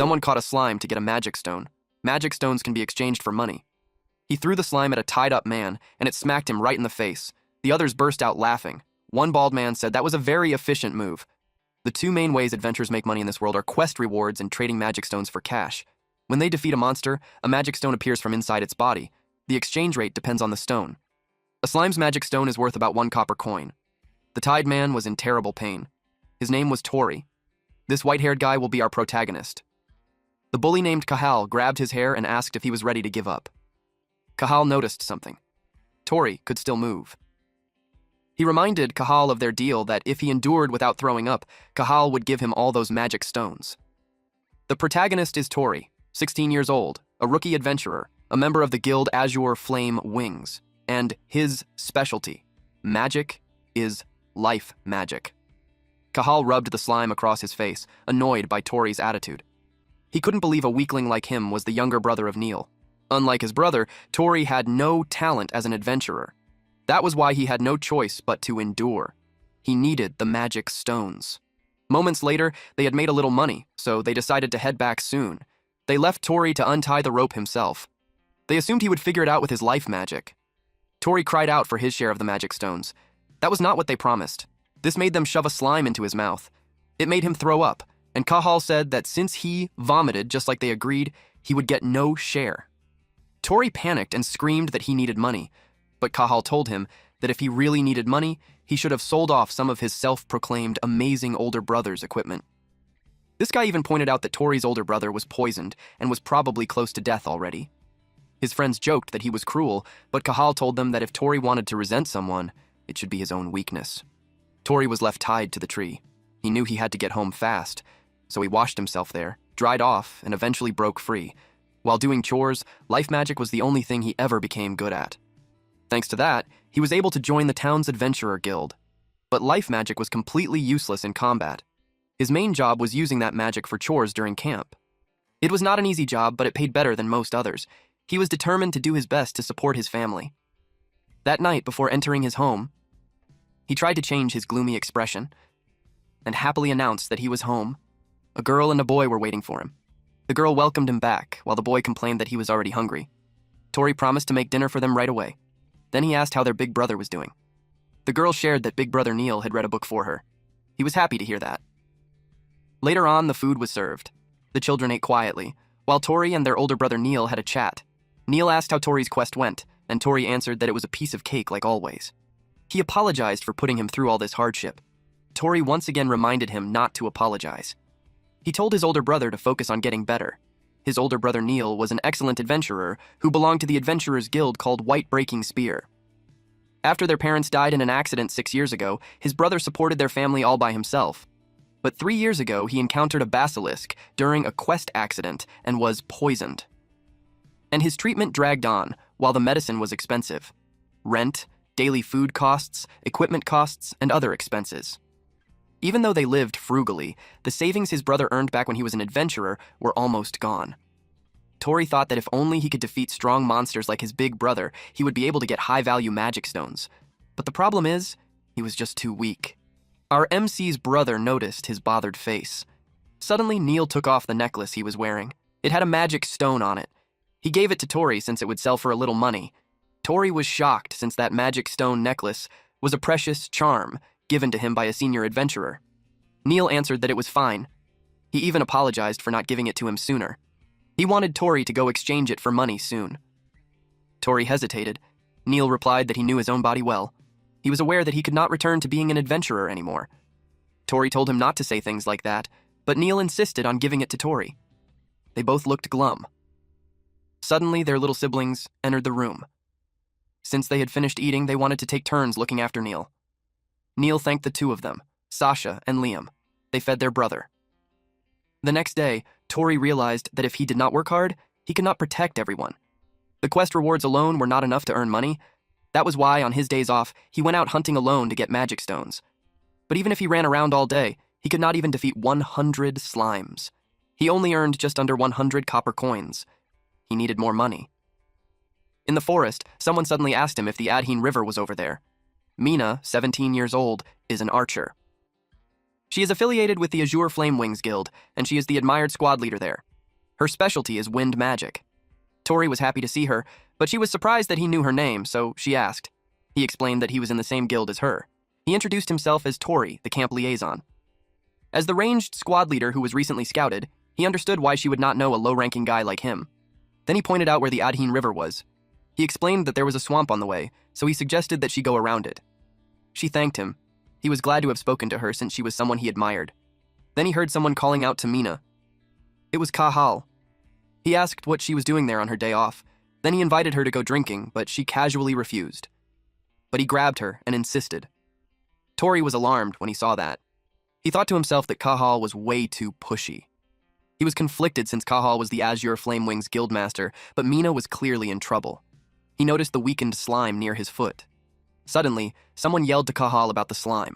Someone caught a slime to get a magic stone. Magic stones can be exchanged for money. He threw the slime at a tied-up man, and it smacked him right in the face. The others burst out laughing. One bald man said that was a very efficient move. The two main ways adventurers make money in this world are quest rewards and trading magic stones for cash. When they defeat a monster, a magic stone appears from inside its body. The exchange rate depends on the stone. A slime's magic stone is worth about 1 copper coin. The tied man was in terrible pain. His name was Tori. This white-haired guy will be our protagonist. The bully named Kahal grabbed his hair and asked if he was ready to give up. Kahal noticed something. Tori could still move. He reminded Kahal of their deal that if he endured without throwing up, Kahal would give him all those magic stones. The protagonist is Tori, 16 years old, a rookie adventurer, a member of the guild Azure Flame Wings, and his specialty, magic, is life magic. Kahal rubbed the slime across his face, annoyed by Tori's attitude. He couldn't believe a weakling like him was the younger brother of Neil. Unlike his brother, Tori had no talent as an adventurer. That was why he had no choice but to endure. He needed the magic stones. Moments later, they had made a little money, so they decided to head back soon. They left Tori to untie the rope himself. They assumed he would figure it out with his life magic. Tori cried out for his share of the magic stones. That was not what they promised. This made them shove a slime into his mouth. It made him throw up, and Kahal said that since he vomited just like they agreed, he would get no share. Tori panicked and screamed that he needed money, but Kahal told him that if he really needed money, he should have sold off some of his self-proclaimed amazing older brother's equipment. This guy even pointed out that Tori's older brother was poisoned and was probably close to death already. His friends joked that he was cruel, but Kahal told them that if Tori wanted to resent someone, it should be his own weakness. Tori was left tied to the tree. He knew he had to get home fast, so he washed himself there, dried off, and eventually broke free. While doing chores, life magic was the only thing he ever became good at. Thanks to that, he was able to join the town's adventurer guild. But life magic was completely useless in combat. His main job was using that magic for chores during camp. It was not an easy job, but it paid better than most others. He was determined to do his best to support his family. That night, before entering his home, he tried to change his gloomy expression and happily announced that he was home. A girl and a boy were waiting for him. The girl welcomed him back, while the boy complained that he was already hungry. Tori promised to make dinner for them right away. Then he asked how their big brother was doing. The girl shared that big brother Neil had read a book for her. He was happy to hear that. Later on, the food was served. The children ate quietly, while Tori and their older brother Neil had a chat. Neil asked how Tori's quest went, and Tori answered that it was a piece of cake like always. He apologized for putting him through all this hardship. Tori once again reminded him not to apologize. He told his older brother to focus on getting better. His older brother Neil was an excellent adventurer who belonged to the Adventurers Guild called White Breaking Spear. After their parents died in an accident 6 years ago, his brother supported their family all by himself. But 3 years ago, he encountered a basilisk during a quest accident and was poisoned. And his treatment dragged on, while the medicine was expensive. Rent, daily food costs, equipment costs, and other expenses. Even though they lived frugally, the savings his brother earned back when he was an adventurer were almost gone. Tori thought that if only he could defeat strong monsters like his big brother, he would be able to get high-value magic stones. But the problem is, he was just too weak. Our MC's brother noticed his bothered face. Suddenly, Neil took off the necklace he was wearing. It had a magic stone on it. He gave it to Tori since it would sell for a little money. Tori was shocked since that magic stone necklace was a precious charm given to him by a senior adventurer. Neil answered that it was fine. He even apologized for not giving it to him sooner. He wanted Tori to go exchange it for money soon. Tori hesitated. Neil replied that he knew his own body well. He was aware that he could not return to being an adventurer anymore. Tori told him not to say things like that, but Neil insisted on giving it to Tori. They both looked glum. Suddenly, their little siblings entered the room. Since they had finished eating, they wanted to take turns looking after Neil. Neil thanked the two of them, Sasha and Liam. They fed their brother. The next day, Tori realized that if he did not work hard, he could not protect everyone. The quest rewards alone were not enough to earn money. That was why, on his days off, he went out hunting alone to get magic stones. But even if he ran around all day, he could not even defeat 100 slimes. He only earned just under 100 copper coins. He needed more money. In the forest, someone suddenly asked him if the Adheen River was over there. Mina, 17 years old, is an archer. She is affiliated with the Azure Flame Wings Guild, and she is the admired squad leader there. Her specialty is wind magic. Tori was happy to see her, but she was surprised that he knew her name, so she asked. He explained that he was in the same guild as her. He introduced himself as Tori, the camp liaison. As the ranged squad leader who was recently scouted, he understood why she would not know a low-ranking guy like him. Then he pointed out where the Adhin River was. He explained that there was a swamp on the way, so he suggested that she go around it. She thanked him. He was glad to have spoken to her since she was someone he admired. Then he heard someone calling out to Mina. It was Kahal. He asked what she was doing there on her day off. Then he invited her to go drinking, but she casually refused. But he grabbed her and insisted. Tori was alarmed when he saw that. He thought to himself that Kahal was way too pushy. He was conflicted since Kahal was the Azure Flamewings guildmaster, but Mina was clearly in trouble. He noticed the weakened slime near his foot. Suddenly, someone yelled to Kahal about the slime.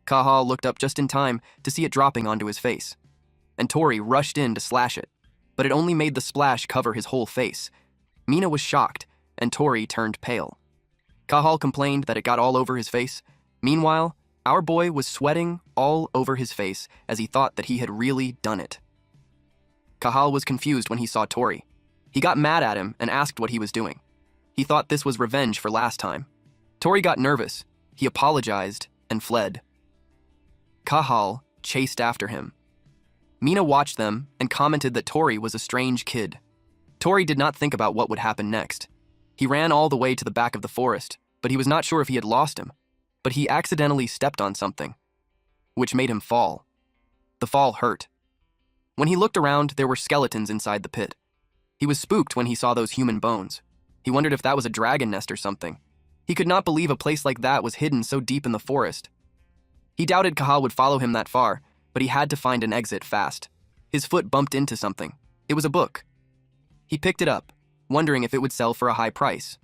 Kahal looked up just in time to see it dropping onto his face. And Tori rushed in to slash it, but it only made the splash cover his whole face. Mina was shocked, and Tori turned pale. Kahal complained that it got all over his face. Meanwhile, our boy was sweating all over his face as he thought that he had really done it. Kahal was confused when he saw Tori. He got mad at him and asked what he was doing. He thought this was revenge for last time. Tori got nervous. He apologized and fled. Kahal chased after him. Mina watched them and commented that Tori was a strange kid. Tori did not think about what would happen next. He ran all the way to the back of the forest, but he was not sure if he had lost him. But he accidentally stepped on something, which made him fall. The fall hurt. When he looked around, there were skeletons inside the pit. He was spooked when he saw those human bones. He wondered if that was a dragon nest or something. He could not believe a place like that was hidden so deep in the forest. He doubted Kahal would follow him that far, but he had to find an exit fast. His foot bumped into something. It was a book. He picked it up, wondering if it would sell for a high price.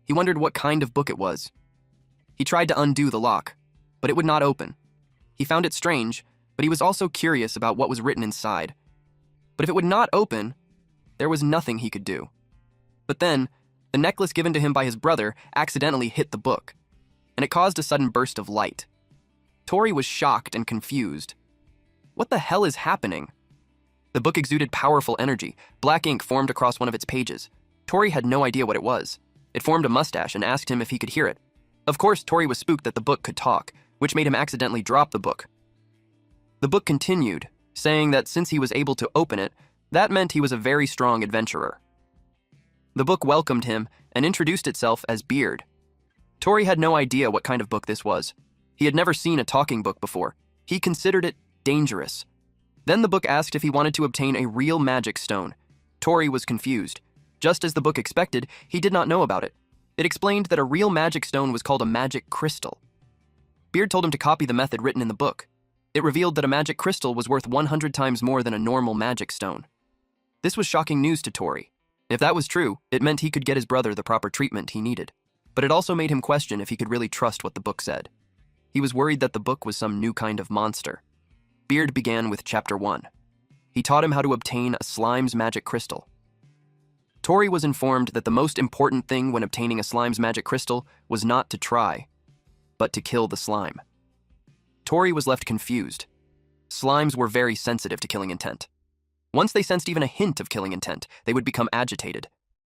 He wondered what kind of book it was. He tried to undo the lock, but it would not open. He found it strange, but he was also curious about what was written inside. But if it would not open, there was nothing he could do. But then, the necklace given to him by his brother accidentally hit the book, and it caused a sudden burst of light. Tori was shocked and confused. What the hell is happening? The book exuded powerful energy. Black ink formed across one of its pages. Tori had no idea what it was. It formed a mustache and asked him if he could hear it. Of course, Tori was spooked that the book could talk, which made him accidentally drop the book. The book continued, saying that since he was able to open it, that meant he was a very strong adventurer. The book welcomed him and introduced itself as Beard. Tori had no idea what kind of book this was. He had never seen a talking book before. He considered it dangerous. Then the book asked if he wanted to obtain a real magic stone. Tori was confused. Just as the book expected, he did not know about it. It explained that a real magic stone was called a magic crystal. Beard told him to copy the method written in the book. It revealed that a magic crystal was worth 100 times more than a normal magic stone. This was shocking news to Tori. If that was true, it meant he could get his brother the proper treatment he needed. But it also made him question if he could really trust what the book said. He was worried that the book was some new kind of monster. Beard began with Chapter 1. He taught him how to obtain a slime's magic crystal. Tori was informed that the most important thing when obtaining a slime's magic crystal was not to try, but to kill the slime. Tori was left confused. Slimes were very sensitive to killing intent. Once they sensed even a hint of killing intent, they would become agitated.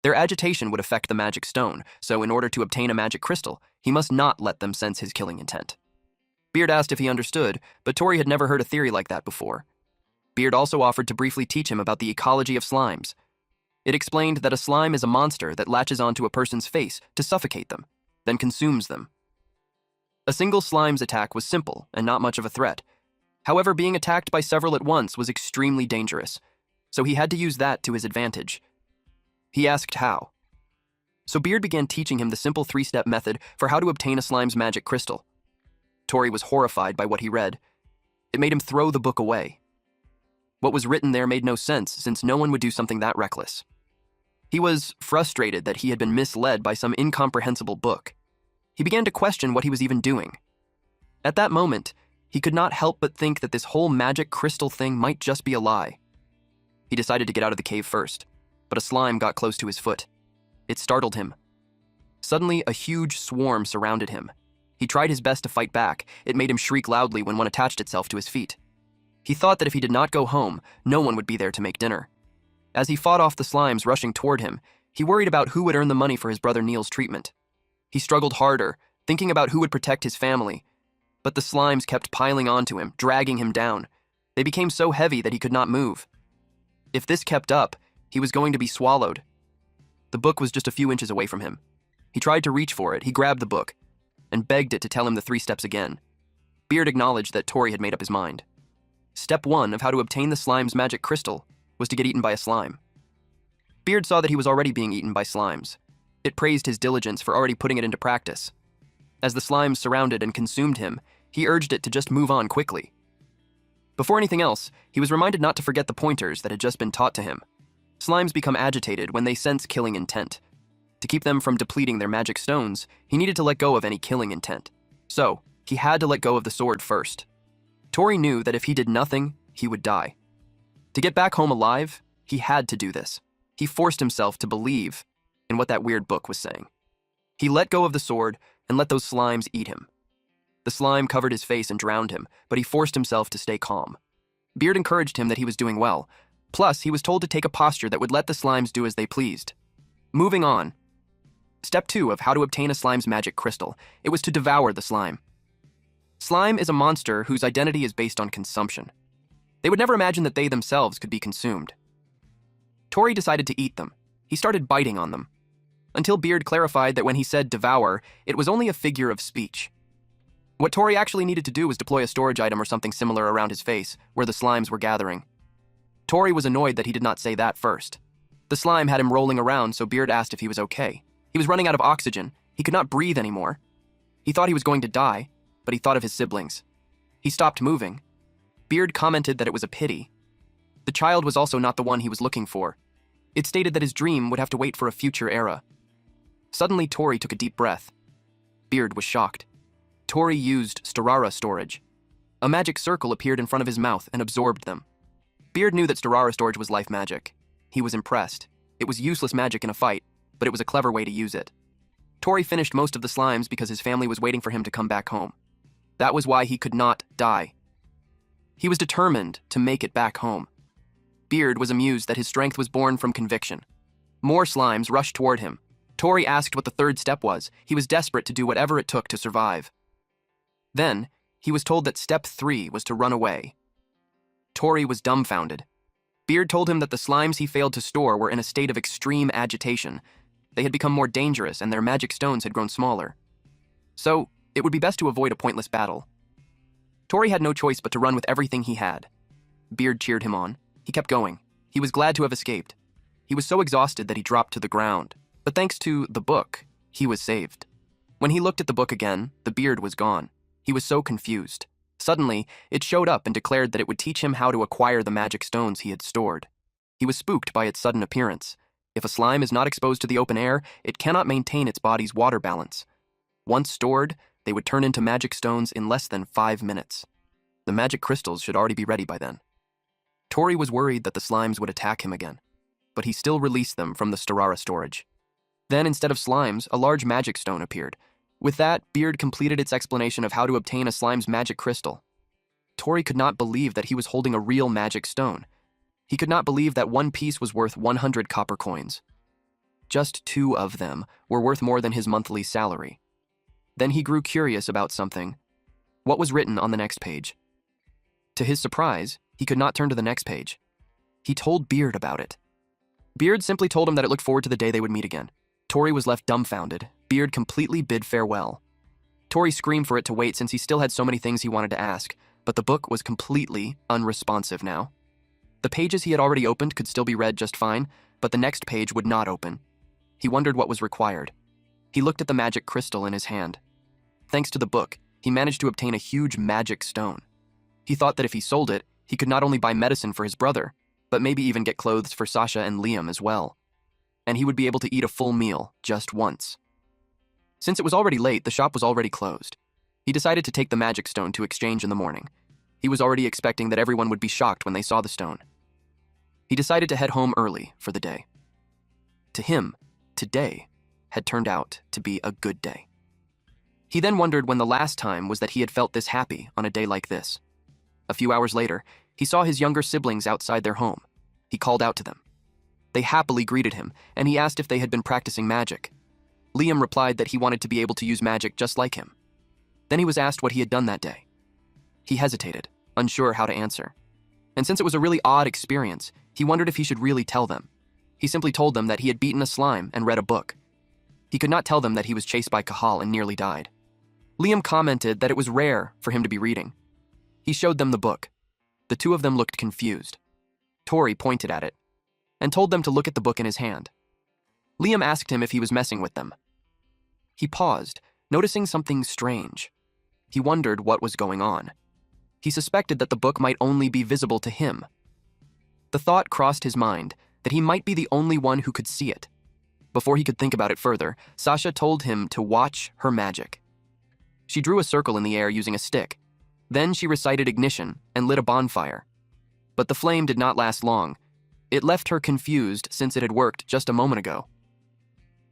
Their agitation would affect the magic stone, so in order to obtain a magic crystal, he must not let them sense his killing intent. Beard asked if he understood, but Tori had never heard a theory like that before. Beard also offered to briefly teach him about the ecology of slimes. It explained that a slime is a monster that latches onto a person's face to suffocate them, then consumes them. A single slime's attack was simple and not much of a threat. However, being attacked by several at once was extremely dangerous, so he had to use that to his advantage. He asked how. So Beard began teaching him the simple 3-step method for how to obtain a slime's magic crystal. Tori was horrified by what he read. It made him throw the book away. What was written there made no sense, since no one would do something that reckless. He was frustrated that he had been misled by some incomprehensible book. He began to question what he was even doing. At that moment, he could not help but think that this whole magic crystal thing might just be a lie. He decided to get out of the cave first, but a slime got close to his foot. It startled him. Suddenly, a huge swarm surrounded him. He tried his best to fight back. It made him shriek loudly when one attached itself to his feet. He thought that if he did not go home, no one would be there to make dinner. As he fought off the slimes rushing toward him, he worried about who would earn the money for his brother Neil's treatment. He struggled harder, thinking about who would protect his family. But the slimes kept piling onto him, dragging him down. They became so heavy that he could not move. If this kept up, he was going to be swallowed. The book was just a few inches away from him. He tried to reach for it. He grabbed the book and begged it to tell him the 3 steps again. Beard acknowledged that Tori had made up his mind. Step 1 of how to obtain the slime's magic crystal was to get eaten by a slime. Beard saw that he was already being eaten by slimes. It praised his diligence for already putting it into practice. As the slimes surrounded and consumed him, he urged it to just move on quickly. Before anything else, he was reminded not to forget the pointers that had just been taught to him. Slimes become agitated when they sense killing intent. To keep them from depleting their magic stones, he needed to let go of any killing intent. So, he had to let go of the sword first. Tori knew that if he did nothing, he would die. To get back home alive, he had to do this. He forced himself to believe in what that weird book was saying. He let go of the sword and let those slimes eat him. The slime covered his face and drowned him, but he forced himself to stay calm. Beard encouraged him that he was doing well. Plus, he was told to take a posture that would let the slimes do as they pleased. Moving on. Step 2 of how to obtain a slime's magic crystal. It was to devour the slime. Slime is a monster whose identity is based on consumption. They would never imagine that they themselves could be consumed. Tori decided to eat them. He started biting on them. Until Beard clarified that when he said devour, it was only a figure of speech. What Tori actually needed to do was deploy a storage item or something similar around his face, where the slimes were gathering. Tori was annoyed that he did not say that first. The slime had him rolling around, so Beard asked if he was okay. He was running out of oxygen. He could not breathe anymore. He thought he was going to die, but he thought of his siblings. He stopped moving. Beard commented that it was a pity. The child was also not the one he was looking for. It stated that his dream would have to wait for a future era. Suddenly, Tori took a deep breath. Beard was shocked. Tori used Starara storage. A magic circle appeared in front of his mouth and absorbed them. Beard knew that Starara storage was life magic. He was impressed. It was useless magic in a fight, but it was a clever way to use it. Tori finished most of the slimes because his family was waiting for him to come back home. That was why he could not die. He was determined to make it back home. Beard was amused that his strength was born from conviction. More slimes rushed toward him. Tori asked what the 3rd step was. He was desperate to do whatever it took to survive. Then, he was told that step 3 was to run away. Tori was dumbfounded. Beard told him that the slimes he failed to store were in a state of extreme agitation. They had become more dangerous and their magic stones had grown smaller. So, it would be best to avoid a pointless battle. Tori had no choice but to run with everything he had. Beard cheered him on. He kept going. He was glad to have escaped. He was so exhausted that he dropped to the ground. But thanks to the book, he was saved. When he looked at the book again, the beard was gone. He was so confused. Suddenly, it showed up and declared that it would teach him how to acquire the magic stones he had stored. He was spooked by its sudden appearance. If a slime is not exposed to the open air, it cannot maintain its body's water balance. Once stored, they would turn into magic stones in less than 5 minutes. The magic crystals should already be ready by then. Tori was worried that the slimes would attack him again, but he still released them from the Starara storage. Then, instead of slimes, a large magic stone appeared. With that, Beard completed its explanation of how to obtain a slime's magic crystal. Tori could not believe that he was holding a real magic stone. He could not believe that one piece was worth 100 copper coins. Just 2 of them were worth more than his monthly salary. Then he grew curious about something. What was written on the next page? To his surprise, he could not turn to the next page. He told Beard about it. Beard simply told him that it looked forward to the day they would meet again. Tori was left dumbfounded. Beard completely bid farewell. Tori screamed for it to wait since he still had so many things he wanted to ask, but the book was completely unresponsive now. The pages he had already opened could still be read just fine, but the next page would not open. He wondered what was required. He looked at the magic crystal in his hand. Thanks to the book, he managed to obtain a huge magic stone. He thought that if he sold it, he could not only buy medicine for his brother, but maybe even get clothes for Sasha and Liam as well. And he would be able to eat a full meal just once. Since it was already late, the shop was already closed. He decided to take the magic stone to exchange in the morning. He was already expecting that everyone would be shocked when they saw the stone. He decided to head home early for the day. To him, today had turned out to be a good day. He then wondered when the last time was that he had felt this happy on a day like this. A few hours later, he saw his younger siblings outside their home. He called out to them. They happily greeted him, and he asked if they had been practicing magic. Liam replied that he wanted to be able to use magic just like him. Then he was asked what he had done that day. He hesitated, unsure how to answer. And since it was a really odd experience, he wondered if he should really tell them. He simply told them that he had beaten a slime and read a book. He could not tell them that he was chased by Cahal and nearly died. Liam commented that it was rare for him to be reading. He showed them the book. The two of them looked confused. Tori pointed at it and told them to look at the book in his hand. Liam asked him if he was messing with them. He paused, noticing something strange. He wondered what was going on. He suspected that the book might only be visible to him. The thought crossed his mind that he might be the only one who could see it. Before he could think about it further, Sasha told him to watch her magic. She drew a circle in the air using a stick. Then she recited ignition and lit a bonfire. But the flame did not last long. It left her confused since it had worked just a moment ago.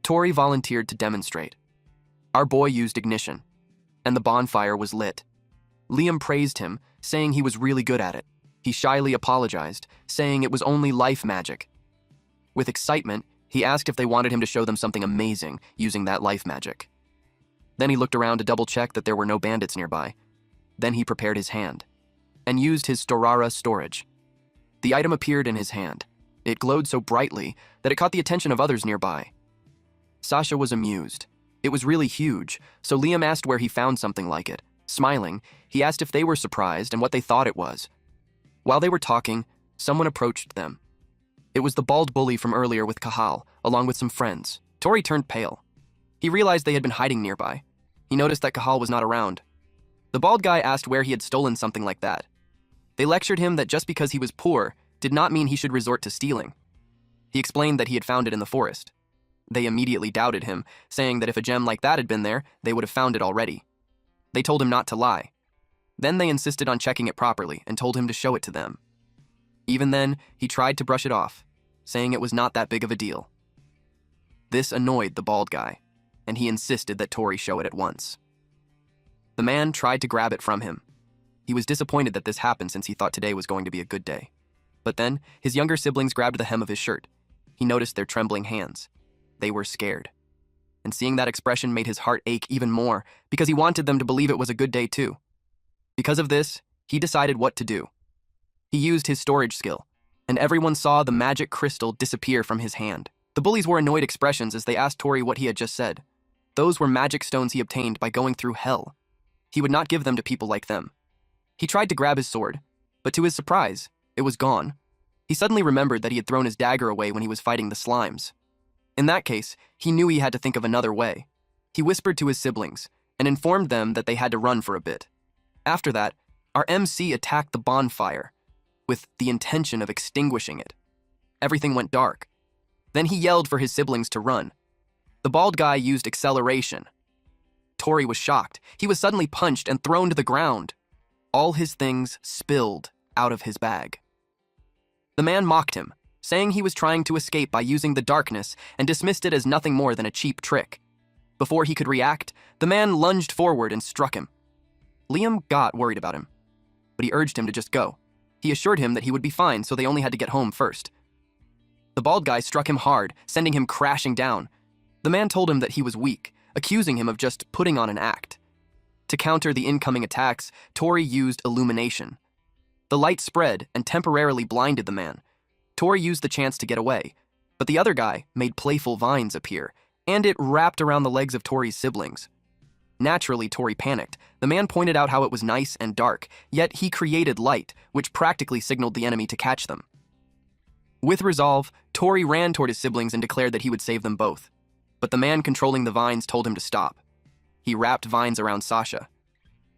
Tori volunteered to demonstrate. Our boy used ignition, and the bonfire was lit. Liam praised him, saying he was really good at it. He shyly apologized, saying it was only life magic. With excitement, he asked if they wanted him to show them something amazing using that life magic. Then he looked around to double-check that there were no bandits nearby. Then he prepared his hand and used his Storara storage. The item appeared in his hand. It glowed so brightly that it caught the attention of others nearby. Sasha was amused. It was really huge, so Liam asked where he found something like it. Smiling, he asked if they were surprised and what they thought it was. While they were talking, someone approached them. It was the bald bully from earlier with Cahal, along with some friends. Tori turned pale. He realized they had been hiding nearby. He noticed that Cahal was not around. The bald guy asked where he had stolen something like that. They lectured him that just because he was poor did not mean he should resort to stealing. He explained that he had found it in the forest. They immediately doubted him, saying that if a gem like that had been there, they would have found it already. They told him not to lie. Then they insisted on checking it properly and told him to show it to them. Even then, he tried to brush it off, saying it was not that big of a deal. This annoyed the bald guy, and he insisted that Tori show it at once. The man tried to grab it from him. He was disappointed that this happened since he thought today was going to be a good day. But then, his younger siblings grabbed the hem of his shirt. He noticed their trembling hands. They were scared. And seeing that expression made his heart ache even more because he wanted them to believe it was a good day too. Because of this, he decided what to do. He used his storage skill, and everyone saw the magic crystal disappear from his hand. The bullies wore annoyed expressions as they asked Tori what he had just said. Those were magic stones he obtained by going through hell. He would not give them to people like them. He tried to grab his sword, but to his surprise, it was gone. He suddenly remembered that he had thrown his dagger away when he was fighting the slimes. In that case, he knew he had to think of another way. He whispered to his siblings and informed them that they had to run for a bit. After that, our MC attacked the bonfire with the intention of extinguishing it. Everything went dark. Then he yelled for his siblings to run. The bald guy used acceleration. Tori was shocked. He was suddenly punched and thrown to the ground. All his things spilled out of his bag. The man mocked him, saying he was trying to escape by using the darkness and dismissed it as nothing more than a cheap trick. Before he could react, the man lunged forward and struck him. Liam got worried about him, but he urged him to just go. He assured him that he would be fine, so they only had to get home first. The bald guy struck him hard, sending him crashing down. The man told him that he was weak, accusing him of just putting on an act. To counter the incoming attacks, Tori used illumination. The light spread and temporarily blinded the man. Tori used the chance to get away, but the other guy made playful vines appear, and it wrapped around the legs of Tori's siblings. Naturally, Tori panicked. The man pointed out how it was nice and dark, yet he created light, which practically signaled the enemy to catch them. With resolve, Tori ran toward his siblings and declared that he would save them both. But the man controlling the vines told him to stop. He wrapped vines around Sasha.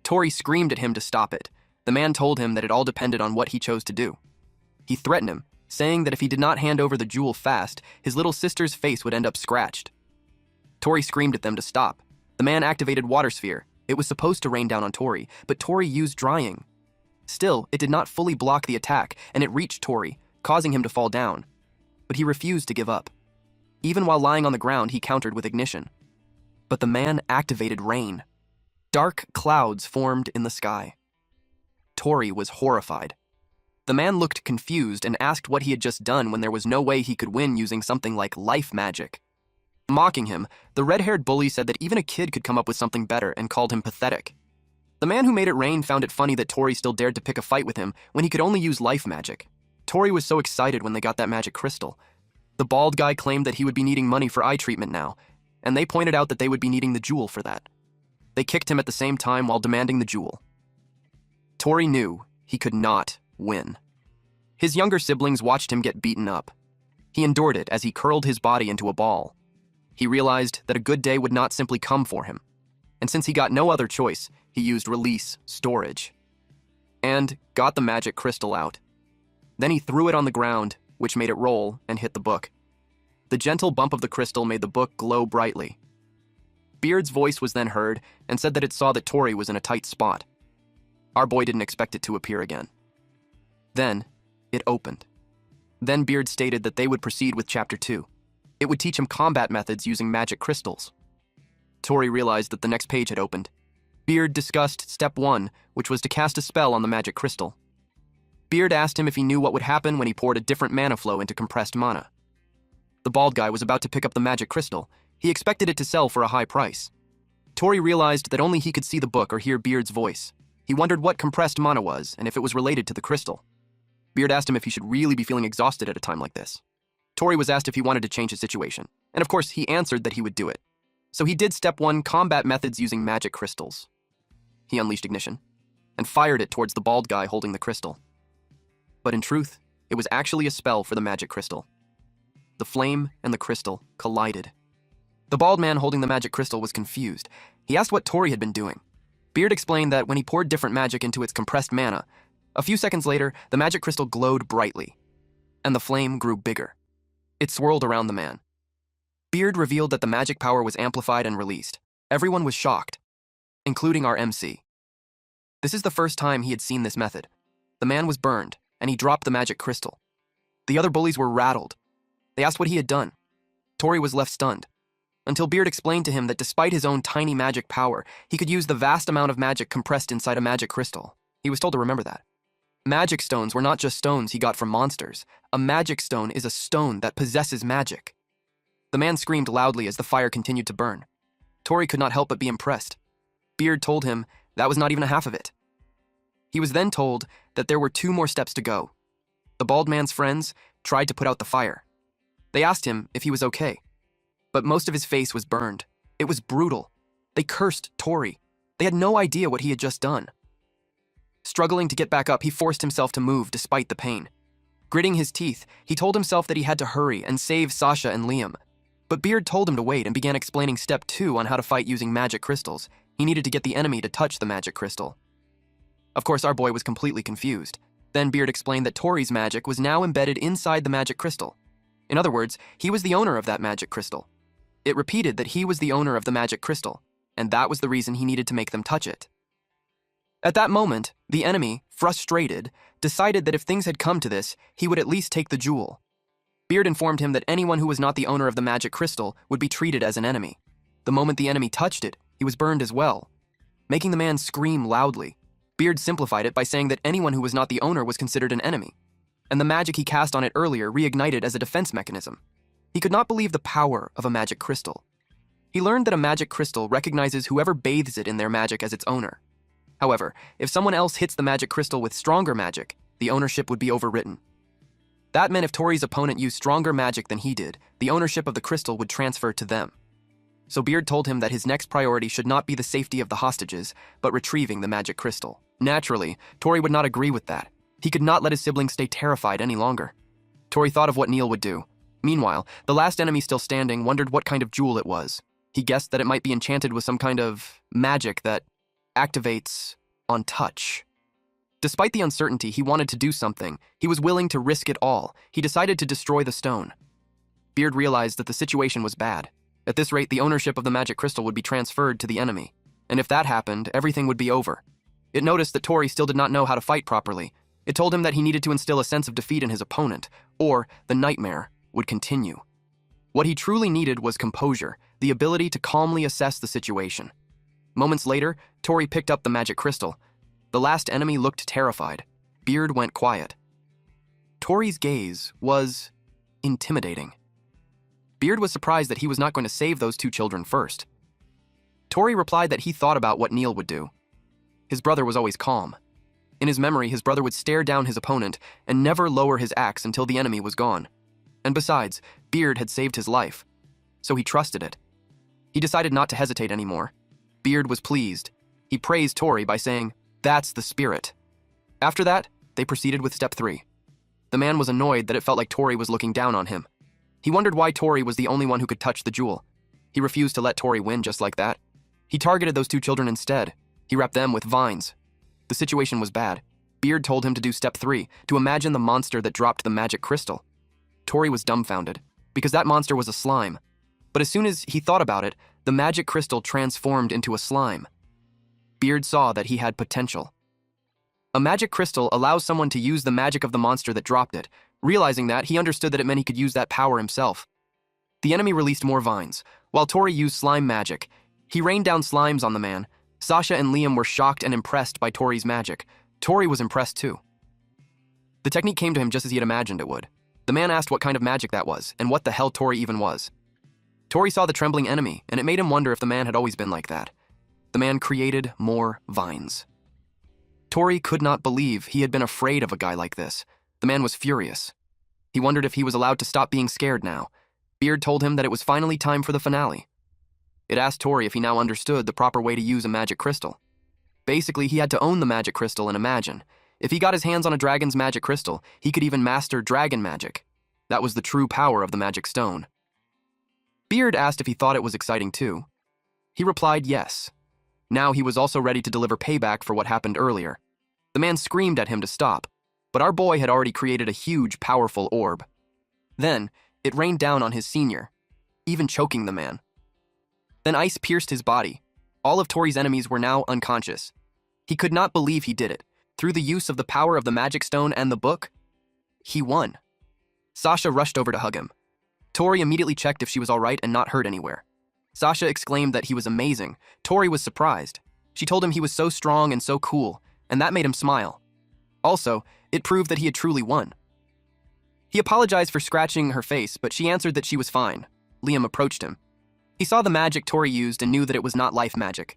Tori screamed at him to stop it. The man told him that it all depended on what he chose to do. He threatened him, saying that if he did not hand over the jewel fast, his little sister's face would end up scratched. Tori screamed at them to stop. The man activated Water Sphere. It was supposed to rain down on Tori, but Tori used drying. Still, it did not fully block the attack, and it reached Tori, causing him to fall down. But he refused to give up. Even while lying on the ground, he countered with ignition. But the man activated rain. Dark clouds formed in the sky. Tori was horrified. The man looked confused and asked what he had just done when there was no way he could win using something like life magic. Mocking him, the red-haired bully said that even a kid could come up with something better and called him pathetic. The man who made it rain found it funny that Tori still dared to pick a fight with him when he could only use life magic. Tori was so excited when they got that magic crystal. The bald guy claimed that he would be needing money for eye treatment now, and they pointed out that they would be needing the jewel for that. They kicked him at the same time while demanding the jewel. Tori knew he could not win. His younger siblings watched him get beaten up. He endured it as he curled his body into a ball. He realized that a good day would not simply come for him, and since he got no other choice, he used release storage and got the magic crystal out. Then he threw it on the ground, which made it roll and hit the book. The gentle bump of the crystal made the book glow brightly. Beard's voice was then heard and said that it saw that Tori was in a tight spot. Our boy didn't expect it to appear again. Then, it opened. Then Beard stated that they would proceed with Chapter 2. It would teach him combat methods using magic crystals. Tori realized that the next page had opened. Beard discussed Step 1, which was to cast a spell on the magic crystal. Beard asked him if he knew what would happen when he poured a different mana flow into compressed mana. The bald guy was about to pick up the magic crystal. He expected it to sell for a high price. Tori realized that only he could see the book or hear Beard's voice. He wondered what compressed mana was and if it was related to the crystal. Beard asked him if he should really be feeling exhausted at a time like this. Tori was asked if he wanted to change his situation, and of course he answered that he would do it. So he did Step 1, combat methods using magic crystals. He unleashed ignition and fired it towards the bald guy holding the crystal. But in truth, it was actually a spell for the magic crystal. The flame and the crystal collided. The bald man holding the magic crystal was confused. He asked what Tori had been doing. Beard explained that when he poured different magic into its compressed mana, a few seconds later, the magic crystal glowed brightly, and the flame grew bigger. It swirled around the man. Beard revealed that the magic power was amplified and released. Everyone was shocked, including our MC. This is the first time he had seen this method. The man was burned, and he dropped the magic crystal. The other bullies were rattled. They asked what he had done. Tori was left stunned, until Beard explained to him that despite his own tiny magic power, he could use the vast amount of magic compressed inside a magic crystal. He was told to remember that. Magic stones were not just stones he got from monsters. A magic stone is a stone that possesses magic. The man screamed loudly as the fire continued to burn. Tori could not help but be impressed. Beard told him that was not even a half of it. He was then told that there were 2 more steps to go. The bald man's friends tried to put out the fire. They asked him if he was okay, but most of his face was burned. It was brutal. They cursed Tori. They had no idea what he had just done. Struggling to get back up, he forced himself to move despite the pain. Gritting his teeth, he told himself that he had to hurry and save Sasha and Liam. But Beard told him to wait and began explaining Step 2 on how to fight using magic crystals. He needed to get the enemy to touch the magic crystal. Of course, our boy was completely confused. Then Beard explained that Tori's magic was now embedded inside the magic crystal. In other words, he was the owner of that magic crystal. It repeated that he was the owner of the magic crystal, and that was the reason he needed to make them touch it. At that moment, the enemy, frustrated, decided that if things had come to this, he would at least take the jewel. Beard informed him that anyone who was not the owner of the magic crystal would be treated as an enemy. The moment the enemy touched it, he was burned as well, making the man scream loudly. Beard simplified it by saying that anyone who was not the owner was considered an enemy, and the magic he cast on it earlier reignited as a defense mechanism. He could not believe the power of a magic crystal. He learned that a magic crystal recognizes whoever bathes it in their magic as its owner. However, if someone else hits the magic crystal with stronger magic, the ownership would be overwritten. That meant if Tori's opponent used stronger magic than he did, the ownership of the crystal would transfer to them. So Beard told him that his next priority should not be the safety of the hostages, but retrieving the magic crystal. Naturally, Tori would not agree with that. He could not let his siblings stay terrified any longer. Tori thought of what Neil would do. Meanwhile, the last enemy still standing wondered what kind of jewel it was. He guessed that it might be enchanted with some kind of magic that activates on touch. Despite the uncertainty, he wanted to do something. He was willing to risk it all. He decided to destroy the stone. Beard realized that the situation was bad. At this rate, the ownership of the magic crystal would be transferred to the enemy. And if that happened, everything would be over. It noticed that Tori still did not know how to fight properly. It told him that he needed to instill a sense of defeat in his opponent, or the nightmare would continue. What he truly needed was composure, the ability to calmly assess the situation. Moments later, Tori picked up the magic crystal. The last enemy looked terrified. Beard went quiet. Tori's gaze was intimidating. Beard was surprised that he was not going to save those two children first. Tori replied that he thought about what Neil would do. His brother was always calm. In his memory, his brother would stare down his opponent and never lower his axe until the enemy was gone. And besides, Beard had saved his life, so he trusted it. He decided not to hesitate anymore. Beard was pleased. He praised Tori by saying, "That's the spirit." After that, they proceeded with step 3. The man was annoyed that it felt like Tori was looking down on him. He wondered why Tori was the only one who could touch the jewel. He refused to let Tori win just like that. He targeted those two children instead. He wrapped them with vines. The situation was bad. Beard told him to do step 3, to imagine the monster that dropped the magic crystal. Tori was dumbfounded, because that monster was a slime. But as soon as he thought about it, the magic crystal transformed into a slime. Beard saw that he had potential. A magic crystal allows someone to use the magic of the monster that dropped it. Realizing that, he understood that it meant he could use that power himself. The enemy released more vines, while Tori used slime magic. He rained down slimes on the man. Sasha and Liam were shocked and impressed by Tori's magic. Tori was impressed too. The technique came to him just as he had imagined it would. The man asked what kind of magic that was, and what the hell Tori even was. Tori saw the trembling enemy, and it made him wonder if the man had always been like that. The man created more vines. Tori could not believe he had been afraid of a guy like this. The man was furious. He wondered if he was allowed to stop being scared now. Beard told him that it was finally time for the finale. It asked Tori if he now understood the proper way to use a magic crystal. Basically, he had to own the magic crystal and imagine. If he got his hands on a dragon's magic crystal, he could even master dragon magic. That was the true power of the magic stone. Beard asked if he thought it was exciting too. He replied yes. Now he was also ready to deliver payback for what happened earlier. The man screamed at him to stop, but our boy had already created a huge, powerful orb. Then, it rained down on his senior, even choking the man. Then ice pierced his body. All of Tori's enemies were now unconscious. He could not believe he did it. Through the use of the power of the magic stone and the book, he won. Sasha rushed over to hug him. Tori immediately checked if she was all right and not hurt anywhere. Sasha exclaimed that he was amazing. Tori was surprised. She told him he was so strong and so cool, and that made him smile. Also, it proved that he had truly won. He apologized for scratching her face, but she answered that she was fine. Liam approached him. He saw the magic Tori used and knew that it was not life magic.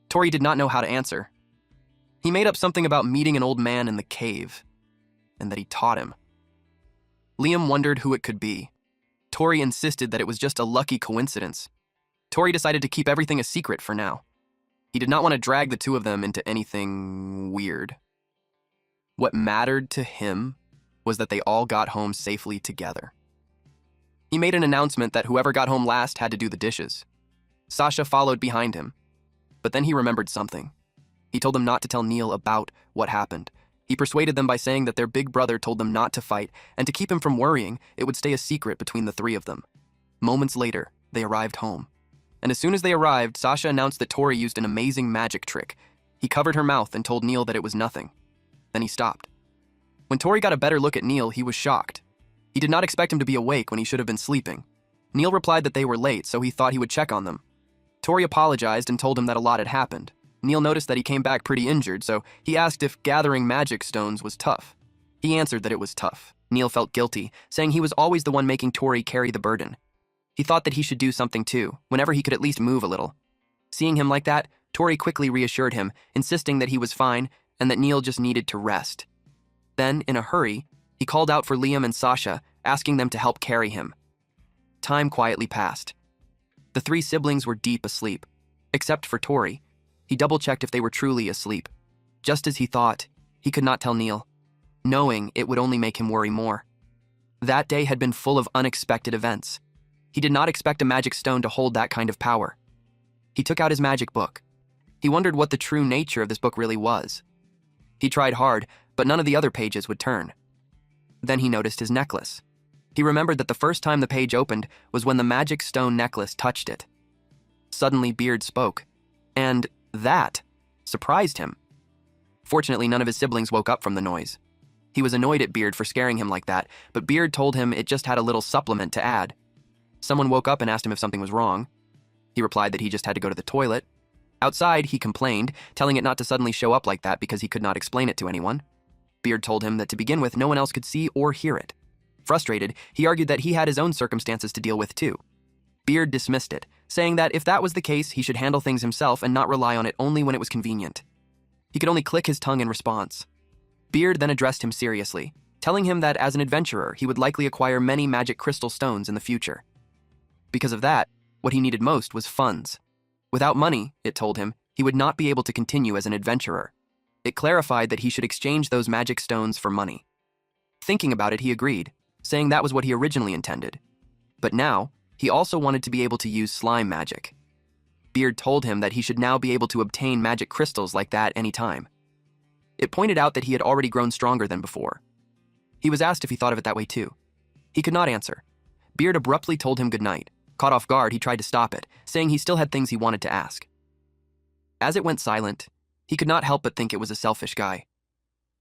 Tori did not know how to answer. He made up something about meeting an old man in the cave, and that he taught him. Liam wondered who it could be. Tori insisted that it was just a lucky coincidence. Tori decided to keep everything a secret for now. He did not want to drag the two of them into anything weird. What mattered to him was that they all got home safely together. He made an announcement that whoever got home last had to do the dishes. Sasha followed behind him, but then he remembered something. He told them not to tell Neil about what happened. He persuaded them by saying that their big brother told them not to fight, and to keep him from worrying, it would stay a secret between the three of them. Moments later, they arrived home. And as soon as they arrived, Sasha announced that Tori used an amazing magic trick. He covered her mouth and told Neil that it was nothing. Then he stopped. When Tori got a better look at Neil, he was shocked. He did not expect him to be awake when he should have been sleeping. Neil replied that they were late, so he thought he would check on them. Tori apologized and told him that a lot had happened. Neil noticed that he came back pretty injured, so he asked if gathering magic stones was tough. He answered that it was tough. Neil felt guilty, saying he was always the one making Tori carry the burden. He thought that he should do something too, whenever he could at least move a little. Seeing him like that, Tori quickly reassured him, insisting that he was fine and that Neil just needed to rest. Then, in a hurry, he called out for Liam and Sasha, asking them to help carry him. Time quietly passed. The three siblings were deep asleep, except for Tori. He double-checked if they were truly asleep. Just as he thought, he could not tell Neil, knowing it would only make him worry more. That day had been full of unexpected events. He did not expect a magic stone to hold that kind of power. He took out his magic book. He wondered what the true nature of this book really was. He tried hard, but none of the other pages would turn. Then he noticed his necklace. He remembered that the first time the page opened was when the magic stone necklace touched it. Suddenly, Beard spoke, and that surprised him. Fortunately, none of his siblings woke up from the noise. He was annoyed at Beard for scaring him like that, but Beard told him it just had a little supplement to add. Someone woke up and asked him if something was wrong. He replied that he just had to go to the toilet. Outside, he complained, telling it not to suddenly show up like that because he could not explain it to anyone. Beard told him that to begin with, no one else could see or hear it. Frustrated, he argued that he had his own circumstances to deal with too. Beard dismissed it, saying that if that was the case, he should handle things himself and not rely on it only when it was convenient. He could only click his tongue in response. Beard then addressed him seriously, telling him that as an adventurer, he would likely acquire many magic crystal stones in the future. Because of that, what he needed most was funds. Without money, it told him, he would not be able to continue as an adventurer. It clarified that he should exchange those magic stones for money. Thinking about it, he agreed, saying that was what he originally intended. But now, he also wanted to be able to use slime magic. Beard told him that he should now be able to obtain magic crystals like that anytime. It pointed out that he had already grown stronger than before. He was asked if he thought of it that way too. He could not answer. Beard abruptly told him goodnight. Caught off guard, he tried to stop it, saying he still had things he wanted to ask. As it went silent, he could not help but think it was a selfish guy.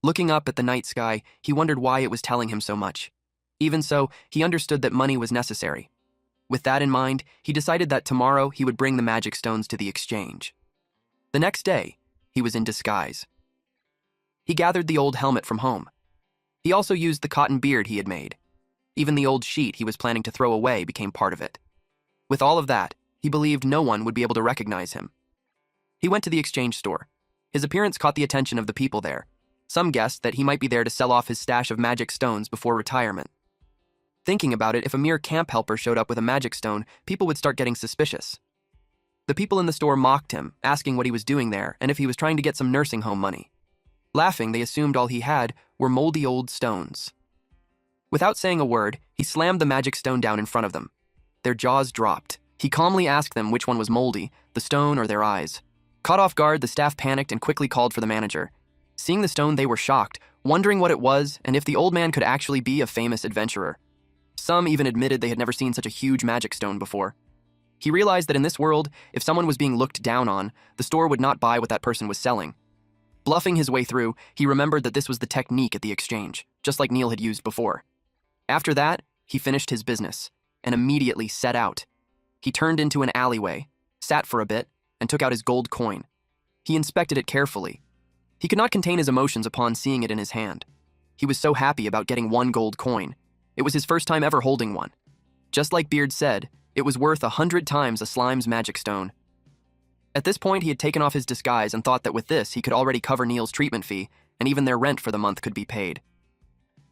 Looking up at the night sky, he wondered why it was telling him so much. Even so, he understood that money was necessary. With that in mind, he decided that tomorrow he would bring the magic stones to the exchange. The next day, he was in disguise. He gathered the old helmet from home. He also used the cotton beard he had made. Even the old sheet he was planning to throw away became part of it. With all of that, he believed no one would be able to recognize him. He went to the exchange store. His appearance caught the attention of the people there. Some guessed that he might be there to sell off his stash of magic stones before retirement. Thinking about it, if a mere camp helper showed up with a magic stone, people would start getting suspicious. The people in the store mocked him, asking what he was doing there and if he was trying to get some nursing home money. Laughing, they assumed all he had were moldy old stones. Without saying a word, he slammed the magic stone down in front of them. Their jaws dropped. He calmly asked them which one was moldy, the stone or their eyes. Caught off guard, the staff panicked and quickly called for the manager. Seeing the stone, they were shocked, wondering what it was and if the old man could actually be a famous adventurer. Some even admitted they had never seen such a huge magic stone before. He realized that in this world, if someone was being looked down on, the store would not buy what that person was selling. Bluffing his way through, he remembered that this was the technique at the exchange, just like Neil had used before. After that, he finished his business and immediately set out. He turned into an alleyway, sat for a bit, and took out his gold coin. He inspected it carefully. He could not contain his emotions upon seeing it in his hand. He was so happy about getting one gold coin. It was his first time ever holding one. Just like Beard said, it was worth 100 times a slime's magic stone. At this point, he had taken off his disguise and thought that with this, he could already cover Neil's treatment fee, and even their rent for the month could be paid.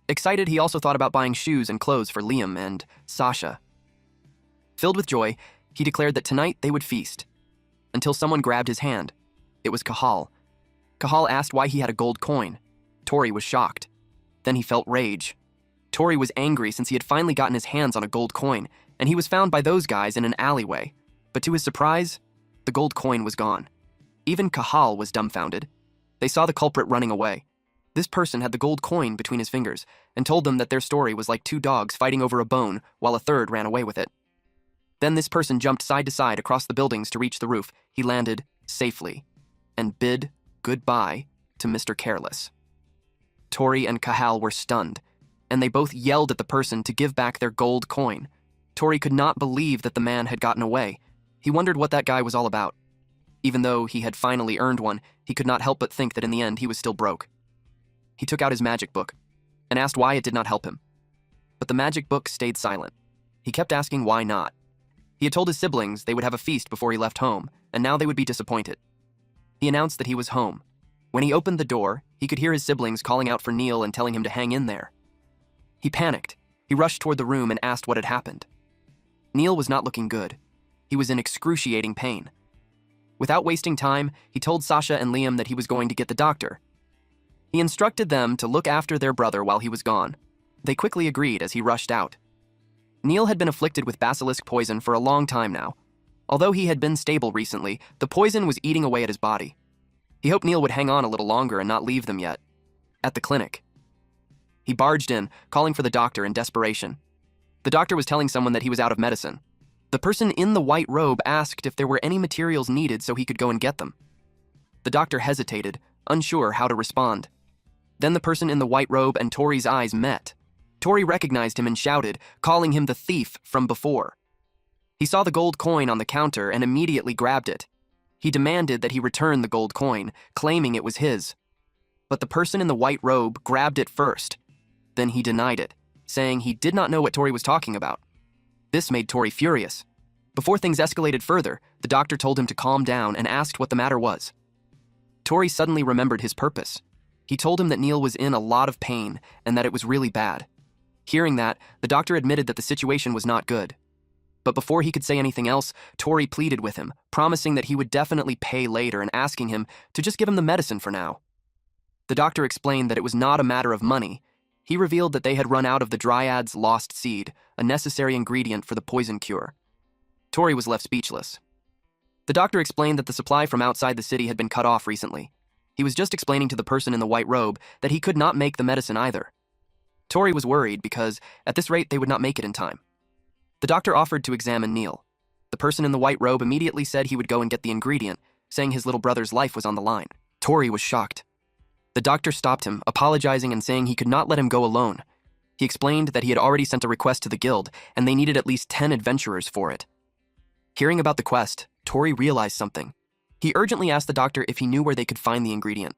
Excited, he also thought about buying shoes and clothes for Liam and Sasha. Filled with joy, he declared that tonight they would feast. Until someone grabbed his hand. It was Kahal. Kahal asked why he had a gold coin. Tori was shocked. Then he felt rage. Tori was angry since he had finally gotten his hands on a gold coin, and he was found by those guys in an alleyway. But to his surprise, the gold coin was gone. Even Kahal was dumbfounded. They saw the culprit running away. This person had the gold coin between his fingers and told them that their story was like two dogs fighting over a bone while a third ran away with it. Then this person jumped side to side across the buildings to reach the roof. He landed safely and bid goodbye to Mr. Careless. Tori and Kahal were stunned, and they both yelled at the person to give back their gold coin. Tori could not believe that the man had gotten away. He wondered what that guy was all about. Even though he had finally earned one, he could not help but think that in the end he was still broke. He took out his magic book and asked why it did not help him. But the magic book stayed silent. He kept asking why not. He had told his siblings they would have a feast before he left home, and now they would be disappointed. He announced that he was home. When he opened the door, he could hear his siblings calling out for Neil and telling him to hang in there. He panicked. He rushed toward the room and asked what had happened. Neil was not looking good. He was in excruciating pain. Without wasting time, he told Sasha and Liam that he was going to get the doctor. He instructed them to look after their brother while he was gone. They quickly agreed as he rushed out. Neil had been afflicted with basilisk poison for a long time now. Although he had been stable recently, the poison was eating away at his body. He hoped Neil would hang on a little longer and not leave them yet. At the clinic, he barged in, calling for the doctor in desperation. The doctor was telling someone that he was out of medicine. The person in the white robe asked if there were any materials needed so he could go and get them. The doctor hesitated, unsure how to respond. Then the person in the white robe and Tori's eyes met. Tori recognized him and shouted, calling him the thief from before. He saw the gold coin on the counter and immediately grabbed it. He demanded that he return the gold coin, claiming it was his. but the person in the white robe grabbed it first. Then he denied it, saying he did not know what Tori was talking about. This made Tori furious. Before things escalated further, the doctor told him to calm down and asked what the matter was. Tori suddenly remembered his purpose. He told him that Neil was in a lot of pain and that it was really bad. Hearing that, the doctor admitted that the situation was not good. But before he could say anything else, Tori pleaded with him, promising that he would definitely pay later and asking him to just give him the medicine for now. The doctor explained that it was not a matter of money. He revealed that they had run out of the dryad's lost seed, a necessary ingredient for the poison cure. Tori was left speechless. The doctor explained that the supply from outside the city had been cut off recently. He was just explaining to the person in the white robe that he could not make the medicine either. Tori was worried because, at this rate, they would not make it in time. The doctor offered to examine Neil. The person in the white robe immediately said he would go and get the ingredient, saying his little brother's life was on the line. Tori was shocked. The doctor stopped him, apologizing and saying he could not let him go alone. He explained that he had already sent a request to the guild, and they needed at least 10 adventurers for it. Hearing about the quest, Tori realized something. He urgently asked the doctor if he knew where they could find the ingredient.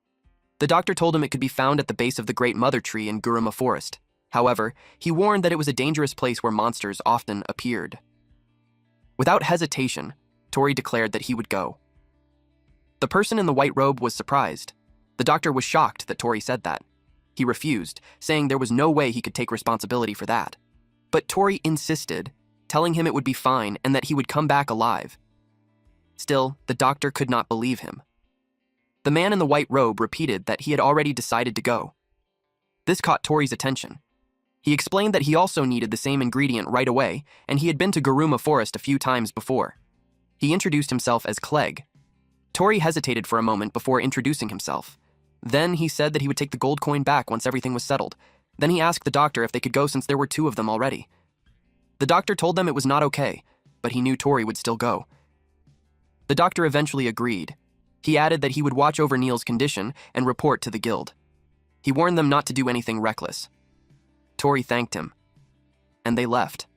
The doctor told him it could be found at the base of the Great Mother Tree in Guruma Forest. However, he warned that it was a dangerous place where monsters often appeared. Without hesitation, Tori declared that he would go. The person in the white robe was surprised. The doctor was shocked that Tori said that. He refused, saying there was no way he could take responsibility for that. But Tori insisted, telling him it would be fine and that he would come back alive. Still, the doctor could not believe him. The man in the white robe repeated that he had already decided to go. This caught Tori's attention. He explained that he also needed the same ingredient right away, and he had been to Guruma Forest a few times before. He introduced himself as Clegg. Tori hesitated for a moment before introducing himself. Then he said that he would take the gold coin back once everything was settled. Then he asked the doctor if they could go since there were 2 of them already. The doctor told them it was not okay, but he knew Tori would still go. The doctor eventually agreed. He added that he would watch over Neil's condition and report to the guild. He warned them not to do anything reckless. Tori thanked him, and they left.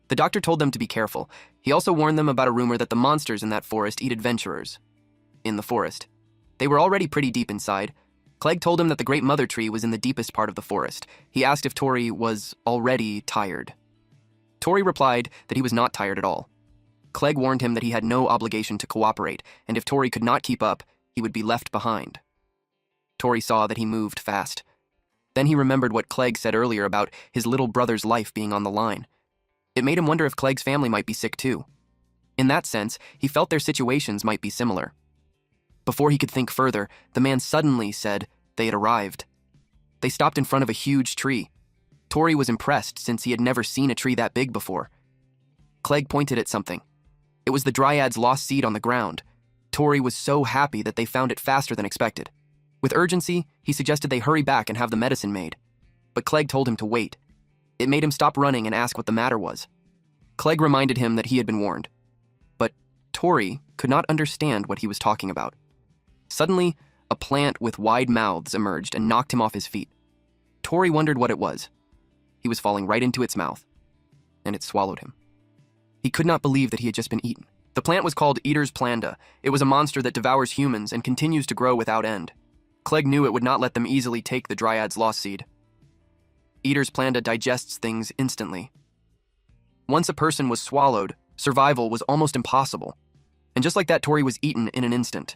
The doctor told them to be careful. He also warned them about a rumor that the monsters in that forest eat adventurers. In the forest. They were already pretty deep inside. Clegg told him that the Great Mother Tree was in the deepest part of the forest. He asked if Tori was already tired. Tori replied that he was not tired at all. Clegg warned him that he had no obligation to cooperate, and if Tori could not keep up, he would be left behind. Tori saw that he moved fast. Then he remembered what Clegg said earlier about his little brother's life being on the line. It made him wonder if Clegg's family might be sick too. In that sense, he felt their situations might be similar. Before he could think further, the man suddenly said they had arrived. They stopped in front of a huge tree. Tori was impressed since he had never seen a tree that big before. Clegg pointed at something. It was the dryad's lost seed on the ground. Tori was so happy that they found it faster than expected. With urgency, he suggested they hurry back and have the medicine made. But Clegg told him to wait. It made him stop running and ask what the matter was. Clegg reminded him that he had been warned. But Tori could not understand what he was talking about. Suddenly, a plant with wide mouths emerged and knocked him off his feet. Tori wondered what it was. He was falling right into its mouth, and it swallowed him. He could not believe that he had just been eaten. The plant was called Eater's Planda. It was a monster that devours humans and continues to grow without end. Clegg knew it would not let them easily take the dryad's lost seed. Eater's Planda digests things instantly. Once a person was swallowed, survival was almost impossible. And just like that, Tori was eaten in an instant.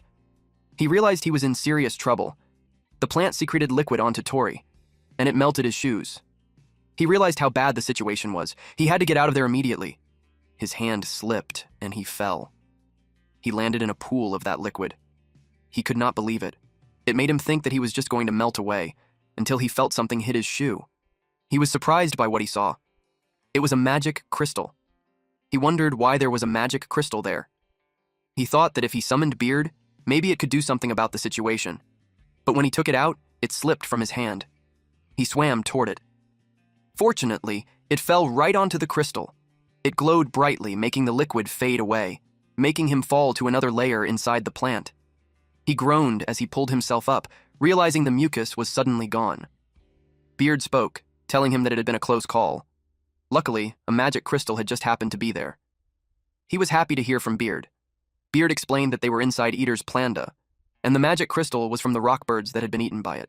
He realized he was in serious trouble. The plant secreted liquid onto Tori, and it melted his shoes. He realized how bad the situation was. He had to get out of there immediately. His hand slipped, and he fell. He landed in a pool of that liquid. He could not believe it. It made him think that he was just going to melt away, until he felt something hit his shoe. He was surprised by what he saw. It was a magic crystal. He wondered why there was a magic crystal there. He thought that if he summoned Beard, maybe it could do something about the situation. But when he took it out, it slipped from his hand. He swam toward it. Fortunately, it fell right onto the crystal. It glowed brightly, making the liquid fade away, making him fall to another layer inside the plant. He groaned as he pulled himself up, realizing the mucus was suddenly gone. Beard spoke, telling him that it had been a close call. Luckily, a magic crystal had just happened to be there. He was happy to hear from Beard. Beard explained that they were inside Eater's Planda, and the magic crystal was from the rock birds that had been eaten by it.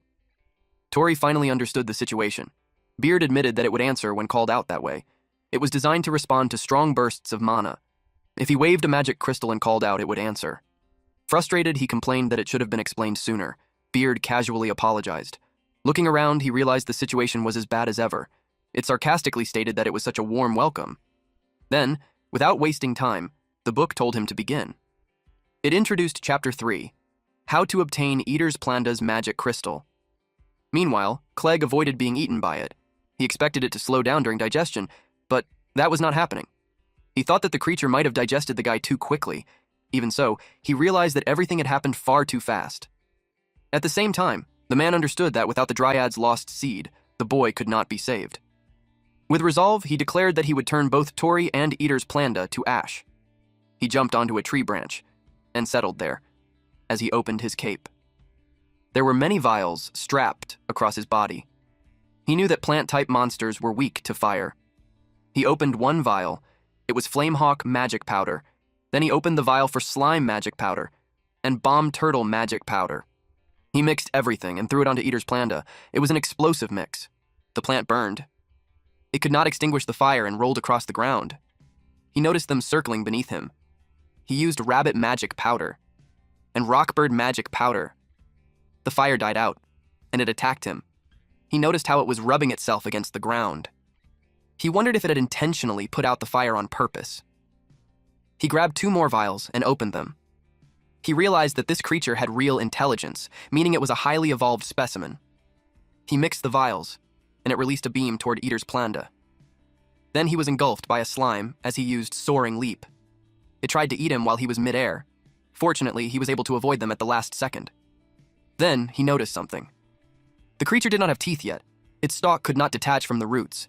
Tori finally understood the situation. Beard admitted that it would answer when called out that way. It was designed to respond to strong bursts of mana. If he waved a magic crystal and called out, it would answer. Frustrated, he complained that it should have been explained sooner. Beard casually apologized. Looking around, he realized the situation was as bad as ever. It sarcastically stated that it was such a warm welcome. Then, without wasting time, the book told him to begin. It introduced Chapter 3, How to Obtain Eater's Planda's Magic Crystal. Meanwhile, Clegg avoided being eaten by it. He expected it to slow down during digestion, but that was not happening. He thought that the creature might have digested the guy too quickly. Even so, he realized that everything had happened far too fast. At the same time, the man understood that without the Dryad's lost seed, the boy could not be saved. With resolve, he declared that he would turn both Tori and Eater's Planda to ash. He jumped onto a tree branch and settled there as he opened his cape. There were many vials strapped across his body. He knew that plant-type monsters were weak to fire. He opened one vial. It was Flamehawk magic powder. Then he opened the vial for slime magic powder and bomb turtle magic powder. He mixed everything and threw it onto Eater's Planda. It was an explosive mix. The plant burned. It could not extinguish the fire and rolled across the ground. He noticed them circling beneath him. He used rabbit magic powder and rockbird magic powder. The fire died out, and it attacked him. He noticed how it was rubbing itself against the ground. He wondered if it had intentionally put out the fire on purpose. He grabbed 2 more vials and opened them. He realized that this creature had real intelligence, meaning it was a highly evolved specimen. He mixed the vials, and it released a beam toward Eater's Planda. Then he was engulfed by a slime as he used Soaring Leap. It tried to eat him while he was mid-air. Fortunately, he was able to avoid them at the last second. Then he noticed something. The creature did not have teeth yet. Its stalk could not detach from the roots.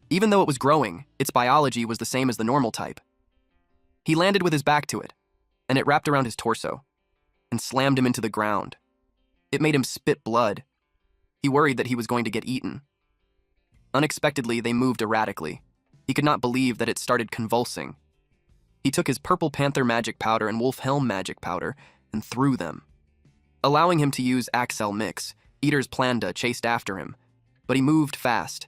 Even though it was growing, its biology was the same as the normal type. He landed with his back to it, and it wrapped around his torso and slammed him into the ground. It made him spit blood. He worried that he was going to get eaten. Unexpectedly, they moved erratically. He could not believe that it started convulsing. He took his Purple Panther magic powder and Wolf Helm magic powder and threw them. Allowing him to use Axel Mix, Eater's Planda chased after him, but he moved fast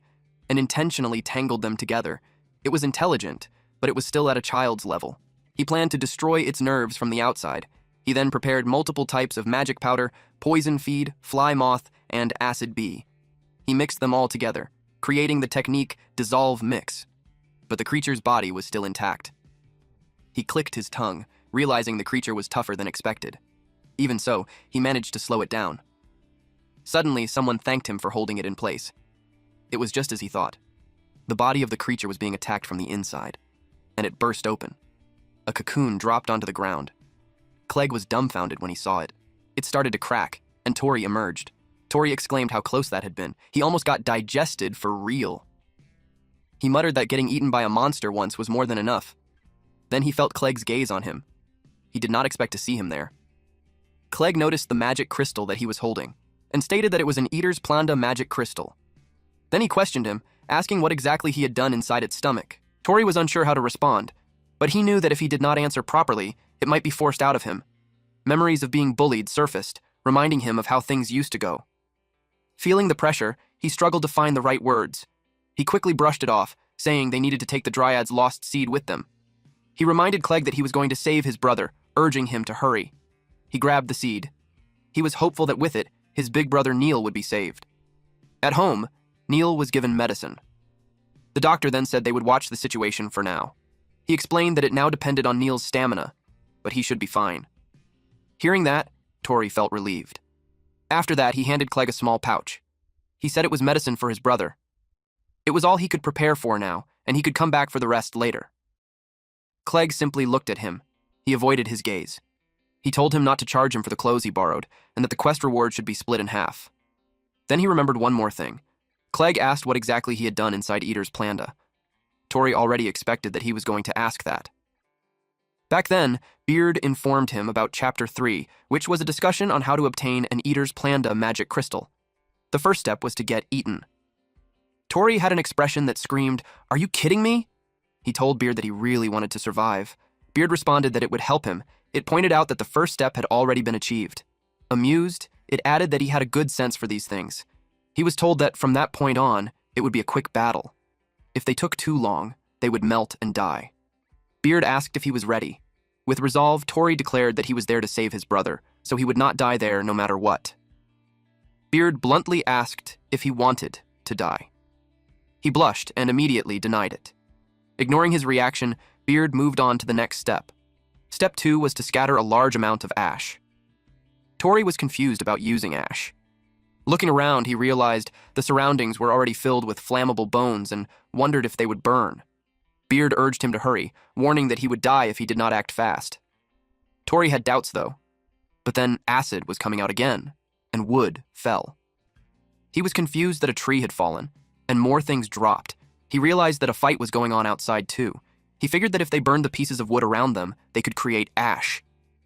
and intentionally tangled them together. It was intelligent, but it was still at a child's level. He planned to destroy its nerves from the outside. He then prepared multiple types of magic powder, poison feed, fly moth, and acid bee. He mixed them all together, creating the technique Dissolve Mix. But the creature's body was still intact. He clicked his tongue, realizing the creature was tougher than expected. Even so, he managed to slow it down. Suddenly, someone thanked him for holding it in place. It was just as he thought. The body of the creature was being attacked from the inside, and it burst open. A cocoon dropped onto the ground. Clegg was dumbfounded when he saw it. It started to crack, and Tori emerged. Tori exclaimed how close that had been. He almost got digested for real. He muttered that getting eaten by a monster once was more than enough. Then he felt Clegg's gaze on him. He did not expect to see him there. Clegg noticed the magic crystal that he was holding, and stated that it was an Eater's Planda magic crystal. Then he questioned him, asking what exactly he had done inside its stomach. Tori was unsure how to respond, but he knew that if he did not answer properly, it might be forced out of him. Memories of being bullied surfaced, reminding him of how things used to go. Feeling the pressure, he struggled to find the right words. He quickly brushed it off, saying they needed to take the Dryad's lost seed with them. He reminded Clegg that he was going to save his brother, urging him to hurry. He grabbed the seed. He was hopeful that with it, his big brother Neil would be saved. At home, Neil was given medicine. The doctor then said they would watch the situation for now. He explained that it now depended on Neil's stamina, but he should be fine. Hearing that, Tori felt relieved. After that, he handed Clegg a small pouch. He said it was medicine for his brother. It was all he could prepare for now, and he could come back for the rest later. Clegg simply looked at him. He avoided his gaze. He told him not to charge him for the clothes he borrowed, and that the quest reward should be split in half. Then he remembered one more thing. Clegg asked what exactly he had done inside Eater's Planda. Tori already expected that he was going to ask that. Back then, Beard informed him about Chapter 3, which was a discussion on how to obtain an Eater's Planda magic crystal. The first step was to get eaten. Tori had an expression that screamed, "Are you kidding me?" He told Beard that he really wanted to survive. Beard responded that it would help him. It pointed out that the first step had already been achieved. Amused, it added that he had a good sense for these things. He was told that from that point on, it would be a quick battle. If they took too long, they would melt and die. Beard asked if he was ready. With resolve, Tori declared that he was there to save his brother, so he would not die there no matter what. Beard bluntly asked if he wanted to die. He blushed and immediately denied it. Ignoring his reaction, Beard moved on to the next step. Step 2 was to scatter a large amount of ash. Tori was confused about using ash. Looking around, he realized the surroundings were already filled with flammable bones and wondered if they would burn. Beard urged him to hurry, warning that he would die if he did not act fast. Tori had doubts, though. But then acid was coming out again, and wood fell. He was confused that a tree had fallen, and more things dropped. He realized that a fight was going on outside, too. He figured that if they burned the pieces of wood around them, they could create ash.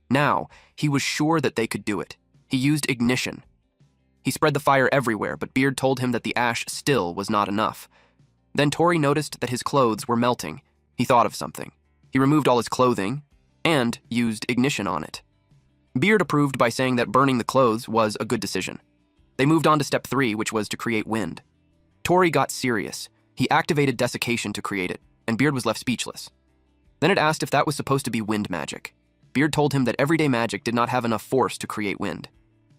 Now, he was sure that they could do it. He used ignition. He spread the fire everywhere, but Beard told him that the ash still was not enough. Then Tori noticed that his clothes were melting. He thought of something. He removed all his clothing and used ignition on it. Beard approved by saying that burning the clothes was a good decision. They moved on to step 3, which was to create wind. Tori got serious. He activated desiccation to create it, and Beard was left speechless. Then it asked if that was supposed to be wind magic. Beard told him that everyday magic did not have enough force to create wind.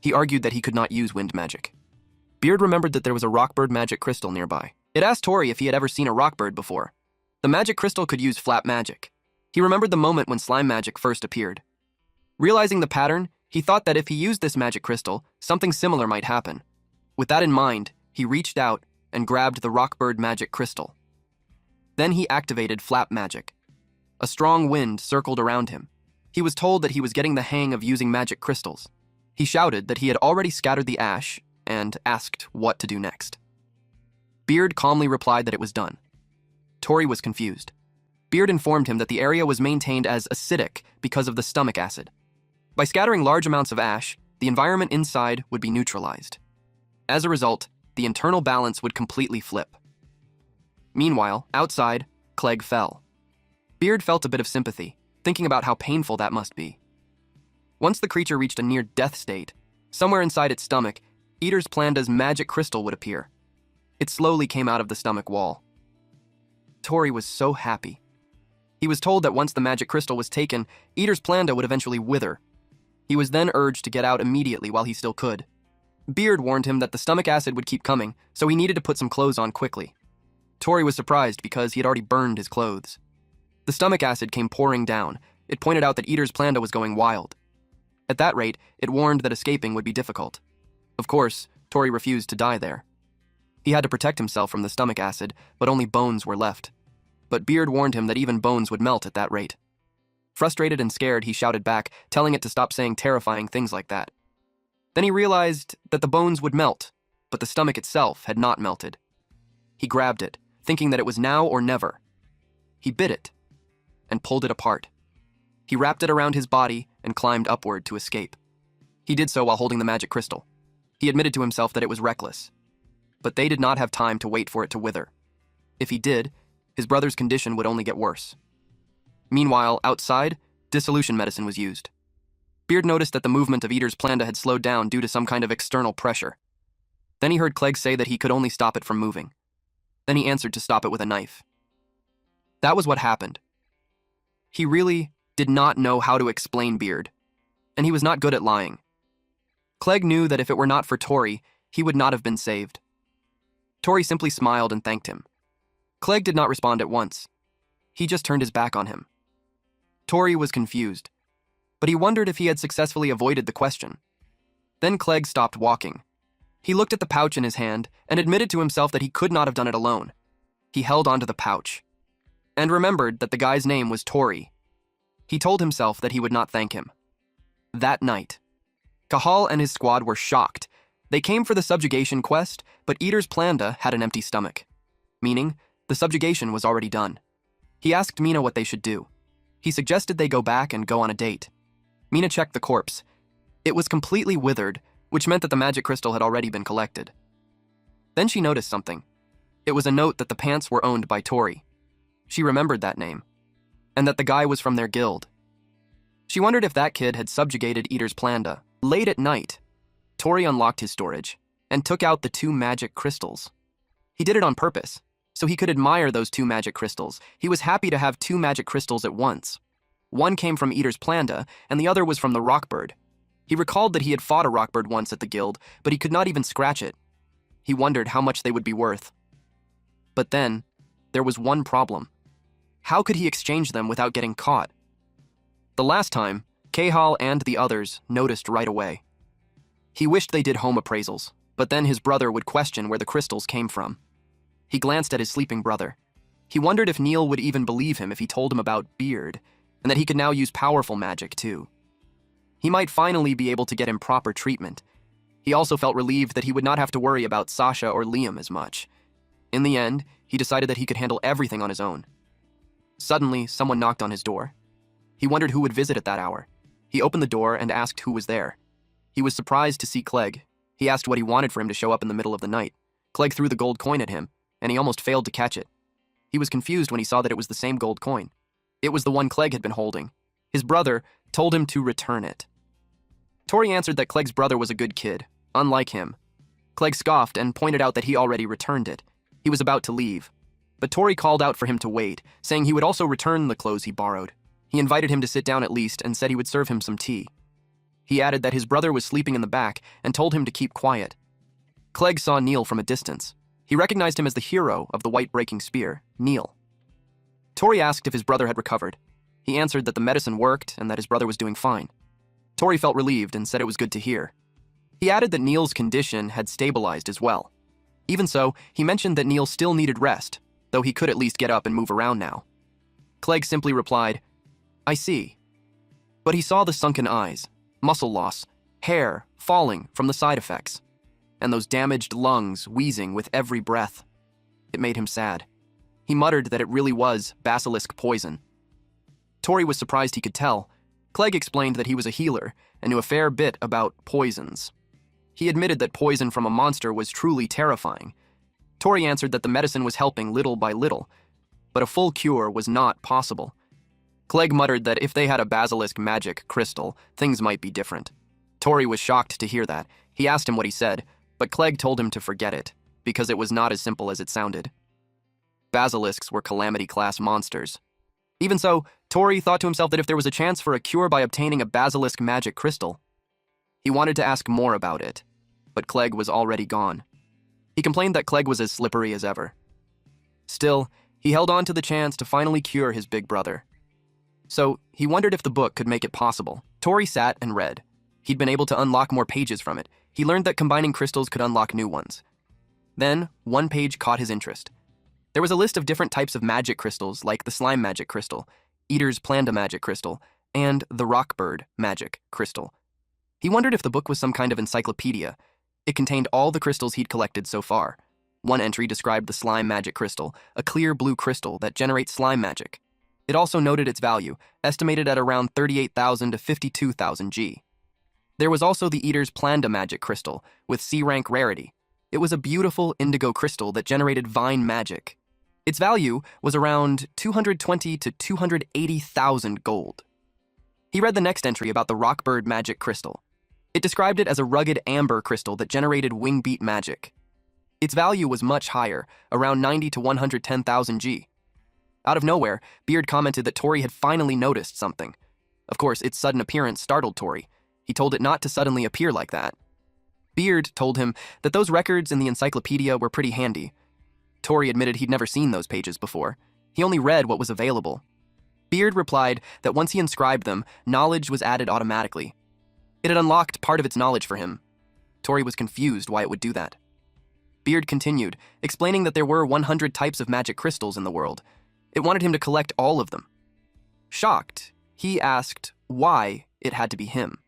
He argued that he could not use wind magic. Beard remembered that there was a rockbird magic crystal nearby. It asked Tori if he had ever seen a rockbird before. The magic crystal could use flap magic. He remembered the moment when slime magic first appeared. Realizing the pattern, he thought that if he used this magic crystal, something similar might happen. With that in mind, he reached out and grabbed the rockbird magic crystal. Then he activated flap magic. A strong wind circled around him. He was told that he was getting the hang of using magic crystals. He shouted that he had already scattered the ash and asked what to do next. Beard calmly replied that it was done. Tori was confused. Beard informed him that the area was maintained as acidic because of the stomach acid. By scattering large amounts of ash, the environment inside would be neutralized. As a result, the internal balance would completely flip. Meanwhile, outside, Clegg fell. Beard felt a bit of sympathy, thinking about how painful that must be. Once the creature reached a near-death state, somewhere inside its stomach, Eater's Planda's magic crystal would appear. It slowly came out of the stomach wall. Tori was so happy. He was told that once the magic crystal was taken, Eater's Planda would eventually wither. He was then urged to get out immediately while he still could. Beard warned him that the stomach acid would keep coming, so he needed to put some clothes on quickly. Tori was surprised because he had already burned his clothes. The stomach acid came pouring down. It pointed out that Eater's Planda was going wild. At that rate, it warned that escaping would be difficult. Of course, Tori refused to die there. He had to protect himself from the stomach acid, but only bones were left. But Beard warned him that even bones would melt at that rate. Frustrated and scared, he shouted back, telling it to stop saying terrifying things like that. Then he realized that the bones would melt, but the stomach itself had not melted. He grabbed it, thinking that it was now or never. He bit it and pulled it apart. He wrapped it around his body and climbed upward to escape. He did so while holding the magic crystal. He admitted to himself that it was reckless. But they did not have time to wait for it to wither. If he did, his brother's condition would only get worse. Meanwhile, outside, dissolution medicine was used. Beard noticed that the movement of Eater's Planda had slowed down due to some kind of external pressure. Then he heard Clegg say that he could only stop it from moving. Then he answered to stop it with a knife. That was what happened. He really did not know how to explain Beard, and he was not good at lying. Clegg knew that if it were not for Tori, he would not have been saved. Tori simply smiled and thanked him. Clegg did not respond at once. He just turned his back on him. Tori was confused, but he wondered if he had successfully avoided the question. Then Clegg stopped walking. He looked at the pouch in his hand and admitted to himself that he could not have done it alone. He held onto the pouch and remembered that the guy's name was Tori. He told himself that he would not thank him. That night, Cahal and his squad were shocked. They came for the subjugation quest, but Eater's Planda had an empty stomach, meaning the subjugation was already done. He asked Mina what they should do. He suggested they go back and go on a date. Mina checked the corpse. It was completely withered, which meant that the magic crystal had already been collected. Then she noticed something. It was a note that the pants were owned by Tori. She remembered that name, and that the guy was from their guild. She wondered if that kid had subjugated Eater's Planda. Late at night, Tori unlocked his storage and took out the 2 magic crystals. He did it on purpose, so he could admire those 2 magic crystals. He was happy to have 2 magic crystals at once. One came from Eater's Planda, and the other was from the Rockbird. He recalled that he had fought a Rockbird once at the guild, but he could not even scratch it. He wondered how much they would be worth. But then, there was one problem. How could he exchange them without getting caught? The last time, Cahal and the others noticed right away. He wished they did home appraisals, but then his brother would question where the crystals came from. He glanced at his sleeping brother. He wondered if Neil would even believe him if he told him about Beard, and that he could now use powerful magic too. He might finally be able to get him proper treatment. He also felt relieved that he would not have to worry about Sasha or Liam as much. In the end, he decided that he could handle everything on his own. Suddenly, someone knocked on his door. He wondered who would visit at that hour. He opened the door and asked who was there. He was surprised to see Clegg. He asked what he wanted for him to show up in the middle of the night. Clegg threw the gold coin at him, and he almost failed to catch it. He was confused when he saw that it was the same gold coin. It was the one Clegg had been holding. His brother told him to return it. Tori answered that Clegg's brother was a good kid, unlike him. Clegg scoffed and pointed out that he already returned it. He was about to leave. But Tori called out for him to wait, saying he would also return the clothes he borrowed. He invited him to sit down at least and said he would serve him some tea. He added that his brother was sleeping in the back and told him to keep quiet. Clegg saw Neil from a distance. He recognized him as the hero of the white breaking spear, Neil. Tori asked if his brother had recovered. He answered that the medicine worked and that his brother was doing fine. Tori felt relieved and said it was good to hear. He added that Neil's condition had stabilized as well. Even so, he mentioned that Neil still needed rest, though he could at least get up and move around now. Clegg simply replied, "I see." But he saw the sunken eyes, muscle loss, hair falling from the side effects, and those damaged lungs wheezing with every breath. It made him sad. He muttered that it really was basilisk poison. Tori was surprised he could tell. Clegg explained that he was a healer and knew a fair bit about poisons. He admitted that poison from a monster was truly terrifying. Tori answered that the medicine was helping little by little, but a full cure was not possible. Clegg muttered that if they had a basilisk magic crystal, things might be different. Tori was shocked to hear that. He asked him what he said, but Clegg told him to forget it, because it was not as simple as it sounded. Basilisks were calamity-class monsters. Even so, Tori thought to himself that if there was a chance for a cure by obtaining a basilisk magic crystal, he wanted to ask more about it, but Clegg was already gone. He complained that Clegg was as slippery as ever. Still, he held on to the chance to finally cure his big brother. So, he wondered if the book could make it possible. Tori sat and read. He'd been able to unlock more pages from it. He learned that combining crystals could unlock new ones. Then, one page caught his interest. There was a list of different types of magic crystals, like the slime magic crystal, Eater's Planda magic crystal, and the Rockbird magic crystal. He wondered if the book was some kind of encyclopedia. It contained all the crystals he'd collected so far. One entry described the slime magic crystal, a clear blue crystal that generates slime magic. It also noted its value, estimated at around 38,000 to 52,000 G. There was also the Eater's Planda magic crystal, with C-rank rarity. It was a beautiful indigo crystal that generated vine magic. Its value was around 220 to 280,000 gold. He read the next entry about the Rockbird magic crystal. It described it as a rugged amber crystal that generated wingbeat magic. Its value was much higher, around 90 to 110,000 G. Out of nowhere, Beard commented that Tori had finally noticed something. Of course, its sudden appearance startled Tori. He told it not to suddenly appear like that. Beard told him that those records in the encyclopedia were pretty handy. Tori admitted he'd never seen those pages before. He only read what was available. Beard replied that once he inscribed them, knowledge was added automatically. It had unlocked part of its knowledge for him. Tori was confused why it would do that. Beard continued, explaining that there were 100 types of magic crystals in the world. It wanted him to collect all of them. Shocked, he asked why it had to be him.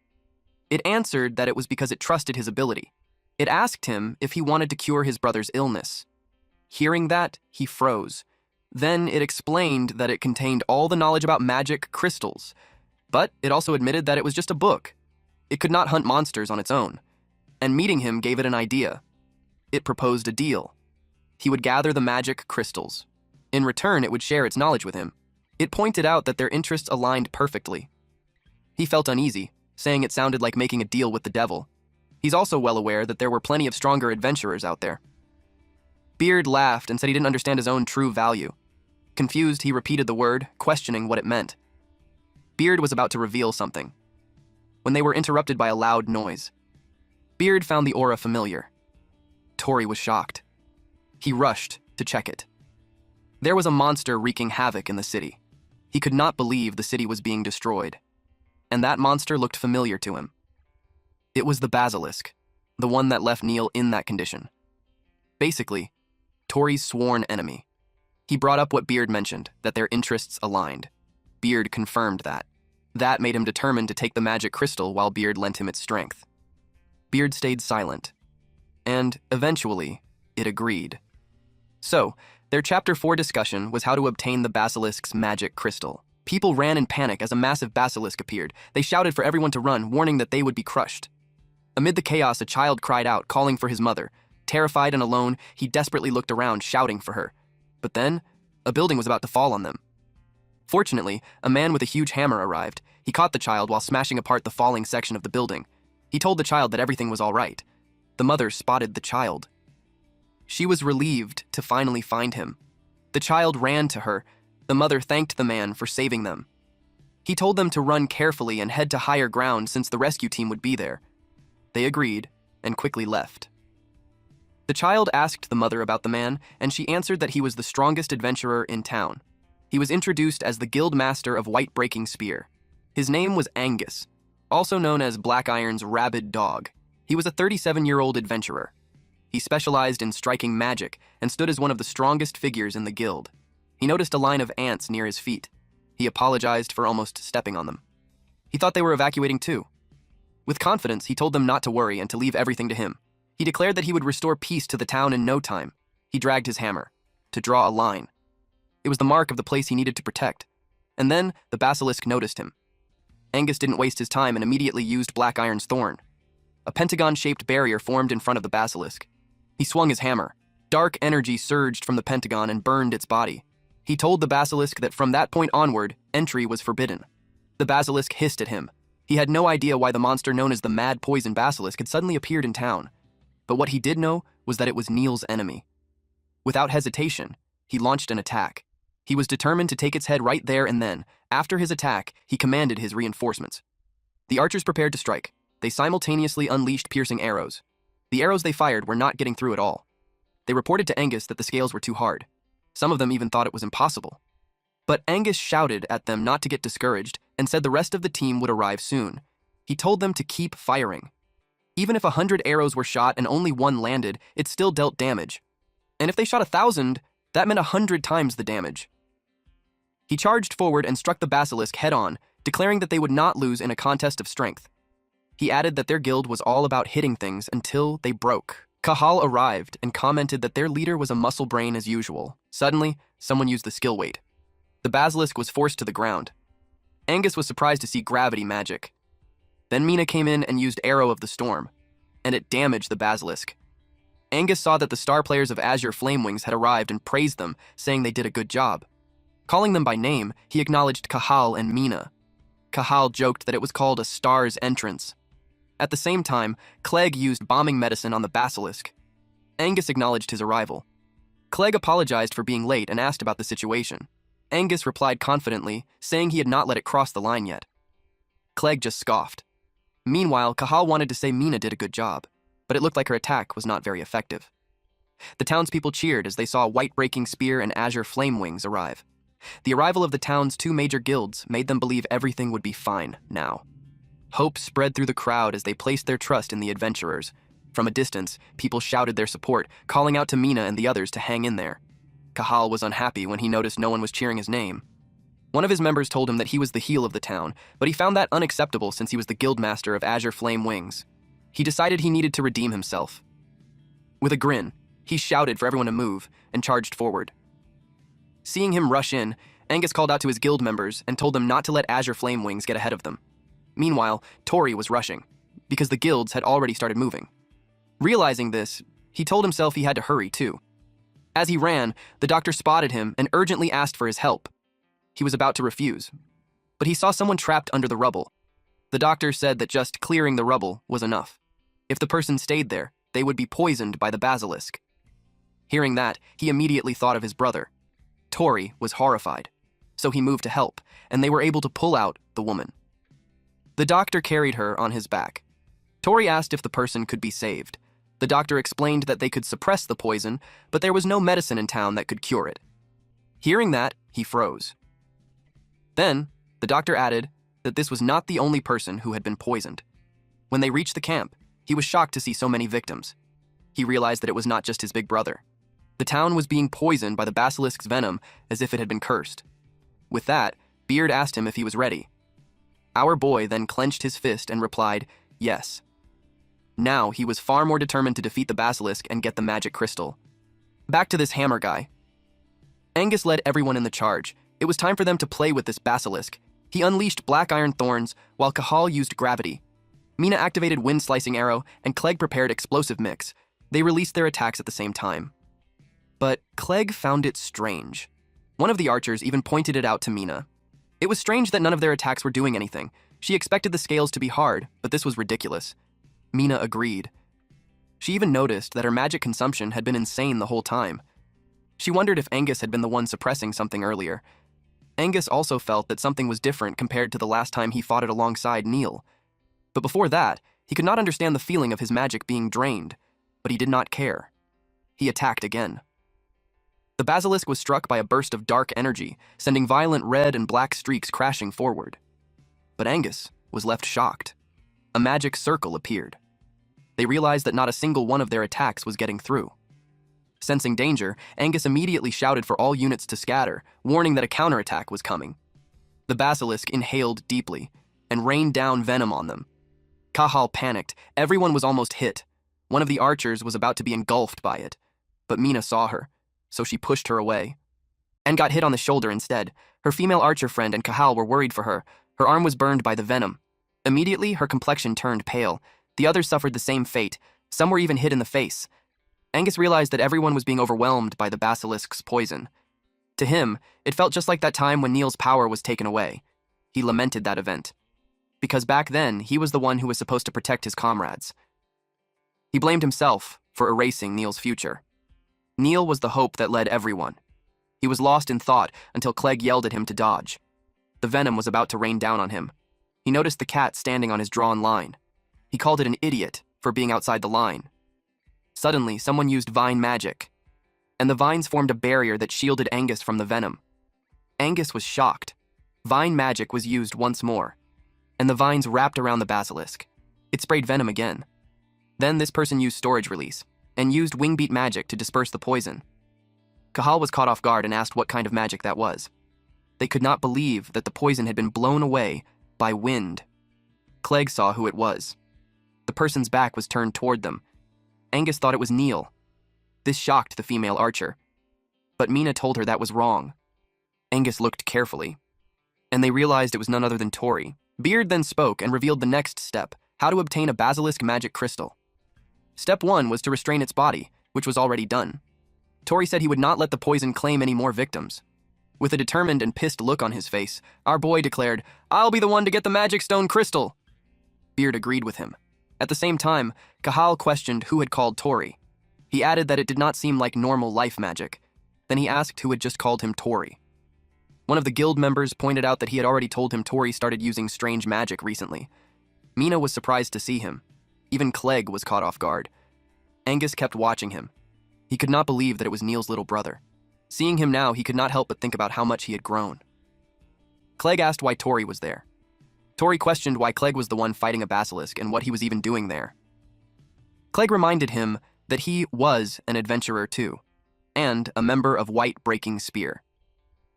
It answered that it was because it trusted his ability. It asked him if he wanted to cure his brother's illness. Hearing that, he froze. Then it explained that it contained all the knowledge about magic crystals, but it also admitted that it was just a book. It could not hunt monsters on its own, and meeting him gave it an idea. It proposed a deal. He would gather the magic crystals. In return, it would share its knowledge with him. It pointed out that their interests aligned perfectly. He felt uneasy. saying it sounded like making a deal with the devil. He's also well aware that there were plenty of stronger adventurers out there. Beard laughed and said he didn't understand his own true value. Confused, he repeated the word, questioning what it meant. Beard was about to reveal something, when they were interrupted by a loud noise. Beard found the aura familiar. Tori was shocked. He rushed to check it. There was a monster wreaking havoc in the city. He could not believe the city was being destroyed. And that monster looked familiar to him. It was the basilisk, the one that left Neil in that condition. Basically, Tori's sworn enemy. He brought up what Beard mentioned, that their interests aligned. Beard confirmed that. That made him determined to take the magic crystal while Beard lent him its strength. Beard stayed silent. And, eventually, it agreed. So, their Chapter 4 discussion was how to obtain the basilisk's magic crystal. People ran in panic as a massive basilisk appeared. They shouted for everyone to run, warning that they would be crushed. Amid the chaos, a child cried out, calling for his mother. Terrified and alone, he desperately looked around, shouting for her. But then, a building was about to fall on them. Fortunately, a man with a huge hammer arrived. He caught the child while smashing apart the falling section of the building. He told the child that everything was all right. The mother spotted the child. She was relieved to finally find him. The child ran to her. The mother thanked the man for saving them. He told them to run carefully and head to higher ground since the rescue team would be there. They agreed and quickly left. The child asked the mother about the man, and she answered that he was the strongest adventurer in town. He was introduced as the guild master of White Breaking Spear. His name was Angus, also known as Black Iron's rabid dog. He was a 37-year-old adventurer. He specialized in striking magic and stood as one of the strongest figures in the guild. He noticed a line of ants near his feet. He apologized for almost stepping on them. He thought they were evacuating too. With confidence, he told them not to worry and to leave everything to him. He declared that he would restore peace to the town in no time. He dragged his hammer to draw a line. It was the mark of the place he needed to protect. And then the basilisk noticed him. Angus didn't waste his time and immediately used Black Iron's thorn. A pentagon-shaped barrier formed in front of the basilisk. He swung his hammer. Dark energy surged from the pentagon and burned its body. He told the basilisk that from that point onward, entry was forbidden. The basilisk hissed at him. He had no idea why the monster known as the Mad Poison Basilisk had suddenly appeared in town. But what he did know was that it was Neil's enemy. Without hesitation, he launched an attack. He was determined to take its head right there and then. After his attack, he commanded his reinforcements. The archers prepared to strike. They simultaneously unleashed piercing arrows. The arrows they fired were not getting through at all. They reported to Angus that the scales were too hard. Some of them even thought it was impossible. But Angus shouted at them not to get discouraged and said the rest of the team would arrive soon. He told them to keep firing. Even if 100 arrows were shot and only one landed, it still dealt damage. And if they shot 1,000, that meant 100 times the damage. He charged forward and struck the basilisk head-on, declaring that they would not lose in a contest of strength. He added that their guild was all about hitting things until they broke. Kahal arrived and commented that their leader was a muscle brain as usual. Suddenly, someone used the skill weight. The basilisk was forced to the ground. Angus was surprised to see gravity magic. Then Mina came in and used Arrow of the Storm, and it damaged the basilisk. Angus saw that the star players of Azure Flamewings had arrived and praised them, saying they did a good job. Calling them by name, he acknowledged Kahal and Mina. Kahal joked that it was called a star's entrance. At the same time, Clegg used bombing medicine on the basilisk. Angus acknowledged his arrival. Clegg apologized for being late and asked about the situation. Angus replied confidently, saying he had not let it cross the line yet. Clegg just scoffed. Meanwhile, Kahal wanted to say Mina did a good job, but it looked like her attack was not very effective. The townspeople cheered as they saw White Breaking Spear and Azure Flamewings arrive. The arrival of the town's two major guilds made them believe everything would be fine now. Hope spread through the crowd as they placed their trust in the adventurers. From a distance, people shouted their support, calling out to Mina and the others to hang in there. Kahal was unhappy when he noticed no one was cheering his name. One of his members told him that he was the heel of the town, but he found that unacceptable since he was the guildmaster of Azure Flame Wings. He decided he needed to redeem himself. With a grin, he shouted for everyone to move and charged forward. Seeing him rush in, Angus called out to his guild members and told them not to let Azure Flame Wings get ahead of them. Meanwhile, Tori was rushing, because the guilds had already started moving. Realizing this, he told himself he had to hurry too. As he ran, the doctor spotted him and urgently asked for his help. He was about to refuse, but he saw someone trapped under the rubble. The doctor said that just clearing the rubble was enough. If the person stayed there, they would be poisoned by the basilisk. Hearing that, he immediately thought of his brother. Tori was horrified, so he moved to help, and they were able to pull out the woman. The doctor carried her on his back. Tori asked if the person could be saved. The doctor explained that they could suppress the poison, but there was no medicine in town that could cure it. Hearing that, he froze. Then, the doctor added that this was not the only person who had been poisoned. When they reached the camp, he was shocked to see so many victims. He realized that it was not just his big brother. The town was being poisoned by the basilisk's venom as if it had been cursed. With that, Beard asked him if he was ready. Our boy then clenched his fist and replied, yes. Now he was far more determined to defeat the basilisk and get the magic crystal. Back to this hammer guy. Angus led everyone in the charge. It was time for them to play with this basilisk. He unleashed black iron thorns, while Cahal used gravity. Mina activated wind-slicing arrow, and Clegg prepared explosive mix. They released their attacks at the same time. But Clegg found it strange. One of the archers even pointed it out to Mina. It was strange that none of their attacks were doing anything. She expected the scales to be hard, but this was ridiculous. Mina agreed. She even noticed that her magic consumption had been insane the whole time. She wondered if Angus had been the one suppressing something earlier. Angus also felt that something was different compared to the last time he fought it alongside Neil. But before that, he could not understand the feeling of his magic being drained, but he did not care. He attacked again. The basilisk was struck by a burst of dark energy, sending violent red and black streaks crashing forward. But Angus was left shocked. A magic circle appeared. They realized that not a single one of their attacks was getting through. Sensing danger, Angus immediately shouted for all units to scatter, warning that a counterattack was coming. The basilisk inhaled deeply and rained down venom on them. Cahal panicked. Everyone was almost hit. One of the archers was about to be engulfed by it, but Mina saw her, so she pushed her away and got hit on the shoulder instead. Her female archer friend and Cahal were worried for her. Her arm was burned by the venom. Immediately, her complexion turned pale. The others suffered the same fate. Some were even hit in the face. Angus realized that everyone was being overwhelmed by the basilisk's poison. To him, it felt just like that time when Neil's power was taken away. He lamented that event. Because back then, he was the one who was supposed to protect his comrades. He blamed himself for erasing Neil's future. Neil was the hope that led everyone. He was lost in thought until Clegg yelled at him to dodge. The venom was about to rain down on him. He noticed the cat standing on his drawn line. He called it an idiot for being outside the line. Suddenly, someone used vine magic, and the vines formed a barrier that shielded Angus from the venom. Angus was shocked. Vine magic was used once more, and the vines wrapped around the basilisk. It sprayed venom again. Then this person used storage release, and used wingbeat magic to disperse the poison. Cahal was caught off guard and asked what kind of magic that was. They could not believe that the poison had been blown away by wind. Clegg saw who it was. The person's back was turned toward them. Angus thought it was Neil. This shocked the female archer. But Mina told her that was wrong. Angus looked carefully, and they realized it was none other than Tori. Beard then spoke and revealed the next step, how to obtain a basilisk magic crystal. Step 1 was to restrain its body, which was already done. Tori said he would not let the poison claim any more victims. With a determined and pissed look on his face, our boy declared, "I'll be the one to get the magic stone crystal." Beard agreed with him. At the same time, Cahal questioned who had called Tori. He added that it did not seem like normal life magic. Then he asked who had just called him Tori. One of the guild members pointed out that he had already told him Tori started using strange magic recently. Mina was surprised to see him. Even Clegg was caught off guard. Angus kept watching him. He could not believe that it was Neil's little brother. Seeing him now, he could not help but think about how much he had grown. Clegg asked why Tori was there. Tori questioned why Clegg was the one fighting a basilisk and what he was even doing there. Clegg reminded him that he was an adventurer too, and a member of White Breaking Spear.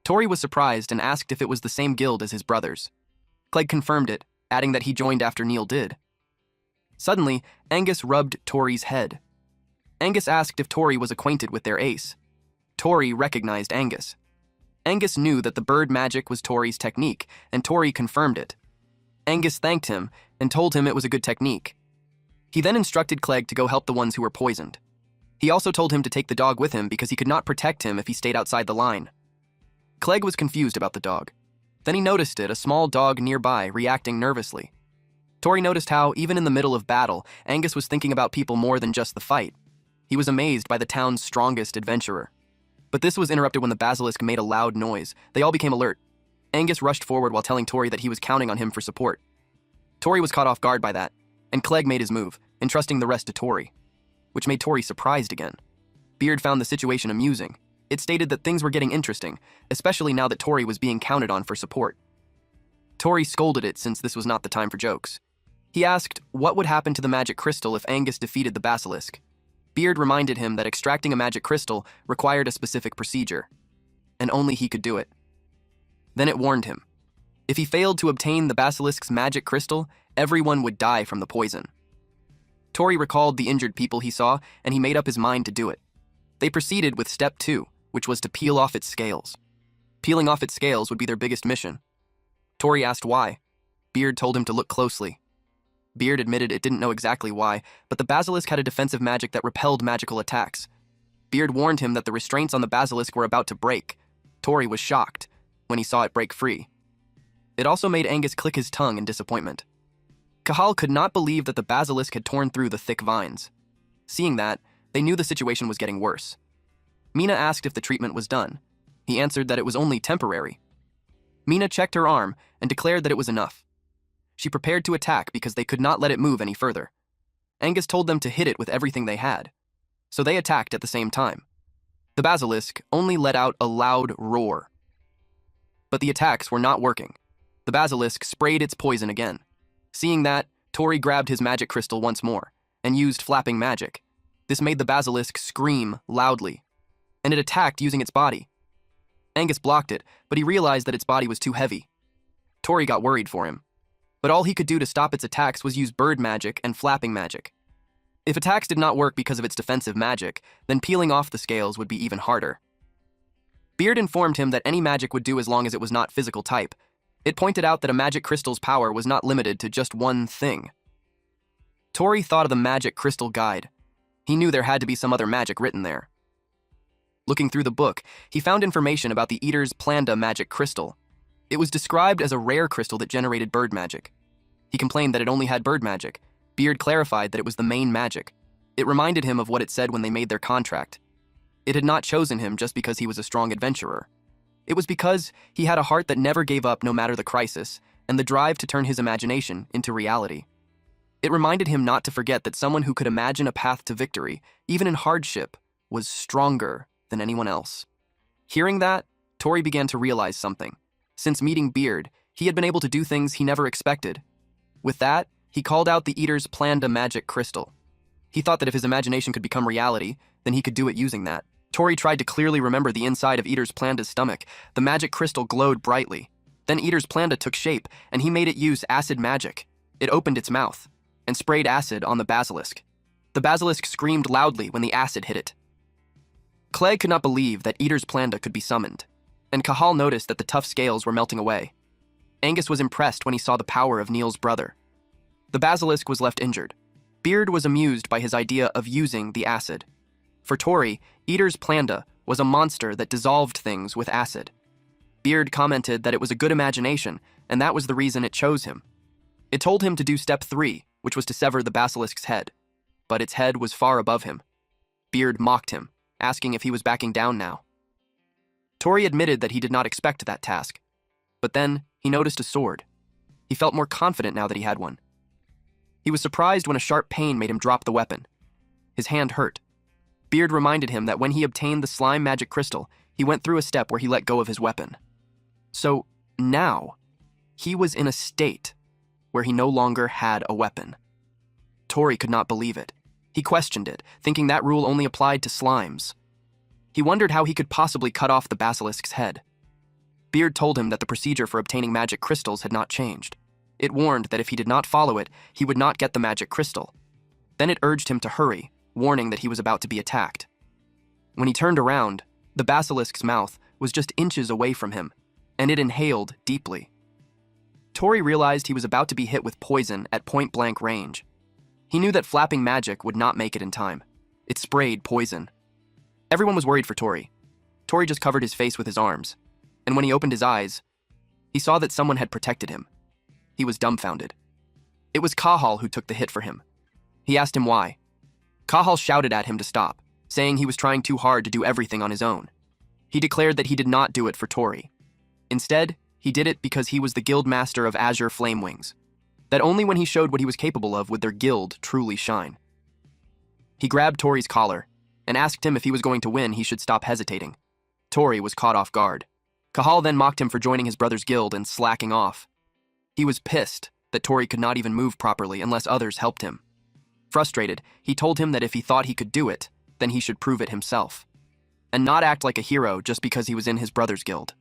Tori was surprised and asked if it was the same guild as his brothers. Clegg confirmed it, adding that he joined after Neil did. Suddenly, Angus rubbed Tori's head. Angus asked if Tori was acquainted with their ace. Tori recognized Angus. Angus knew that the bird magic was Tori's technique, and Tori confirmed it. Angus thanked him and told him it was a good technique. He then instructed Clegg to go help the ones who were poisoned. He also told him to take the dog with him because he could not protect him if he stayed outside the line. Clegg was confused about the dog. Then he noticed it, a small dog nearby, reacting nervously. Tori noticed how, even in the middle of battle, Angus was thinking about people more than just the fight. He was amazed by the town's strongest adventurer. But this was interrupted when the basilisk made a loud noise. They all became alert. Angus rushed forward while telling Tori that he was counting on him for support. Tori was caught off guard by that, and Clegg made his move, entrusting the rest to Tori, which made Tori surprised again. Beard found the situation amusing. It stated that things were getting interesting, especially now that Tori was being counted on for support. Tori scolded it since this was not the time for jokes. He asked what would happen to the magic crystal if Angus defeated the basilisk. Beard reminded him that extracting a magic crystal required a specific procedure, and only he could do it. Then it warned him. If he failed to obtain the basilisk's magic crystal, everyone would die from the poison. Tori recalled the injured people he saw, and he made up his mind to do it. They proceeded with step 2, which was to peel off its scales. Peeling off its scales would be their biggest mission. Tori asked why. Beard told him to look closely. Beard admitted it didn't know exactly why, but the basilisk had a defensive magic that repelled magical attacks. Beard warned him that the restraints on the basilisk were about to break. Tori was shocked when he saw it break free. It also made Angus click his tongue in disappointment. Cahal could not believe that the basilisk had torn through the thick vines. Seeing that, they knew the situation was getting worse. Mina asked if the treatment was done. He answered that it was only temporary. Mina checked her arm and declared that it was enough. She prepared to attack because they could not let it move any further. Angus told them to hit it with everything they had. So they attacked at the same time. The basilisk only let out a loud roar. But the attacks were not working. The basilisk sprayed its poison again. Seeing that, Tori grabbed his magic crystal once more and used flapping magic. This made the basilisk scream loudly, and it attacked using its body. Angus blocked it, but he realized that its body was too heavy. Tori got worried for him. But all he could do to stop its attacks was use bird magic and flapping magic. If attacks did not work because of its defensive magic, then peeling off the scales would be even harder. Beard informed him that any magic would do as long as it was not physical type. It pointed out that a magic crystal's power was not limited to just one thing. Tori thought of the magic crystal guide. He knew there had to be some other magic written there. Looking through the book, he found information about the Eater's Planda magic crystal. It was described as a rare crystal that generated bird magic. He complained that it only had bird magic. Beard clarified that it was the main magic. It reminded him of what it said when they made their contract. It had not chosen him just because he was a strong adventurer. It was because he had a heart that never gave up no matter the crisis, and the drive to turn his imagination into reality. It reminded him not to forget that someone who could imagine a path to victory, even in hardship, was stronger than anyone else. Hearing that, Tori began to realize something. Since meeting Beard, he had been able to do things he never expected. With that, he called out the Eater's Planda magic crystal. He thought that if his imagination could become reality, then he could do it using that. Tori tried to clearly remember the inside of Eater's Planda's stomach. The magic crystal glowed brightly. Then Eater's Planda took shape, and he made it use acid magic. It opened its mouth and sprayed acid on the basilisk. The basilisk screamed loudly when the acid hit it. Clegg could not believe that Eater's Planda could be summoned, and Cahal noticed that the tough scales were melting away. Angus was impressed when he saw the power of Neil's brother. The basilisk was left injured. Beard was amused by his idea of using the acid. For Tori, Eater's Planda was a monster that dissolved things with acid. Beard commented that it was a good imagination, and that was the reason it chose him. It told him to do step 3, which was to sever the basilisk's head, but its head was far above him. Beard mocked him, asking if he was backing down now. Tori admitted that he did not expect that task, but then he noticed a sword. He felt more confident now that he had one. He was surprised when a sharp pain made him drop the weapon. His hand hurt. Beard reminded him that when he obtained the slime magic crystal, he went through a step where he let go of his weapon. So now, he was in a state where he no longer had a weapon. Tori could not believe it. He questioned it, thinking that rule only applied to slimes. He wondered how he could possibly cut off the basilisk's head. Beard told him that the procedure for obtaining magic crystals had not changed. It warned that if he did not follow it, he would not get the magic crystal. Then it urged him to hurry, warning that he was about to be attacked. When he turned around, the basilisk's mouth was just inches away from him, and it inhaled deeply. Tori realized he was about to be hit with poison at point-blank range. He knew that flapping magic would not make it in time. It sprayed poison. Everyone was worried for Tori. Tori just covered his face with his arms, and when he opened his eyes, he saw that someone had protected him. He was dumbfounded. It was Kahal who took the hit for him. He asked him why. Kahal shouted at him to stop, saying he was trying too hard to do everything on his own. He declared that he did not do it for Tori. Instead, he did it because he was the guild master of Azure Flamewings, that only when he showed what he was capable of would their guild truly shine. He grabbed Tori's collar and asked him if he was going to win, he should stop hesitating. Tori was caught off guard. Kahal then mocked him for joining his brother's guild and slacking off. He was pissed that Tori could not even move properly unless others helped him. Frustrated, he told him that if he thought he could do it, then he should prove it himself, and not act like a hero just because he was in his brother's guild.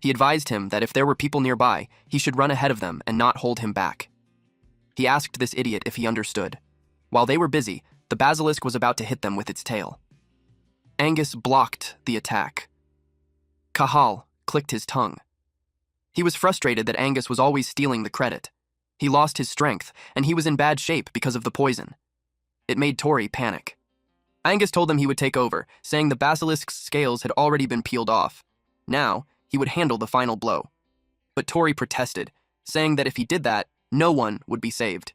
He advised him that if there were people nearby, he should run ahead of them and not hold him back. He asked this idiot if he understood. While they were busy, the basilisk was about to hit them with its tail. Angus blocked the attack. Kahal clicked his tongue. He was frustrated that Angus was always stealing the credit. He lost his strength, and he was in bad shape because of the poison. It made Tori panic. Angus told him he would take over, saying the basilisk's scales had already been peeled off. Now, he would handle the final blow. But Tori protested, saying that if he did that, no one would be saved.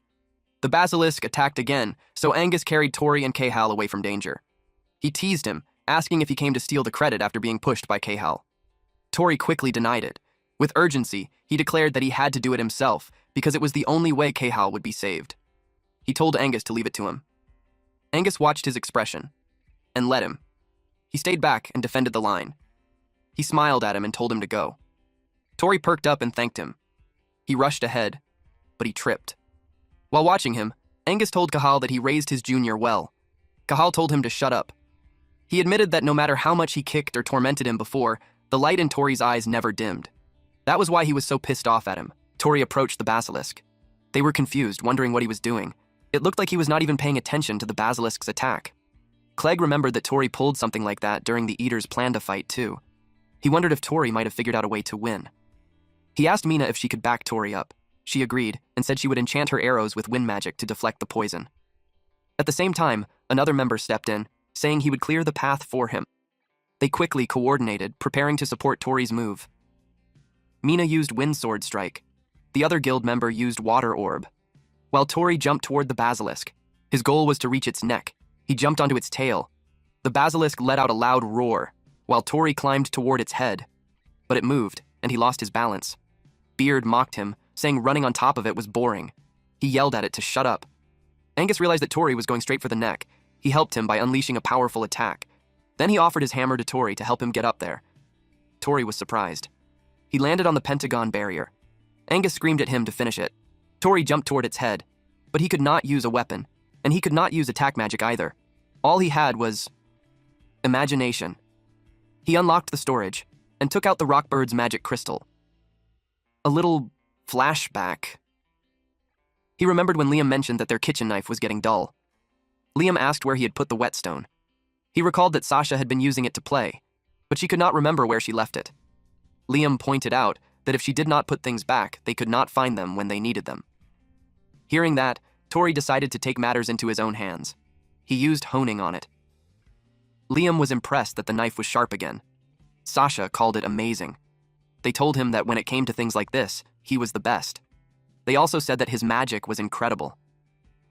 The basilisk attacked again, so Angus carried Tori and Kahal away from danger. He teased him, asking if he came to steal the credit after being pushed by Kahal. Tori quickly denied it. With urgency, he declared that he had to do it himself because it was the only way Kahal would be saved. He told Angus to leave it to him. Angus watched his expression and let him. He stayed back and defended the line. He smiled at him and told him to go. Tori perked up and thanked him. He rushed ahead, but he tripped. While watching him, Angus told Kahal that he raised his junior well. Kahal told him to shut up. He admitted that no matter how much he kicked or tormented him before, the light in Tori's eyes never dimmed. That was why he was so pissed off at him. Tori approached the basilisk. They were confused, wondering what he was doing. It looked like he was not even paying attention to the basilisk's attack. Clegg remembered that Tori pulled something like that during the Eater's plan to fight too. He wondered if Tori might have figured out a way to win. He asked Mina if she could back Tori up. She agreed and said she would enchant her arrows with wind magic to deflect the poison. At the same time, another member stepped in, saying he would clear the path for him. They quickly coordinated, preparing to support Tori's move. Mina used Wind Sword Strike. The other guild member used Water Orb. While Tori jumped toward the basilisk, his goal was to reach its neck. He jumped onto its tail. The basilisk let out a loud roar, while Tori climbed toward its head. But it moved, and he lost his balance. Beard mocked him, saying running on top of it was boring. He yelled at it to shut up. Angus realized that Tori was going straight for the neck. He helped him by unleashing a powerful attack. Then he offered his hammer to Tori to help him get up there. Tori was surprised. He landed on the pentagon barrier. Angus screamed at him to finish it. Tori jumped toward its head, but he could not use a weapon, and he could not use attack magic either. All he had was imagination. He unlocked the storage and took out the Rockbird's magic crystal. A little flashback. He remembered when Liam mentioned that their kitchen knife was getting dull. Liam asked where he had put the whetstone. He recalled that Sasha had been using it to play, but she could not remember where she left it. Liam pointed out that if she did not put things back, they could not find them when they needed them. Hearing that, Tori decided to take matters into his own hands. He used honing on it. Liam was impressed that the knife was sharp again. Sasha called it amazing. They told him that when it came to things like this, he was the best. They also said that his magic was incredible.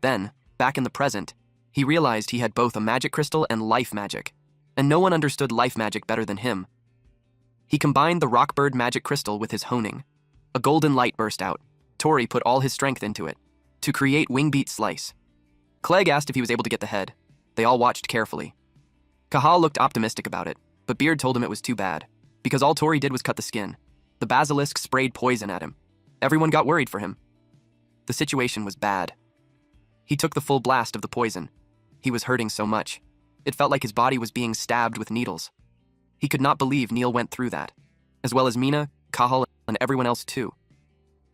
Then, back in the present, he realized he had both a magic crystal and life magic, and no one understood life magic better than him. He combined the Rockbird magic crystal with his honing. A golden light burst out. Tori put all his strength into it, to create Wingbeat Slice. Clegg asked if he was able to get the head. They all watched carefully. Kahal looked optimistic about it, but Beard told him it was too bad, because all Tori did was cut the skin. The basilisk sprayed poison at him. Everyone got worried for him. The situation was bad. He took the full blast of the poison. He was hurting so much. It felt like his body was being stabbed with needles. He could not believe Neil went through that, as well as Mina, Kahal, and everyone else too.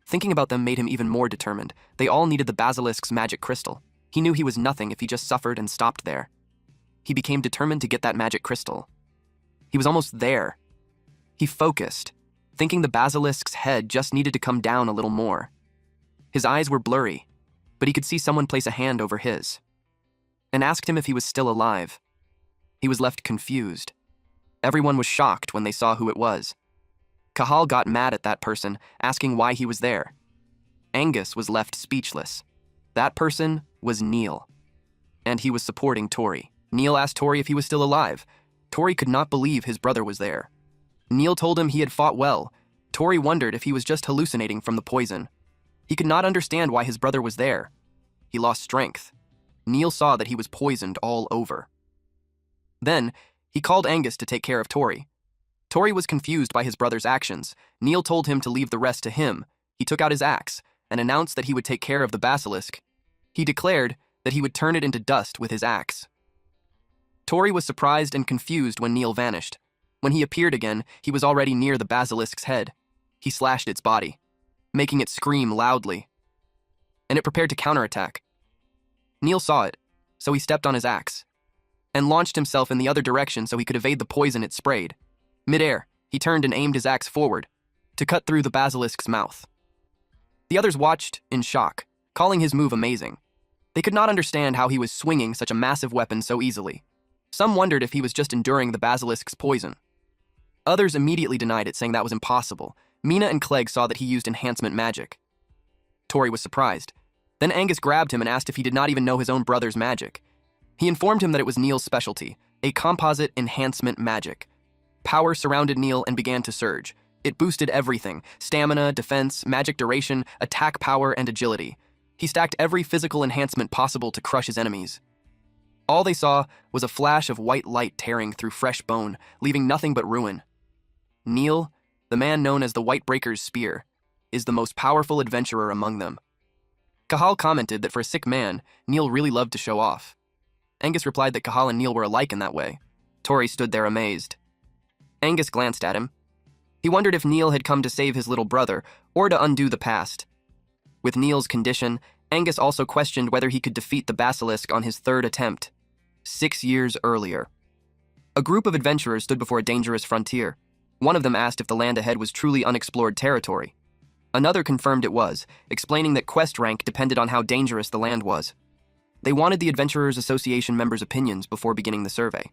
Thinking about them made him even more determined. They all needed the basilisk's magic crystal. He knew he was nothing if he just suffered and stopped there. He became determined to get that magic crystal. He was almost there. He focused, thinking the basilisk's head just needed to come down a little more. His eyes were blurry, but he could see someone place a hand over his, and asked him if he was still alive. He was left confused. Everyone was shocked when they saw who it was. Kahal got mad at that person, asking why he was there. Angus was left speechless. That person was Neil, and he was supporting Tori. Neil asked Tori if he was still alive. Tori could not believe his brother was there. Neil told him he had fought well. Tori wondered if he was just hallucinating from the poison. He could not understand why his brother was there. He lost strength. Neil saw that he was poisoned all over. Then, he called Angus to take care of Tori. Tori was confused by his brother's actions. Neil told him to leave the rest to him. He took out his axe and announced that he would take care of the basilisk. He declared that he would turn it into dust with his axe. Tori was surprised and confused when Neil vanished. When he appeared again, he was already near the basilisk's head. He slashed its body, making it scream loudly, and it prepared to counterattack. Neil saw it, so he stepped on his axe and launched himself in the other direction so he could evade the poison it sprayed. Mid-air, he turned and aimed his axe forward to cut through the basilisk's mouth. The others watched in shock, calling his move amazing. They could not understand how he was swinging such a massive weapon so easily. Some wondered if he was just enduring the basilisk's poison. Others immediately denied it, saying that was impossible. Mina and Clegg saw that he used enhancement magic. Tori was surprised. Then Angus grabbed him and asked if he did not even know his own brother's magic. He informed him that it was Neil's specialty, a composite enhancement magic. Power surrounded Neil and began to surge. It boosted everything: stamina, defense, magic duration, attack power, and agility. He stacked every physical enhancement possible to crush his enemies. All they saw was a flash of white light tearing through fresh bone, leaving nothing but ruin. Neil, the man known as the White Breaker's Spear, is the most powerful adventurer among them. Cahal commented that for a sick man, Neil really loved to show off. Angus replied that Cahal and Neil were alike in that way. Tori stood there amazed. Angus glanced at him. He wondered if Neil had come to save his little brother or to undo the past. With Neil's condition, Angus also questioned whether he could defeat the basilisk on his third attempt, 6 years earlier. A group of adventurers stood before a dangerous frontier. One of them asked if the land ahead was truly unexplored territory. Another confirmed it was, explaining that quest rank depended on how dangerous the land was. They wanted the Adventurers Association members' opinions before beginning the survey.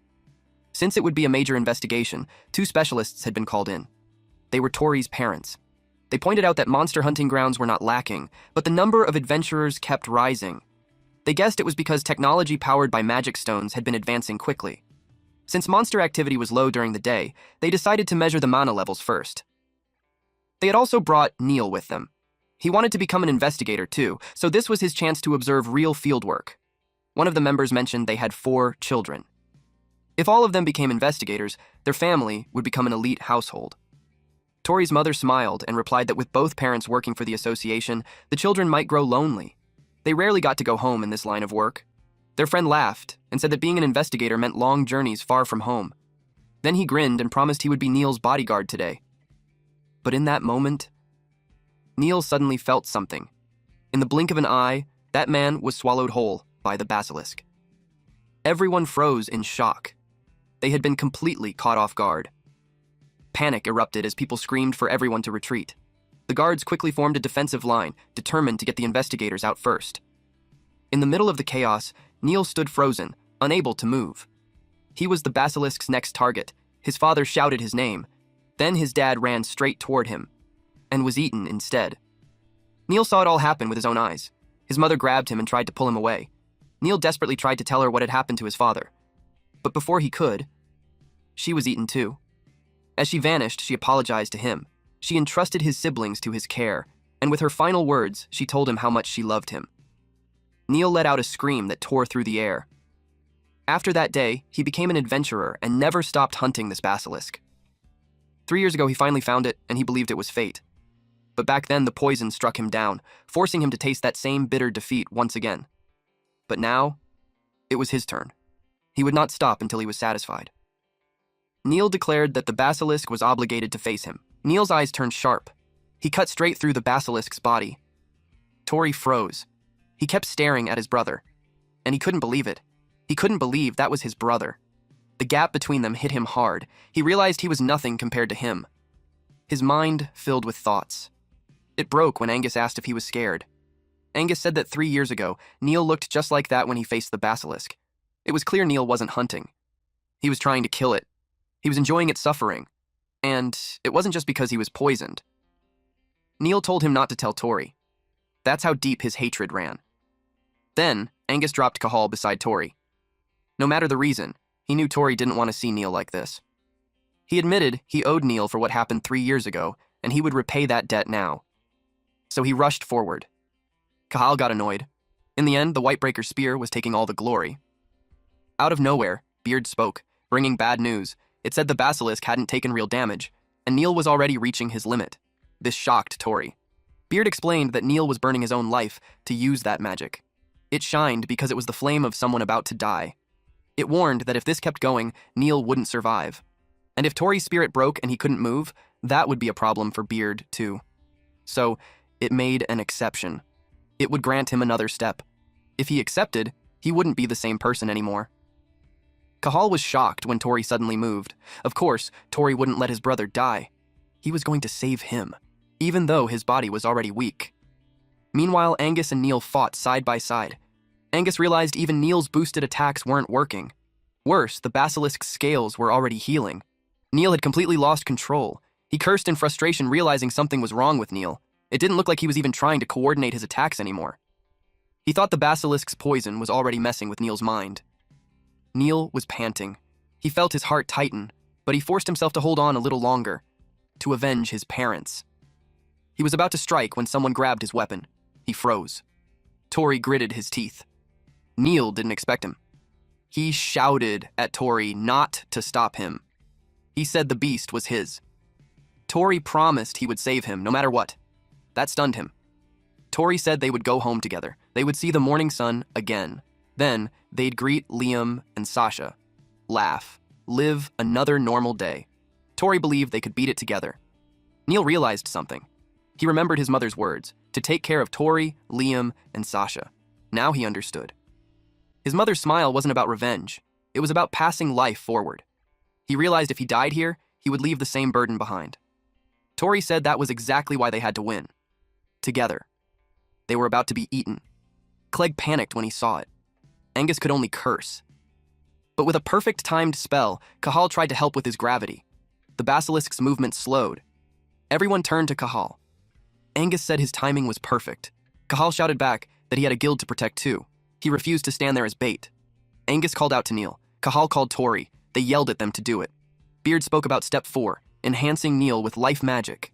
Since it would be a major investigation, 2 specialists had been called in. They were Tori's parents. They pointed out that monster hunting grounds were not lacking, but the number of adventurers kept rising. They guessed it was because technology powered by magic stones had been advancing quickly. Since monster activity was low during the day, they decided to measure the mana levels first. They had also brought Neil with them. He wanted to become an investigator too, so this was his chance to observe real fieldwork. One of the members mentioned they had 4 children. If all of them became investigators, their family would become an elite household. Tori's mother smiled and replied that with both parents working for the association, the children might grow lonely. They rarely got to go home in this line of work. Their friend laughed and said that being an investigator meant long journeys far from home. Then he grinned and promised he would be Neil's bodyguard today. But in that moment, Neil suddenly felt something. In the blink of an eye, that man was swallowed whole by the basilisk. Everyone froze in shock. They had been completely caught off guard. Panic erupted as people screamed for everyone to retreat. The guards quickly formed a defensive line, determined to get the investigators out first. In the middle of the chaos, Neil stood frozen, unable to move. He was the basilisk's next target. His father shouted his name. Then his dad ran straight toward him and was eaten instead. Neil saw it all happen with his own eyes. His mother grabbed him and tried to pull him away. Neil desperately tried to tell her what had happened to his father. But before he could, she was eaten too. As she vanished, she apologized to him. She entrusted his siblings to his care, and with her final words, she told him how much she loved him. Neil let out a scream that tore through the air. After that day, he became an adventurer and never stopped hunting this basilisk. 3 years ago, he finally found it, and he believed it was fate. But back then, the poison struck him down, forcing him to taste that same bitter defeat once again. But now, it was his turn. He would not stop until he was satisfied. Neil declared that the basilisk was obligated to face him. Neil's eyes turned sharp. He cut straight through the basilisk's body. Tori froze. He kept staring at his brother, and he couldn't believe it. He couldn't believe that was his brother. The gap between them hit him hard. He realized he was nothing compared to him. His mind filled with thoughts. It broke when Angus asked if he was scared. Angus said that 3 years ago, Neil looked just like that when he faced the basilisk. It was clear Neil wasn't hunting. He was trying to kill it. He was enjoying its suffering. And it wasn't just because he was poisoned. Neil told him not to tell Tori. That's how deep his hatred ran. Then, Angus dropped Cahal beside Tori. No matter the reason, he knew Tori didn't want to see Neil like this. He admitted he owed Neil for what happened 3 years ago, and he would repay that debt now. So he rushed forward. Cahal got annoyed. In the end, the Whitebreaker spear was taking all the glory. Out of nowhere, Beard spoke, bringing bad news. It said the basilisk hadn't taken real damage, and Neil was already reaching his limit. This shocked Tori. Beard explained that Neil was burning his own life to use that magic. It shined because it was the flame of someone about to die. It warned that if this kept going, Neil wouldn't survive. And if Tori's spirit broke and he couldn't move, that would be a problem for Beard, too. So, it made an exception. It would grant him another step. If he accepted, he wouldn't be the same person anymore. Cahal was shocked when Tori suddenly moved. Of course, Tori wouldn't let his brother die. He was going to save him, even though his body was already weak. Meanwhile, Angus and Neil fought side by side. Angus realized even Neil's boosted attacks weren't working. Worse, the basilisk's scales were already healing. Neil had completely lost control. He cursed in frustration, realizing something was wrong with Neil. It didn't look like he was even trying to coordinate his attacks anymore. He thought the basilisk's poison was already messing with Neil's mind. Neil was panting. He felt his heart tighten, but he forced himself to hold on a little longer, to avenge his parents. He was about to strike when someone grabbed his weapon. He froze. Tori gritted his teeth. Neil didn't expect him. He shouted at Tori not to stop him. He said the beast was his. Tori promised he would save him no matter what. That stunned him. Tori said they would go home together. They would see the morning sun again. Then, they'd greet Liam and Sasha. Laugh. Live another normal day. Tori believed they could beat it together. Neil realized something. He remembered his mother's words, to take care of Tori, Liam, and Sasha. Now he understood. His mother's smile wasn't about revenge. It was about passing life forward. He realized if he died here, he would leave the same burden behind. Tori said that was exactly why they had to win. Together. They were about to be eaten. Clegg panicked when he saw it. Angus could only curse. But with a perfect timed spell, Cahal tried to help with his gravity. The basilisk's movement slowed. Everyone turned to Cahal. Angus said his timing was perfect. Cahal shouted back that he had a guild to protect too. He refused to stand there as bait. Angus called out to Neil. Cahal called Tori. They yelled at them to do it. Beard spoke about step 4, enhancing Neil with life magic.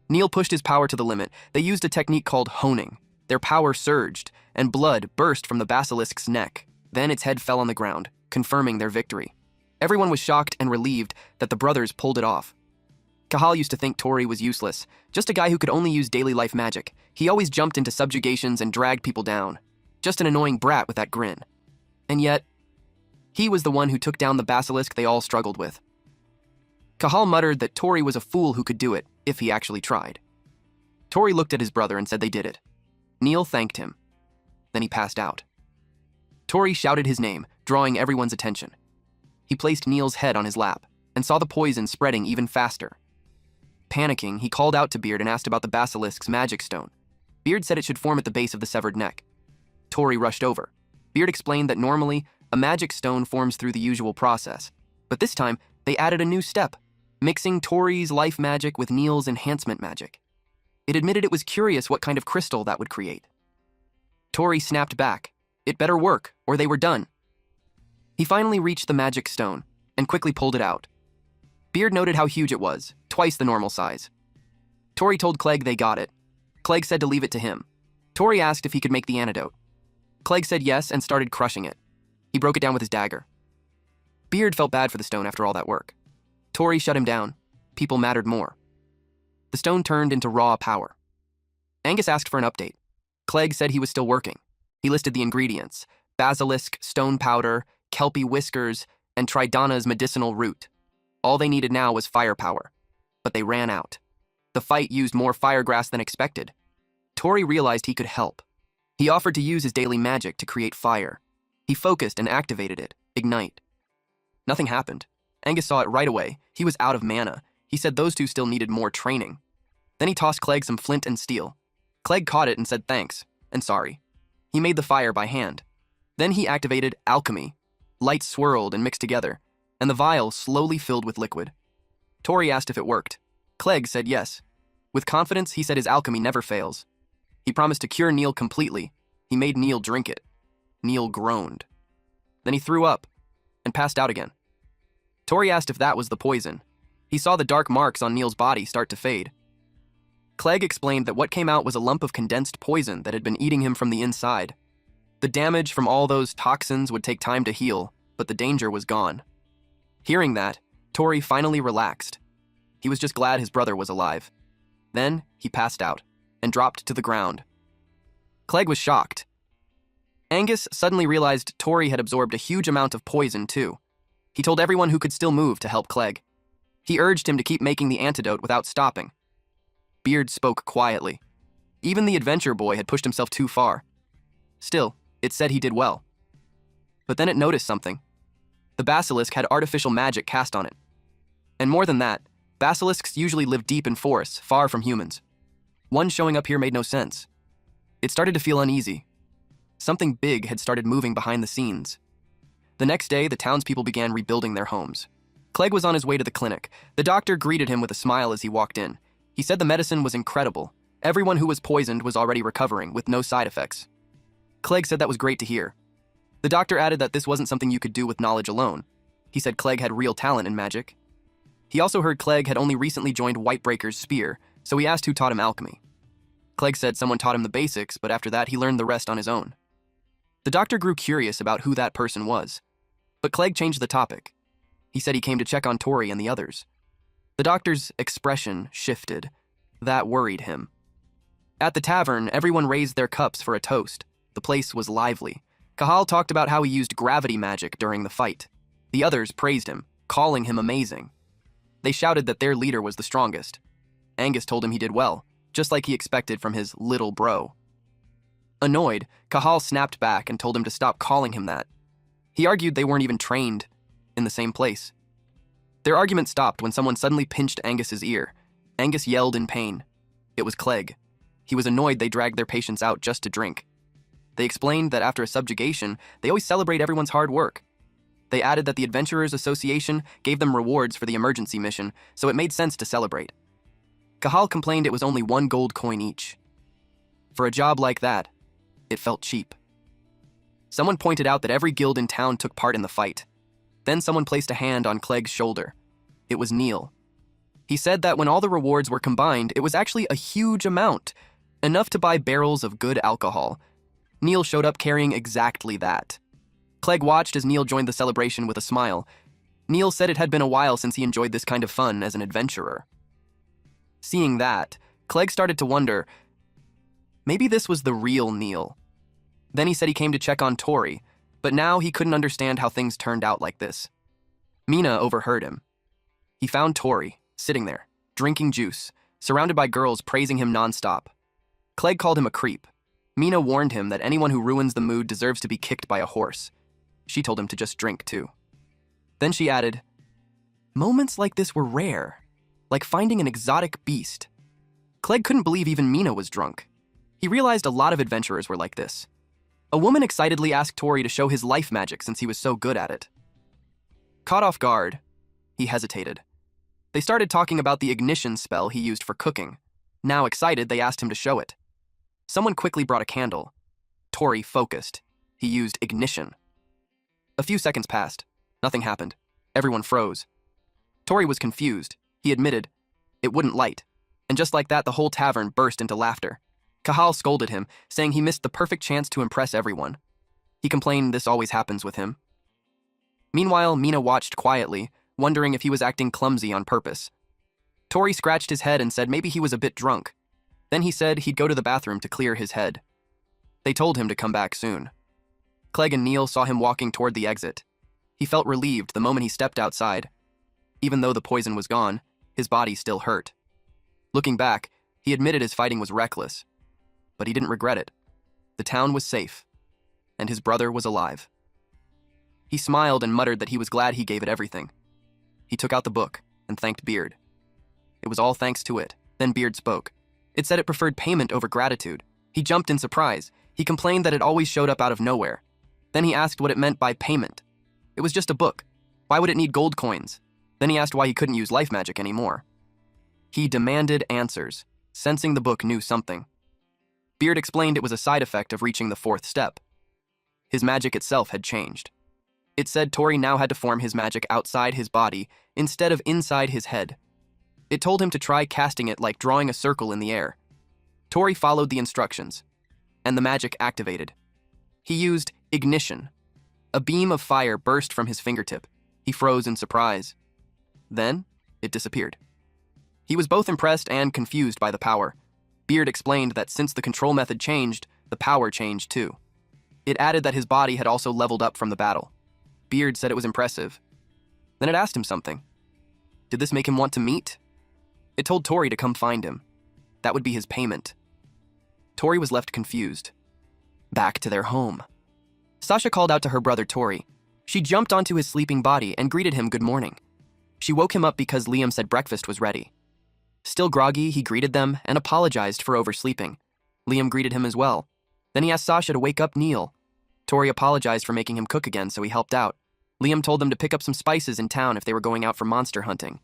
Neil pushed his power to the limit. They used a technique called honing. Their power surged, and blood burst from the basilisk's neck. Then its head fell on the ground, confirming their victory. Everyone was shocked and relieved that the brothers pulled it off. Cahal used to think Tori was useless, just a guy who could only use daily life magic. He always jumped into subjugations and dragged people down. Just an annoying brat with that grin. And yet, he was the one who took down the basilisk they all struggled with. Cahal muttered that Tori was a fool who could do it, if he actually tried. Tori looked at his brother and said they did it. Neil thanked him. Then he passed out. Tori shouted his name, drawing everyone's attention. He placed Neil's head on his lap and saw the poison spreading even faster. Panicking, he called out to Beard and asked about the basilisk's magic stone. Beard said it should form at the base of the severed neck. Tori rushed over. Beard explained that normally, a magic stone forms through the usual process, but this time, they added a new step, mixing Tori's life magic with Neil's enhancement magic. It admitted it was curious what kind of crystal that would create. Tori snapped back. It better work, or they were done. He finally reached the magic stone and quickly pulled it out. Beard noted how huge it was, twice the normal size. Tori told Clegg they got it. Clegg said to leave it to him. Tori asked if he could make the antidote. Clegg said yes and started crushing it. He broke it down with his dagger. Beard felt bad for the stone after all that work. Tori shut him down. People mattered more. The stone turned into raw power. Angus asked for an update. Clegg said he was still working. He listed the ingredients: basilisk, stone powder, kelpie whiskers, and Tridana's medicinal root. All they needed now was firepower. But they ran out. The fight used more firegrass than expected. Tori realized he could help. He offered to use his daily magic to create fire. He focused and activated it, ignite. Nothing happened. Angus saw it right away. He was out of mana. He said those two still needed more training. Then he tossed Clegg some flint and steel. Clegg caught it and said thanks, and sorry. He made the fire by hand. Then he activated alchemy. Light swirled and mixed together, and the vial slowly filled with liquid. Tori asked if it worked. Clegg said yes. With confidence, he said his alchemy never fails. He He promised to cure Neil completely. He made Neil drink it. Neil groaned. Then he threw up and passed out again. Tori asked if that was the poison. He saw the dark marks on Neil's body start to fade. Clegg explained that what came out was a lump of condensed poison that had been eating him from the inside. The damage from all those toxins would take time to heal, but the danger was gone. Hearing that, Tori finally relaxed. He was just glad his brother was alive. Then he passed out and dropped to the ground. Clegg was shocked. Angus suddenly realized Tori had absorbed a huge amount of poison too. He told everyone who could still move to help Clegg. He urged him to keep making the antidote without stopping. Beard spoke quietly. Even the adventure boy had pushed himself too far. Still, it said he did well. But then it noticed something. The basilisk had artificial magic cast on it. And more than that, basilisks usually live deep in forests, far from humans. One showing up here made no sense. It started to feel uneasy. Something big had started moving behind the scenes. The next day, the townspeople began rebuilding their homes. Clegg was on his way to the clinic. The doctor greeted him with a smile as he walked in. He said the medicine was incredible. Everyone who was poisoned was already recovering, with no side effects. Clegg said that was great to hear. The doctor added that this wasn't something you could do with knowledge alone. He said Clegg had real talent in magic. He also heard Clegg had only recently joined Whitebreaker's spear, so he asked who taught him alchemy. Clegg said someone taught him the basics, but after that he learned the rest on his own. The doctor grew curious about who that person was, but Clegg changed the topic. He said he came to check on Tori and the others. The doctor's expression shifted. That worried him. At the tavern, everyone raised their cups for a toast. The place was lively. Cahal talked about how he used gravity magic during the fight. The others praised him, calling him amazing. They shouted that their leader was the strongest. Angus told him he did well, just like he expected from his little bro. Annoyed, Cahal snapped back and told him to stop calling him that. He argued they weren't even trained in the same place. Their argument stopped when someone suddenly pinched Angus's ear. Angus yelled in pain. It was Clegg. He was annoyed they dragged their patients out just to drink. They explained that after a subjugation, they always celebrate everyone's hard work. They added that the Adventurers Association gave them rewards for the emergency mission, so it made sense to celebrate. Cahal complained it was only 1 gold coin each. For a job like that, it felt cheap. Someone pointed out that every guild in town took part in the fight. Then someone placed a hand on Clegg's shoulder. It was Neil. He said that when all the rewards were combined, it was actually a huge amount, enough to buy barrels of good alcohol. Neil showed up carrying exactly that. Clegg watched as Neil joined the celebration with a smile. Neil said it had been a while since he enjoyed this kind of fun as an adventurer. Seeing that, Clegg started to wonder, maybe this was the real Neil. Then he said he came to check on Tori, but now he couldn't understand how things turned out like this. Mina overheard him. He found Tori, sitting there, drinking juice, surrounded by girls praising him nonstop. Clegg called him a creep. Mina warned him that anyone who ruins the mood deserves to be kicked by a horse. She told him to just drink too. Then she added, moments like this were rare, like finding an exotic beast. Clegg couldn't believe even Mina was drunk. He realized a lot of adventurers were like this. A woman excitedly asked Tori to show his life magic since he was so good at it. Caught off guard, he hesitated. They started talking about the ignition spell he used for cooking. Now excited, they asked him to show it. Someone quickly brought a candle. Tori focused. He used ignition. A few seconds passed. Nothing happened. Everyone froze. Tori was confused. He admitted it wouldn't light. And just like that, the whole tavern burst into laughter. Cahal scolded him, saying he missed the perfect chance to impress everyone. He complained this always happens with him. Meanwhile, Mina watched quietly, wondering if he was acting clumsy on purpose. Tori scratched his head and said maybe he was a bit drunk. Then he said he'd go to the bathroom to clear his head. They told him to come back soon. Clegg and Neil saw him walking toward the exit. He felt relieved the moment he stepped outside. Even though the poison was gone, his body still hurt. Looking back, he admitted his fighting was reckless. But he didn't regret it. The town was safe, and his brother was alive. He smiled and muttered that he was glad he gave it everything. He took out the book and thanked Beard. It was all thanks to it. Then Beard spoke. It said it preferred payment over gratitude. He jumped in surprise. He complained that it always showed up out of nowhere. Then he asked what it meant by payment. It was just a book. Why would it need gold coins? Then he asked why he couldn't use life magic anymore. He demanded answers, sensing the book knew something. Beard explained it was a side effect of reaching the fourth step. His magic itself had changed. It said Tori now had to form his magic outside his body instead of inside his head. It told him to try casting it like drawing a circle in the air. Tori followed the instructions, and the magic activated. He used ignition. A beam of fire burst from his fingertip. He froze in surprise. Then, it disappeared. He was both impressed and confused by the power. Beard explained that since the control method changed, the power changed too. It added that his body had also leveled up from the battle. Beard said it was impressive. Then it asked him something. Did this make him want to meet? It told Tori to come find him. That would be his payment. Tori was left confused. Back to their home. Sasha called out to her brother Tori. She jumped onto his sleeping body and greeted him good morning. She woke him up because Liam said breakfast was ready. Still groggy, he greeted them and apologized for oversleeping. Liam greeted him as well. Then he asked Sasha to wake up Neil. Tori apologized for making him cook again, so he helped out. Liam told them to pick up some spices in town if they were going out for monster hunting.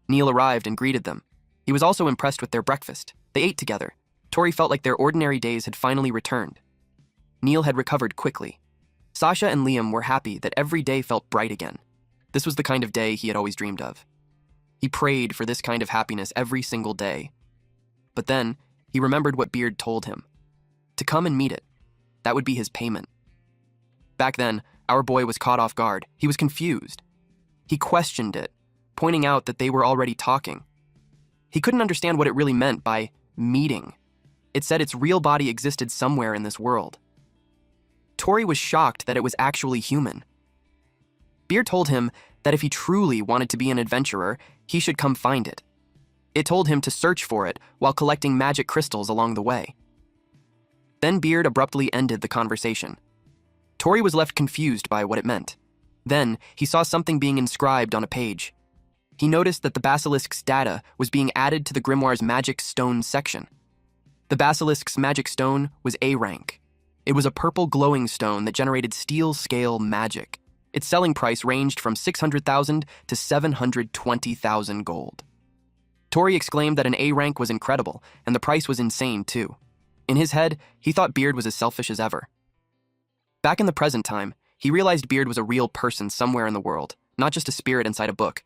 Neil arrived and greeted them. He was also impressed with their breakfast. They ate together. Tori felt like their ordinary days had finally returned. Neil had recovered quickly. Sasha and Liam were happy that every day felt bright again. This was the kind of day he had always dreamed of. He prayed for this kind of happiness every single day. But then, he remembered what Beard told him. To come and meet it. That would be his payment. Back then, our boy was caught off guard. He was confused. He questioned it, pointing out that they were already talking. He couldn't understand what it really meant by meeting. It said its real body existed somewhere in this world. Tori was shocked that it was actually human. Beard told him that if he truly wanted to be an adventurer, he should come find it. It told him to search for it while collecting magic crystals along the way. Then Beard abruptly ended the conversation. Tori was left confused by what it meant. Then, he saw something being inscribed on a page. He noticed that the basilisk's data was being added to the grimoire's magic stone section. The basilisk's magic stone was A rank. It was a purple glowing stone that generated steel scale magic. Its selling price ranged from 600,000 to 720,000 gold. Tori exclaimed that an A rank was incredible, and the price was insane too. In his head, he thought Beard was as selfish as ever. Back in the present time, he realized Beard was a real person somewhere in the world, not just a spirit inside a book.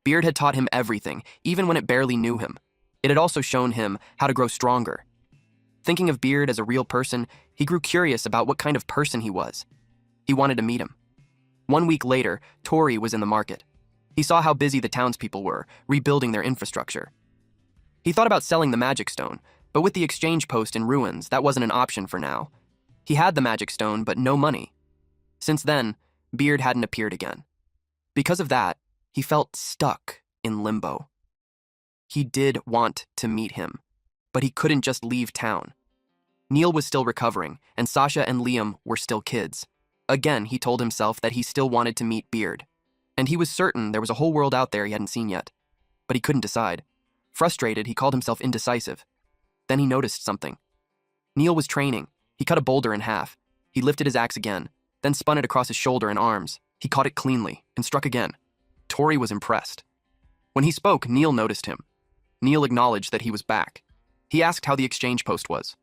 Beard had taught him everything, even when it barely knew him. It had also shown him how to grow stronger. Thinking of Beard as a real person, he grew curious about what kind of person he was. He wanted to meet him. 1 week later, Tori was in the market. He saw how busy the townspeople were, rebuilding their infrastructure. He thought about selling the magic stone, but with the exchange post in ruins, that wasn't an option for now. He had the magic stone, but no money. Since then, Beard hadn't appeared again. Because of that, he felt stuck in limbo. He did want to meet him, but he couldn't just leave town. Neil was still recovering, and Sasha and Liam were still kids. Again, he told himself that he still wanted to meet Beard, and he was certain there was a whole world out there he hadn't seen yet. But he couldn't decide. Frustrated, he called himself indecisive. Then he noticed something. Neil was training. He cut a boulder in half. He lifted his axe again, then spun it across his shoulder and arms. He caught it cleanly and struck again. Tori was impressed. When he spoke, Neil noticed him. Neil acknowledged that he was back. He asked how the exchange post was.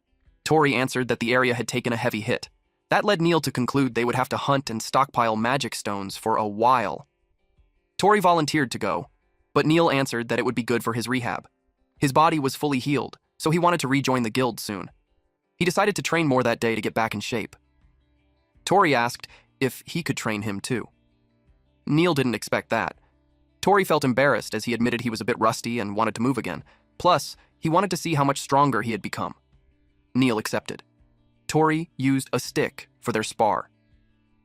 Tori answered that the area had taken a heavy hit. That led Neil to conclude they would have to hunt and stockpile magic stones for a while. Tori volunteered to go, but Neil answered that it would be good for his rehab. His body was fully healed, so he wanted to rejoin the guild soon. He decided to train more that day to get back in shape. Tori asked if he could train him too. Neil didn't expect that. Tori felt embarrassed as he admitted he was a bit rusty and wanted to move again. Plus, he wanted to see how much stronger he had become. Neil accepted. Tori used a stick for their spar.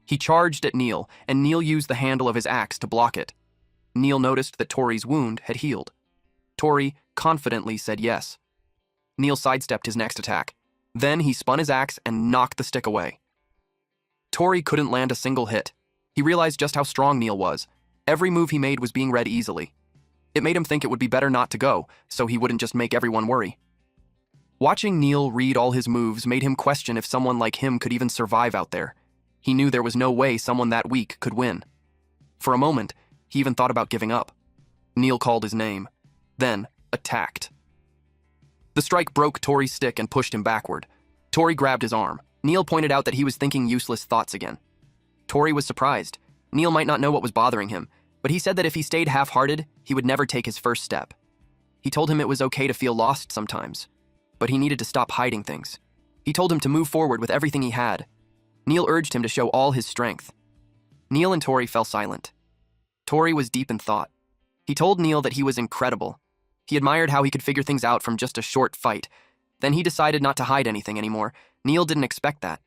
He charged at Neil, and Neil used the handle of his axe to block it. Neil noticed that Tori's wound had healed. Tori confidently said yes. Neil sidestepped his next attack. Then he spun his axe and knocked the stick away. Tori couldn't land a single hit. He realized just how strong Neil was. Every move he made was being read easily. It made him think it would be better not to go, so he wouldn't just make everyone worry. Watching Neil read all his moves made him question if someone like him could even survive out there. He knew there was no way someone that weak could win. For a moment, he even thought about giving up. Neil called his name, then attacked. The strike broke Tori's stick and pushed him backward. Tori grabbed his arm. Neil pointed out that he was thinking useless thoughts again. Tori was surprised. Neil might not know what was bothering him, but he said that if he stayed half-hearted, he would never take his first step. He told him it was okay to feel lost sometimes, but he needed to stop hiding things. He told him to move forward with everything he had. Neil urged him to show all his strength. Neil and Tori fell silent. Tori was deep in thought. He told Neil that he was incredible. He admired how he could figure things out from just a short fight. Then he decided not to hide anything anymore. Neil didn't expect that.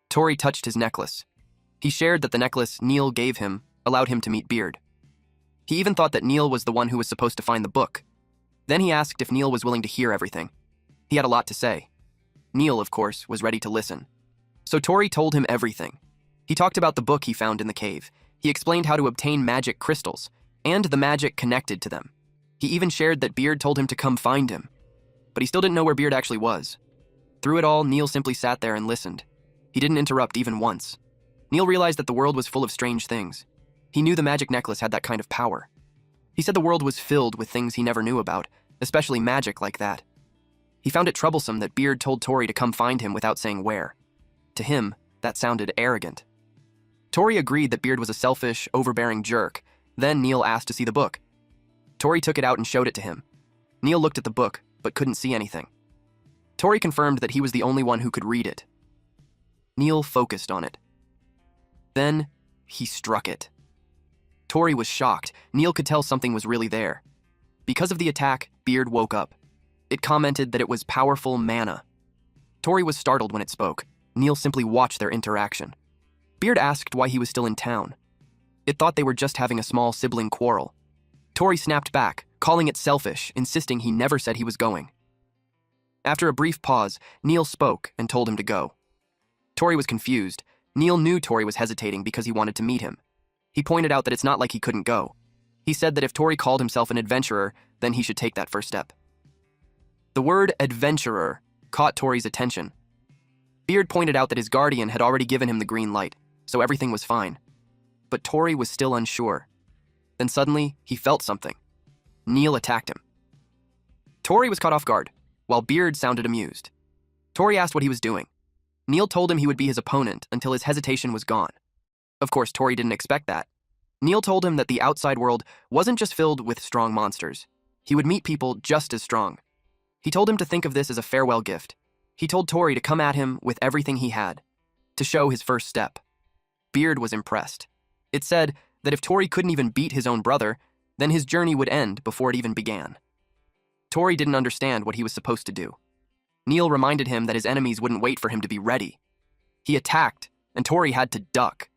Tori touched his necklace. He shared that the necklace Neil gave him allowed him to meet Beard. He even thought that Neil was the one who was supposed to find the book. Then he asked if Neil was willing to hear everything. He had a lot to say. Neil, of course, was ready to listen. So Tori told him everything. He talked about the book he found in the cave. He explained how to obtain magic crystals, and the magic connected to them. He even shared that Beard told him to come find him. But he still didn't know where Beard actually was. Through it all, Neil simply sat there and listened. He didn't interrupt even once. Neil realized that the world was full of strange things. He knew the magic necklace had that kind of power. He said the world was filled with things he never knew about, especially magic like that. He found it troublesome that Beard told Tori to come find him without saying where. To him, that sounded arrogant. Tori agreed that Beard was a selfish, overbearing jerk. Then Neil asked to see the book. Tori took it out and showed it to him. Neil looked at the book, but couldn't see anything. Tori confirmed that he was the only one who could read it. Neil focused on it. Then, he struck it. Tori was shocked. Neil could tell something was really there. Because of the attack, Beard woke up. It commented that it was powerful mana. Tori was startled when it spoke. Neil simply watched their interaction. Beard asked why he was still in town. It thought they were just having a small sibling quarrel. Tori snapped back, calling it selfish, insisting he never said he was going. After a brief pause, Neil spoke and told him to go. Tori was confused. Neil knew Tori was hesitating because he wanted to meet him. He pointed out that it's not like he couldn't go. He said that if Tori called himself an adventurer, then he should take that first step. The word adventurer caught Tori's attention. Beard pointed out that his guardian had already given him the green light, so everything was fine. But Tori was still unsure. Then suddenly, he felt something. Neil attacked him. Tori was caught off guard, while Beard sounded amused. Tori asked what he was doing. Neil told him he would be his opponent until his hesitation was gone. Of course, Tori didn't expect that. Neil told him that the outside world wasn't just filled with strong monsters. He would meet people just as strong. He told him to think of this as a farewell gift. He told Tori to come at him with everything he had, to show his first step. Beard was impressed. It said that if Tori couldn't even beat his own brother, then his journey would end before it even began. Tori didn't understand what he was supposed to do. Neil reminded him that his enemies wouldn't wait for him to be ready. He attacked, and Tori had to duck.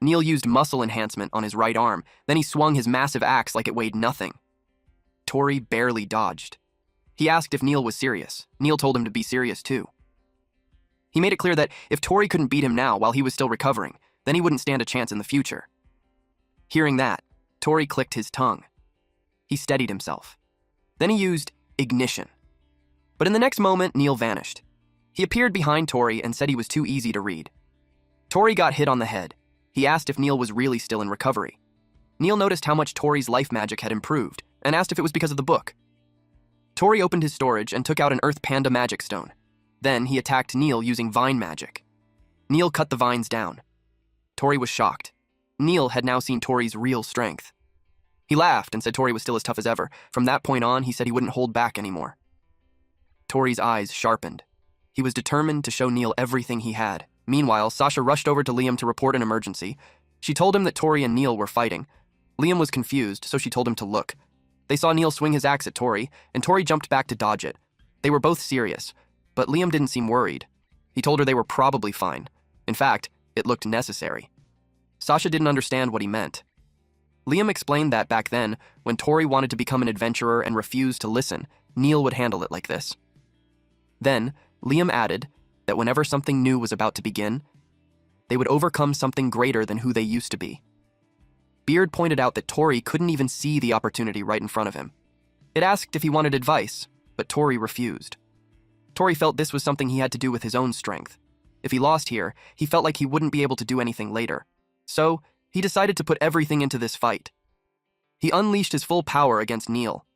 Neil used muscle enhancement on his right arm, then he swung his massive axe like it weighed nothing. Tori barely dodged. He asked if Neil was serious. Neil told him to be serious too. He made it clear that if Tori couldn't beat him now while he was still recovering, then he wouldn't stand a chance in the future. Hearing that, Tori clicked his tongue. He steadied himself. Then he used ignition. But in the next moment, Neil vanished. He appeared behind Tori and said he was too easy to read. Tori got hit on the head. He asked if Neil was really still in recovery. Neil noticed how much Tori's life magic had improved and asked if it was because of the book. Tori opened his storage and took out an Earth Panda magic stone. Then he attacked Neil using vine magic. Neil cut the vines down. Tori was shocked. Neil had now seen Tori's real strength. He laughed and said Tori was still as tough as ever. From that point on, he said he wouldn't hold back anymore. Tori's eyes sharpened. He was determined to show Neil everything he had. Meanwhile, Sasha rushed over to Liam to report an emergency. She told him that Tori and Neil were fighting. Liam was confused, so she told him to look. They saw Neil swing his axe at Tori, and Tori jumped back to dodge it. They were both serious, but Liam didn't seem worried. He told her they were probably fine. In fact, it looked necessary. Sasha didn't understand what he meant. Liam explained that back then, when Tori wanted to become an adventurer and refused to listen, Neil would handle it like this. Then, Liam added that whenever something new was about to begin, they would overcome something greater than who they used to be. Beard pointed out that Tori couldn't even see the opportunity right in front of him. It asked if he wanted advice, but Tori refused. Tori felt this was something he had to do with his own strength. If he lost here, he felt like he wouldn't be able to do anything later. So, he decided to put everything into this fight. He unleashed his full power against Neil.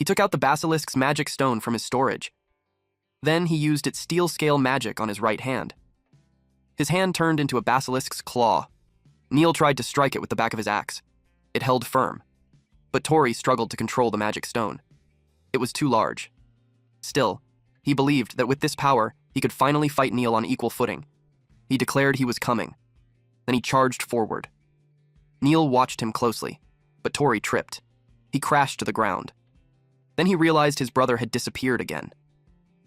He took out the basilisk's magic stone from his storage. Then he used its steel scale magic on his right hand. His hand turned into a basilisk's claw. Neil tried to strike it with the back of his axe. It held firm, but Tori struggled to control the magic stone. It was too large. Still, he believed that with this power, he could finally fight Neil on equal footing. He declared he was coming. Then he charged forward. Neil watched him closely, but Tori tripped. He crashed to the ground. Then he realized his brother had disappeared again.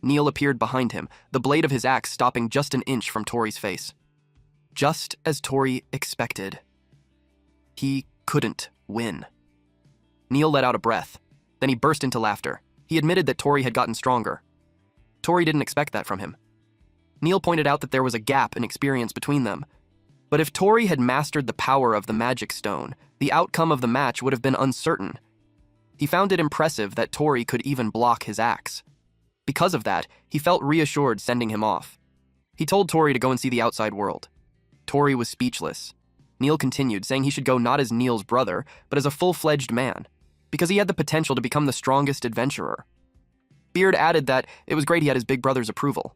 Neil appeared behind him, the blade of his axe stopping just an inch from Tori's face. Just as Tori expected. He couldn't win. Neil let out a breath. Then he burst into laughter. He admitted that Tori had gotten stronger. Tori didn't expect that from him. Neil pointed out that there was a gap in experience between them. But if Tori had mastered the power of the magic stone, the outcome of the match would have been uncertain. He found it impressive that Tori could even block his axe. Because of that, he felt reassured sending him off. He told Tori to go and see the outside world. Tori was speechless. Neil continued, saying he should go not as Neil's brother, but as a full-fledged man, because he had the potential to become the strongest adventurer. Beard added that it was great he had his big brother's approval.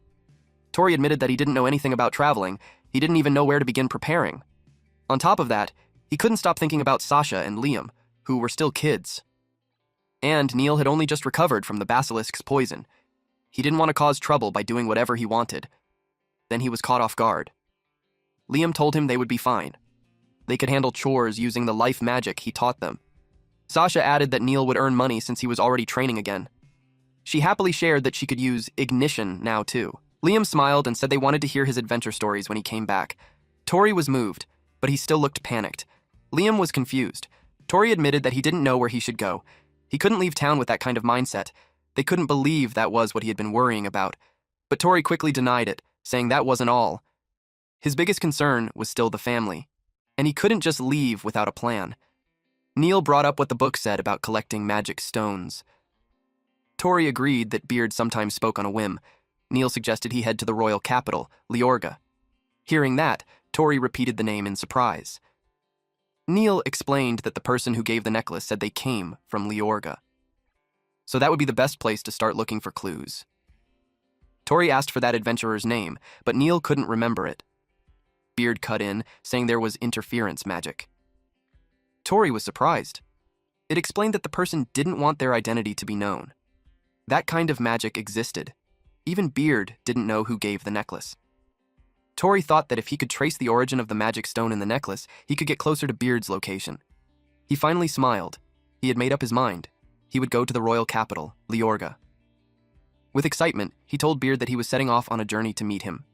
Tori admitted that he didn't know anything about traveling. He didn't even know where to begin preparing. On top of that, he couldn't stop thinking about Sasha and Liam, who were still kids. And Neil had only just recovered from the basilisk's poison. He didn't want to cause trouble by doing whatever he wanted. Then he was caught off guard. Liam told him they would be fine. They could handle chores using the life magic he taught them. Sasha added that Neil would earn money since he was already training again. She happily shared that she could use ignition now too. Liam smiled and said they wanted to hear his adventure stories when he came back. Tori was moved, but he still looked panicked. Liam was confused. Tori admitted that he didn't know where he should go. He couldn't leave town with that kind of mindset. They couldn't believe that was what he had been worrying about. But Tori quickly denied it, saying that wasn't all. His biggest concern was still the family, and he couldn't just leave without a plan. Neil brought up what the book said about collecting magic stones. Tori agreed that Beard sometimes spoke on a whim. Neil suggested he head to the royal capital, Leorga. Hearing that, Tori repeated the name in surprise. Neil explained that the person who gave the necklace said they came from Leorga. So that would be the best place to start looking for clues. Tori asked for that adventurer's name, but Neil couldn't remember it. Beard cut in, saying there was interference magic. Tori was surprised. It explained that the person didn't want their identity to be known. That kind of magic existed. Even Beard didn't know who gave the necklace. Tori thought that if he could trace the origin of the magic stone in the necklace, he could get closer to Beard's location. He finally smiled. He had made up his mind. He would go to the royal capital, Leorga. With excitement, he told Beard that he was setting off on a journey to meet him.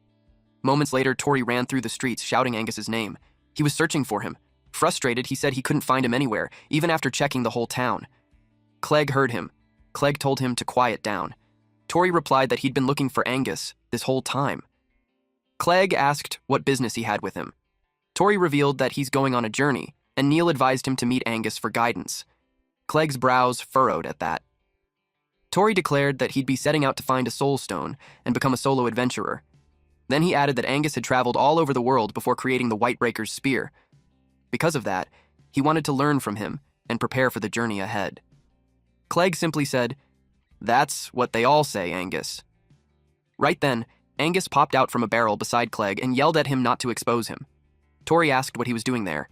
Moments later, Tori ran through the streets shouting Angus's name. He was searching for him. Frustrated, he said he couldn't find him anywhere, even after checking the whole town. Clegg heard him. Clegg told him to quiet down. Tori replied that he'd been looking for Angus this whole time. Clegg asked what business he had with him. Tori revealed that he's going on a journey, and Neil advised him to meet Angus for guidance. Clegg's brows furrowed at that. Tori declared that he'd be setting out to find a soul stone and become a solo adventurer. Then he added that Angus had traveled all over the world before creating the Whitebreaker's spear. Because of that, he wanted to learn from him and prepare for the journey ahead. Clegg simply said, "That's what they all say, Angus." Right then, Angus popped out from a barrel beside Clegg and yelled at him not to expose him. Tori asked what he was doing there.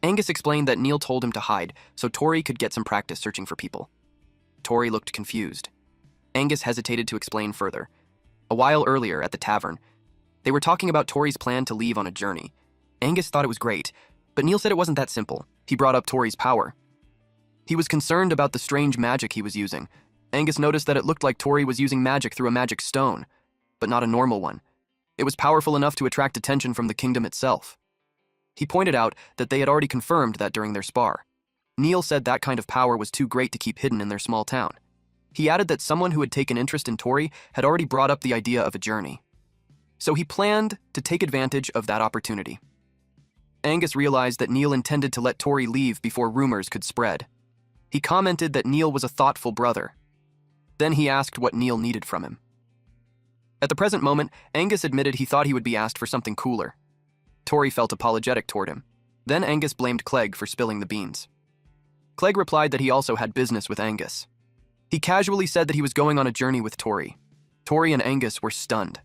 Angus explained that Neil told him to hide so Tori could get some practice searching for people. Tori looked confused. Angus hesitated to explain further. A while earlier at the tavern, they were talking about Tori's plan to leave on a journey. Angus thought it was great, but Neil said it wasn't that simple. He brought up Tori's power. He was concerned about the strange magic he was using. Angus noticed that it looked like Tori was using magic through a magic stone, but not a normal one. It was powerful enough to attract attention from the kingdom itself. He pointed out that they had already confirmed that during their spar. Neil said that kind of power was too great to keep hidden in their small town. He added that someone who had taken interest in Tori had already brought up the idea of a journey. So he planned to take advantage of that opportunity. Angus realized that Neil intended to let Tori leave before rumors could spread. He commented that Neil was a thoughtful brother. Then he asked what Neil needed from him. At the present moment, Angus admitted he thought he would be asked for something cooler. Tori felt apologetic toward him. Then Angus blamed Clegg for spilling the beans. Clegg replied that he also had business with Angus. He casually said that he was going on a journey with Tori. Tori and Angus were stunned.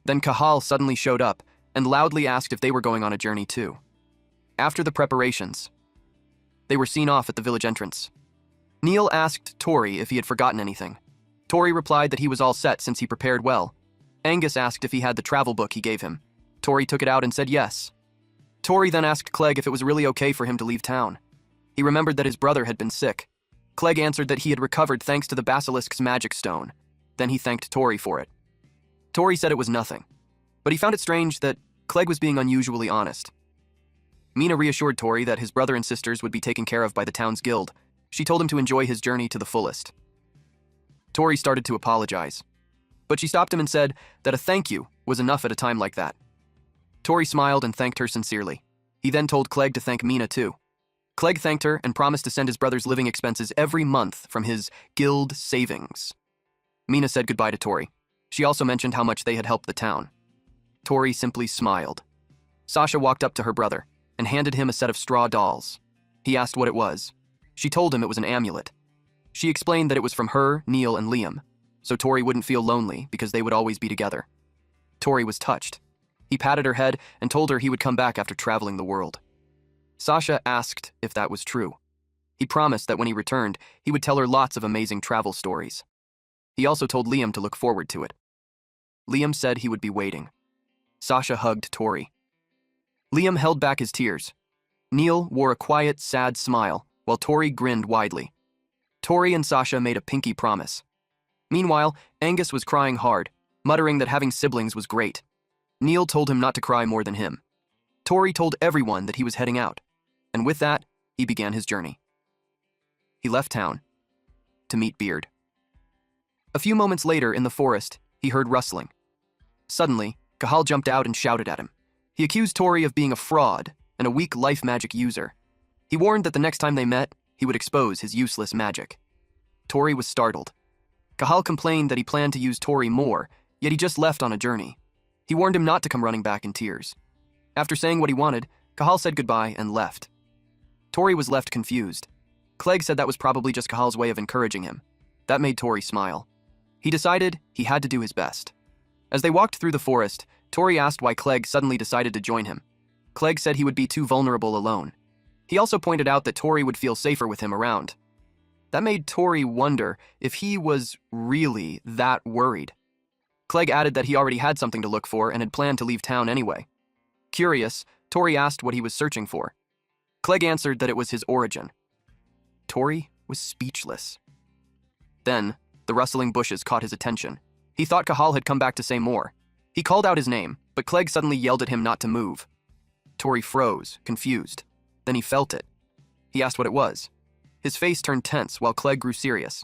Then Cahal suddenly showed up and loudly asked if they were going on a journey too. After the preparations, they were seen off at the village entrance. Neil asked Tori if he had forgotten anything. Tori replied that he was all set since he prepared well. Angus asked if he had the travel book he gave him. Tori took it out and said yes. Tori then asked Clegg if it was really okay for him to leave town. He remembered that his brother had been sick. Clegg answered that he had recovered thanks to the basilisk's magic stone. Then he thanked Tori for it. Tori said it was nothing, but he found it strange that Clegg was being unusually honest. Mina reassured Tori that his brother and sisters would be taken care of by the town's guild. She told him to enjoy his journey to the fullest. Tori started to apologize, but she stopped him and said that a thank you was enough at a time like that. Tori smiled and thanked her sincerely. He then told Clegg to thank Mina too. Clegg thanked her and promised to send his brother's living expenses every month from his guild savings. Mina said goodbye to Tori. She also mentioned how much they had helped the town. Tori simply smiled. Sasha walked up to her brother and handed him a set of straw dolls. He asked what it was. She told him it was an amulet. She explained that it was from her, Neil, and Liam, so Tori wouldn't feel lonely because they would always be together. Tori was touched. He patted her head and told her he would come back after traveling the world. Sasha asked if that was true. He promised that when he returned, he would tell her lots of amazing travel stories. He also told Liam to look forward to it. Liam said he would be waiting. Sasha hugged Tori. Liam held back his tears. Neil wore a quiet, sad smile, while Tori grinned widely. Tori and Sasha made a pinky promise. Meanwhile, Angus was crying hard, muttering that having siblings was great. Neil told him not to cry more than him. Tori told everyone that he was heading out, and with that, he began his journey. He left town to meet Beard. A few moments later in the forest, he heard rustling. Suddenly, Cahal jumped out and shouted at him. He accused Tori of being a fraud and a weak life magic user. He warned that the next time they met, he would expose his useless magic. Tori was startled. Cahal complained that he planned to use Tori more, yet he just left on a journey. He warned him not to come running back in tears. After saying what he wanted, Cahal said goodbye and left. Tori was left confused. Clegg said that was probably just Cahal's way of encouraging him. That made Tori smile. He decided he had to do his best. As they walked through the forest, Tori asked why Clegg suddenly decided to join him. Clegg said he would be too vulnerable alone. He also pointed out that Tori would feel safer with him around. That made Tori wonder if he was really that worried. Clegg added that he already had something to look for and had planned to leave town anyway. Curious, Tori asked what he was searching for. Clegg answered that it was his origin. Tori was speechless. Then, the rustling bushes caught his attention. He thought Cahal had come back to say more. He called out his name, but Clegg suddenly yelled at him not to move. Tori froze, confused. Then he felt it. He asked what it was. His face turned tense while Clegg grew serious.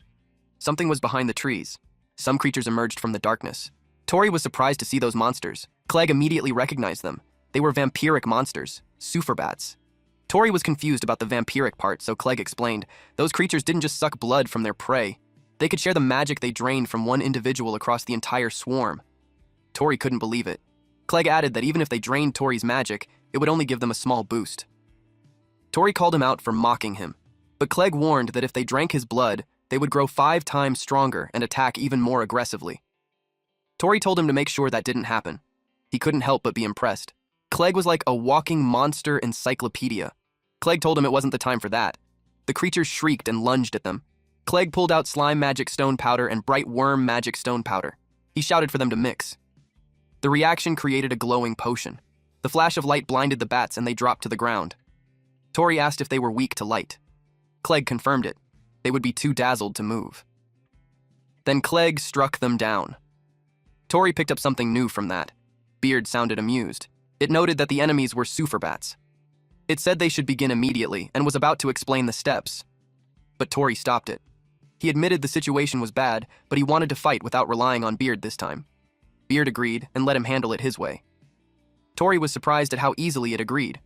Something was behind the trees. Some creatures emerged from the darkness. Tori was surprised to see those monsters. Clegg immediately recognized them. They were vampiric monsters, superbats. Tori was confused about the vampiric part, so Clegg explained, those creatures didn't just suck blood from their prey. They could share the magic they drained from one individual across the entire swarm. Tori couldn't believe it. Clegg added that even if they drained Tori's magic, it would only give them a small boost. Tori called him out for mocking him, but Clegg warned that if they drank his blood, they would grow 5 times stronger and attack even more aggressively. Tori told him to make sure that didn't happen. He couldn't help but be impressed. Clegg was like a walking monster encyclopedia. Clegg told him it wasn't the time for that. The creatures shrieked and lunged at them. Clegg pulled out slime magic stone powder and bright worm magic stone powder. He shouted for them to mix. The reaction created a glowing potion. The flash of light blinded the bats and they dropped to the ground. Tori asked if they were weak to light. Clegg confirmed it. They would be too dazzled to move. Then Clegg struck them down. Tori picked up something new from that. Beard sounded amused. It noted that the enemies were superbats. It said they should begin immediately and was about to explain the steps. But Tori stopped it. He admitted the situation was bad, but he wanted to fight without relying on Beard this time. Beard agreed and let him handle it his way. Tori was surprised at how easily it agreed.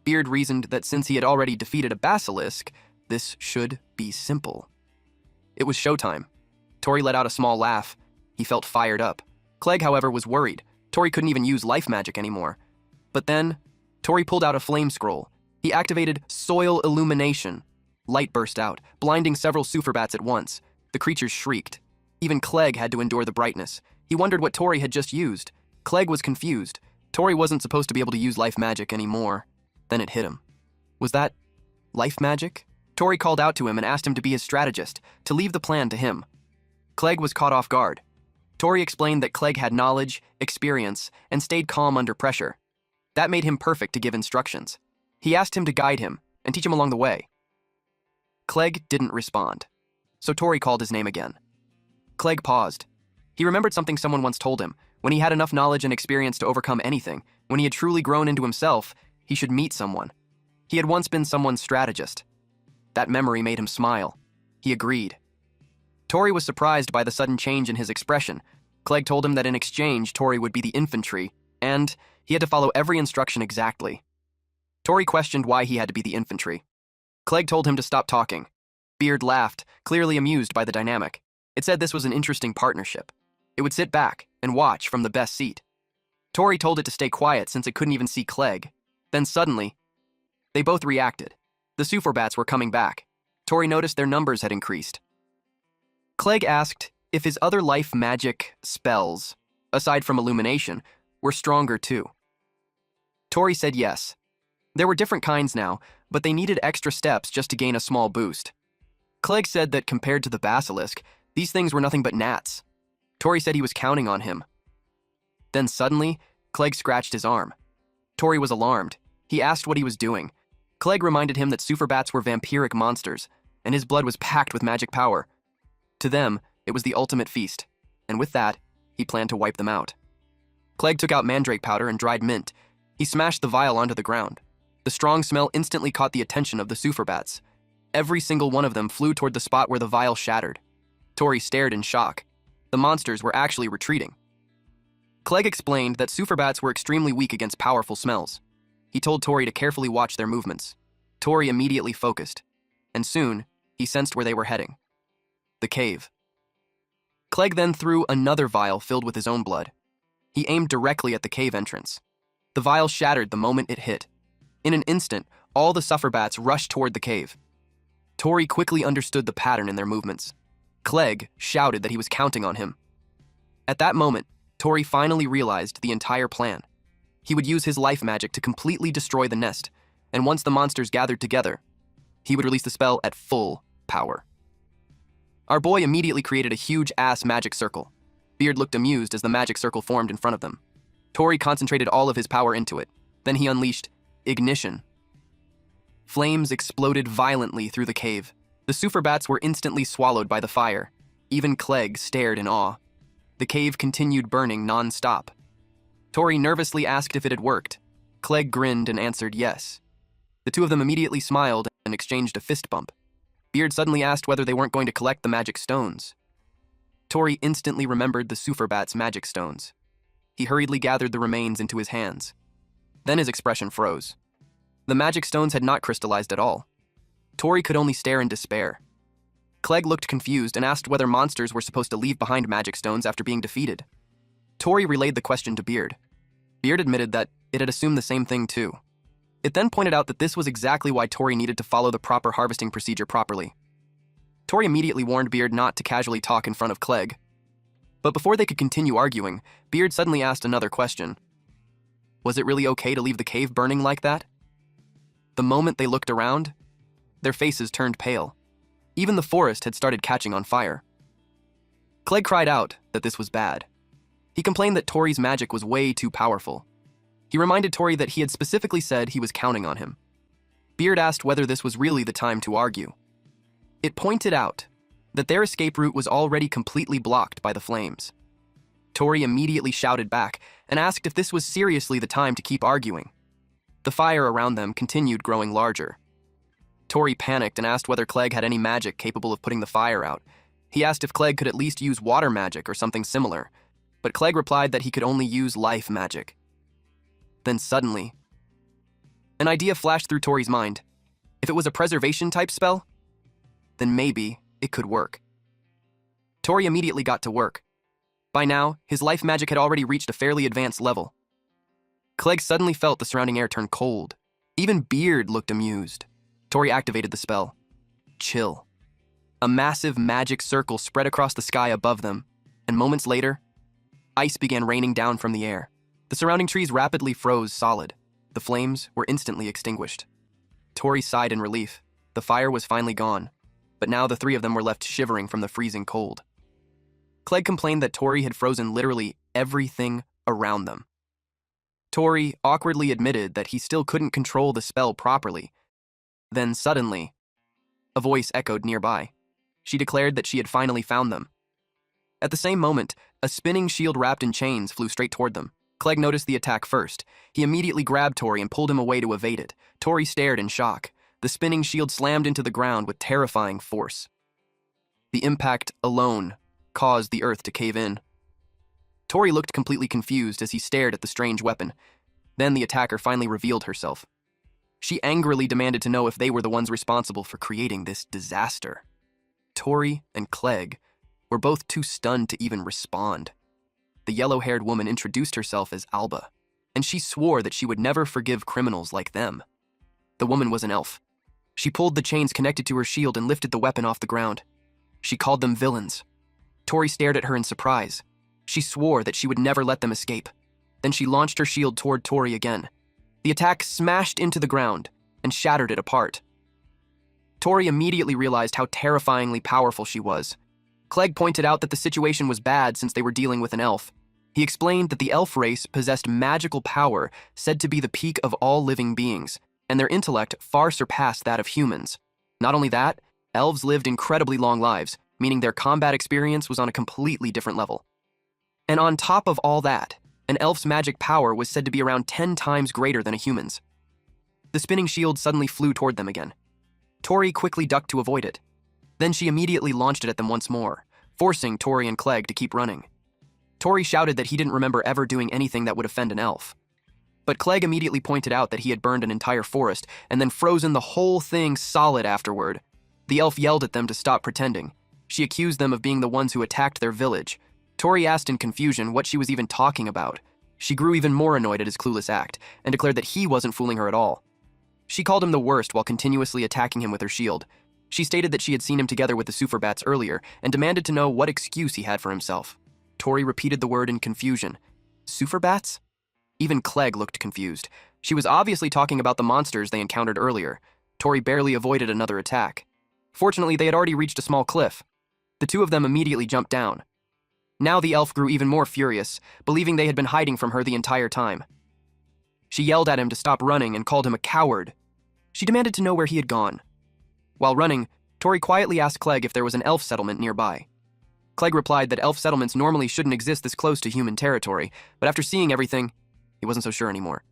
Beard reasoned that since he had already defeated a basilisk, this should be simple. It was showtime. Tori let out a small laugh. He felt fired up. Clegg, however, was worried. Tori couldn't even use life magic anymore. But then, Tori pulled out a flame scroll. He activated Soil Illumination. Light burst out, blinding several superbats at once. The creatures shrieked. Even Clegg had to endure the brightness. He wondered what Tori had just used. Clegg was confused. Tori wasn't supposed to be able to use life magic anymore. Then it hit him. Was that life magic? Tori called out to him and asked him to be his strategist, to leave the plan to him. Clegg was caught off guard. Tori explained that Clegg had knowledge, experience, and stayed calm under pressure. That made him perfect to give instructions. He asked him to guide him and teach him along the way. Clegg didn't respond, so Tori called his name again. Clegg paused. He remembered something someone once told him. When he had enough knowledge and experience to overcome anything, when he had truly grown into himself, he should meet someone. He had once been someone's strategist. That memory made him smile. He agreed. Tori was surprised by the sudden change in his expression. Clegg told him that in exchange, Tori would be the infantry, and he had to follow every instruction exactly. Tori questioned why he had to be the infantry. Clegg told him to stop talking. Beard laughed, clearly amused by the dynamic. It said this was an interesting partnership. It would sit back and watch from the best seat. Tori told it to stay quiet since it couldn't even see Clegg. Then suddenly, they both reacted. The Superbats were coming back. Tori noticed their numbers had increased. Clegg asked if his other life magic spells, aside from illumination, were stronger too. Tori said yes. There were different kinds now, but they needed extra steps just to gain a small boost. Clegg said that compared to the basilisk, these things were nothing but gnats. Tori said he was counting on him. Then suddenly, Clegg scratched his arm. Tori was alarmed. He asked what he was doing. Clegg reminded him that Superbats were vampiric monsters, and his blood was packed with magic power. To them, it was the ultimate feast, and with that, he planned to wipe them out. Clegg took out mandrake powder and dried mint. He smashed the vial onto the ground. The strong smell instantly caught the attention of the Superbats. Every single one of them flew toward the spot where the vial shattered. Tori stared in shock. The monsters were actually retreating. Clegg explained that Superbats were extremely weak against powerful smells. He told Tori to carefully watch their movements. Tori immediately focused, and soon, he sensed where they were heading. The cave. Clegg then threw another vial filled with his own blood. He aimed directly at the cave entrance. The vial shattered the moment it hit. In an instant, all the Superbats rushed toward the cave. Tori quickly understood the pattern in their movements. Clegg shouted that he was counting on him. At that moment, Tori finally realized the entire plan. He would use his life magic to completely destroy the nest, and once the monsters gathered together, he would release the spell at full power. Our boy immediately created a huge-ass magic circle. Beard looked amused as the magic circle formed in front of them. Tori concentrated all of his power into it. Then he unleashed ignition. Flames exploded violently through the cave. The Superbats were instantly swallowed by the fire. Even Clegg stared in awe. The cave continued burning non-stop. Tori nervously asked if it had worked. Clegg grinned and answered yes. The two of them immediately smiled and exchanged a fist bump. Beard suddenly asked whether they weren't going to collect the magic stones. Tori instantly remembered the Superbats' magic stones. He hurriedly gathered the remains into his hands. Then his expression froze. The magic stones had not crystallized at all. Tori could only stare in despair. Clegg looked confused and asked whether monsters were supposed to leave behind magic stones after being defeated. Tori relayed the question to Beard. Beard admitted that it had assumed the same thing too. It then pointed out that this was exactly why Tori needed to follow the proper harvesting procedure properly. Tori immediately warned Beard not to casually talk in front of Clegg. But before they could continue arguing, Beard suddenly asked another question. Was it really okay to leave the cave burning like that? The moment they looked around, their faces turned pale. Even the forest had started catching on fire. Clegg cried out that this was bad. He complained that Tori's magic was way too powerful. He reminded Tori that he had specifically said he was counting on him. Beard asked whether this was really the time to argue. It pointed out that their escape route was already completely blocked by the flames. Tori immediately shouted back and asked if this was seriously the time to keep arguing. The fire around them continued growing larger. Tori panicked and asked whether Clegg had any magic capable of putting the fire out. He asked if Clegg could at least use water magic or something similar, but Clegg replied that he could only use life magic. Then suddenly, an idea flashed through Tori's mind. If it was a preservation-type spell, then maybe it could work. Tori immediately got to work. By now, his life magic had already reached a fairly advanced level. Clegg suddenly felt the surrounding air turn cold. Even Beard looked amused. Tori activated the spell. Chill. A massive magic circle spread across the sky above them, and moments later, ice began raining down from the air. The surrounding trees rapidly froze solid. The flames were instantly extinguished. Tori sighed in relief. The fire was finally gone, but now the three of them were left shivering from the freezing cold. Clegg complained that Tori had frozen literally everything around them. Tori awkwardly admitted that he still couldn't control the spell properly. Then suddenly, a voice echoed nearby. She declared that she had finally found them. At the same moment, a spinning shield wrapped in chains flew straight toward them. Clegg noticed the attack first. He immediately grabbed Tori and pulled him away to evade it. Tori stared in shock. The spinning shield slammed into the ground with terrifying force. The impact alone caused the earth to cave in. Tori looked completely confused as he stared at the strange weapon. Then the attacker finally revealed herself. She angrily demanded to know if they were the ones responsible for creating this disaster. Tori and Clegg were both too stunned to even respond. The yellow-haired woman introduced herself as Alba, and she swore that she would never forgive criminals like them. The woman was an elf. She pulled the chains connected to her shield and lifted the weapon off the ground. She called them villains. Tori stared at her in surprise. She swore that she would never let them escape. Then she launched her shield toward Tori again. The attack smashed into the ground and shattered it apart. Tori immediately realized how terrifyingly powerful she was. Clegg pointed out that the situation was bad since they were dealing with an elf. He explained that the elf race possessed magical power said to be the peak of all living beings, and their intellect far surpassed that of humans. Not only that, elves lived incredibly long lives, meaning their combat experience was on a completely different level. And on top of all that, an elf's magic power was said to be around 10 times greater than a human's. The spinning shield suddenly flew toward them again. Tori quickly ducked to avoid it. Then she immediately launched it at them once more, forcing Tori and Clegg to keep running. Tori shouted that he didn't remember ever doing anything that would offend an elf. But Clegg immediately pointed out that he had burned an entire forest and then frozen the whole thing solid afterward. The elf yelled at them to stop pretending. She accused them of being the ones who attacked their village. Tori asked in confusion what she was even talking about. She grew even more annoyed at his clueless act and declared that he wasn't fooling her at all. She called him the worst while continuously attacking him with her shield. She stated that she had seen him together with the Superbats earlier and demanded to know what excuse he had for himself. Tori repeated the word in confusion. Superbats? Even Clegg looked confused. She was obviously talking about the monsters they encountered earlier. Tori barely avoided another attack. Fortunately, they had already reached a small cliff. The two of them immediately jumped down. Now the elf grew even more furious, believing they had been hiding from her the entire time. She yelled at him to stop running and called him a coward. She demanded to know where he had gone. While running, Tori quietly asked Clegg if there was an elf settlement nearby. Clegg replied that elf settlements normally shouldn't exist this close to human territory, but after seeing everything, he wasn't so sure anymore.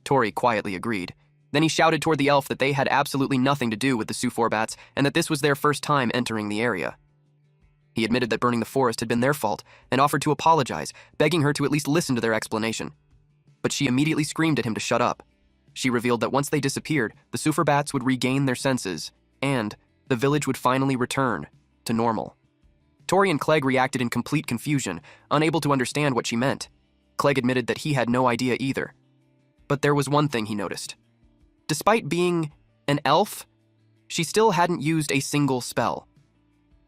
Tori quietly agreed. Then he shouted toward the elf that they had absolutely nothing to do with the Suforbats and that this was their first time entering the area. He admitted that burning the forest had been their fault and offered to apologize, begging her to at least listen to their explanation. But she immediately screamed at him to shut up. She revealed that once they disappeared, the Suforbats would regain their senses, and the village would finally return to normal. Tori and Clegg reacted in complete confusion, unable to understand what she meant. Clegg admitted that he had no idea either. But there was one thing he noticed. Despite being an elf, she still hadn't used a single spell.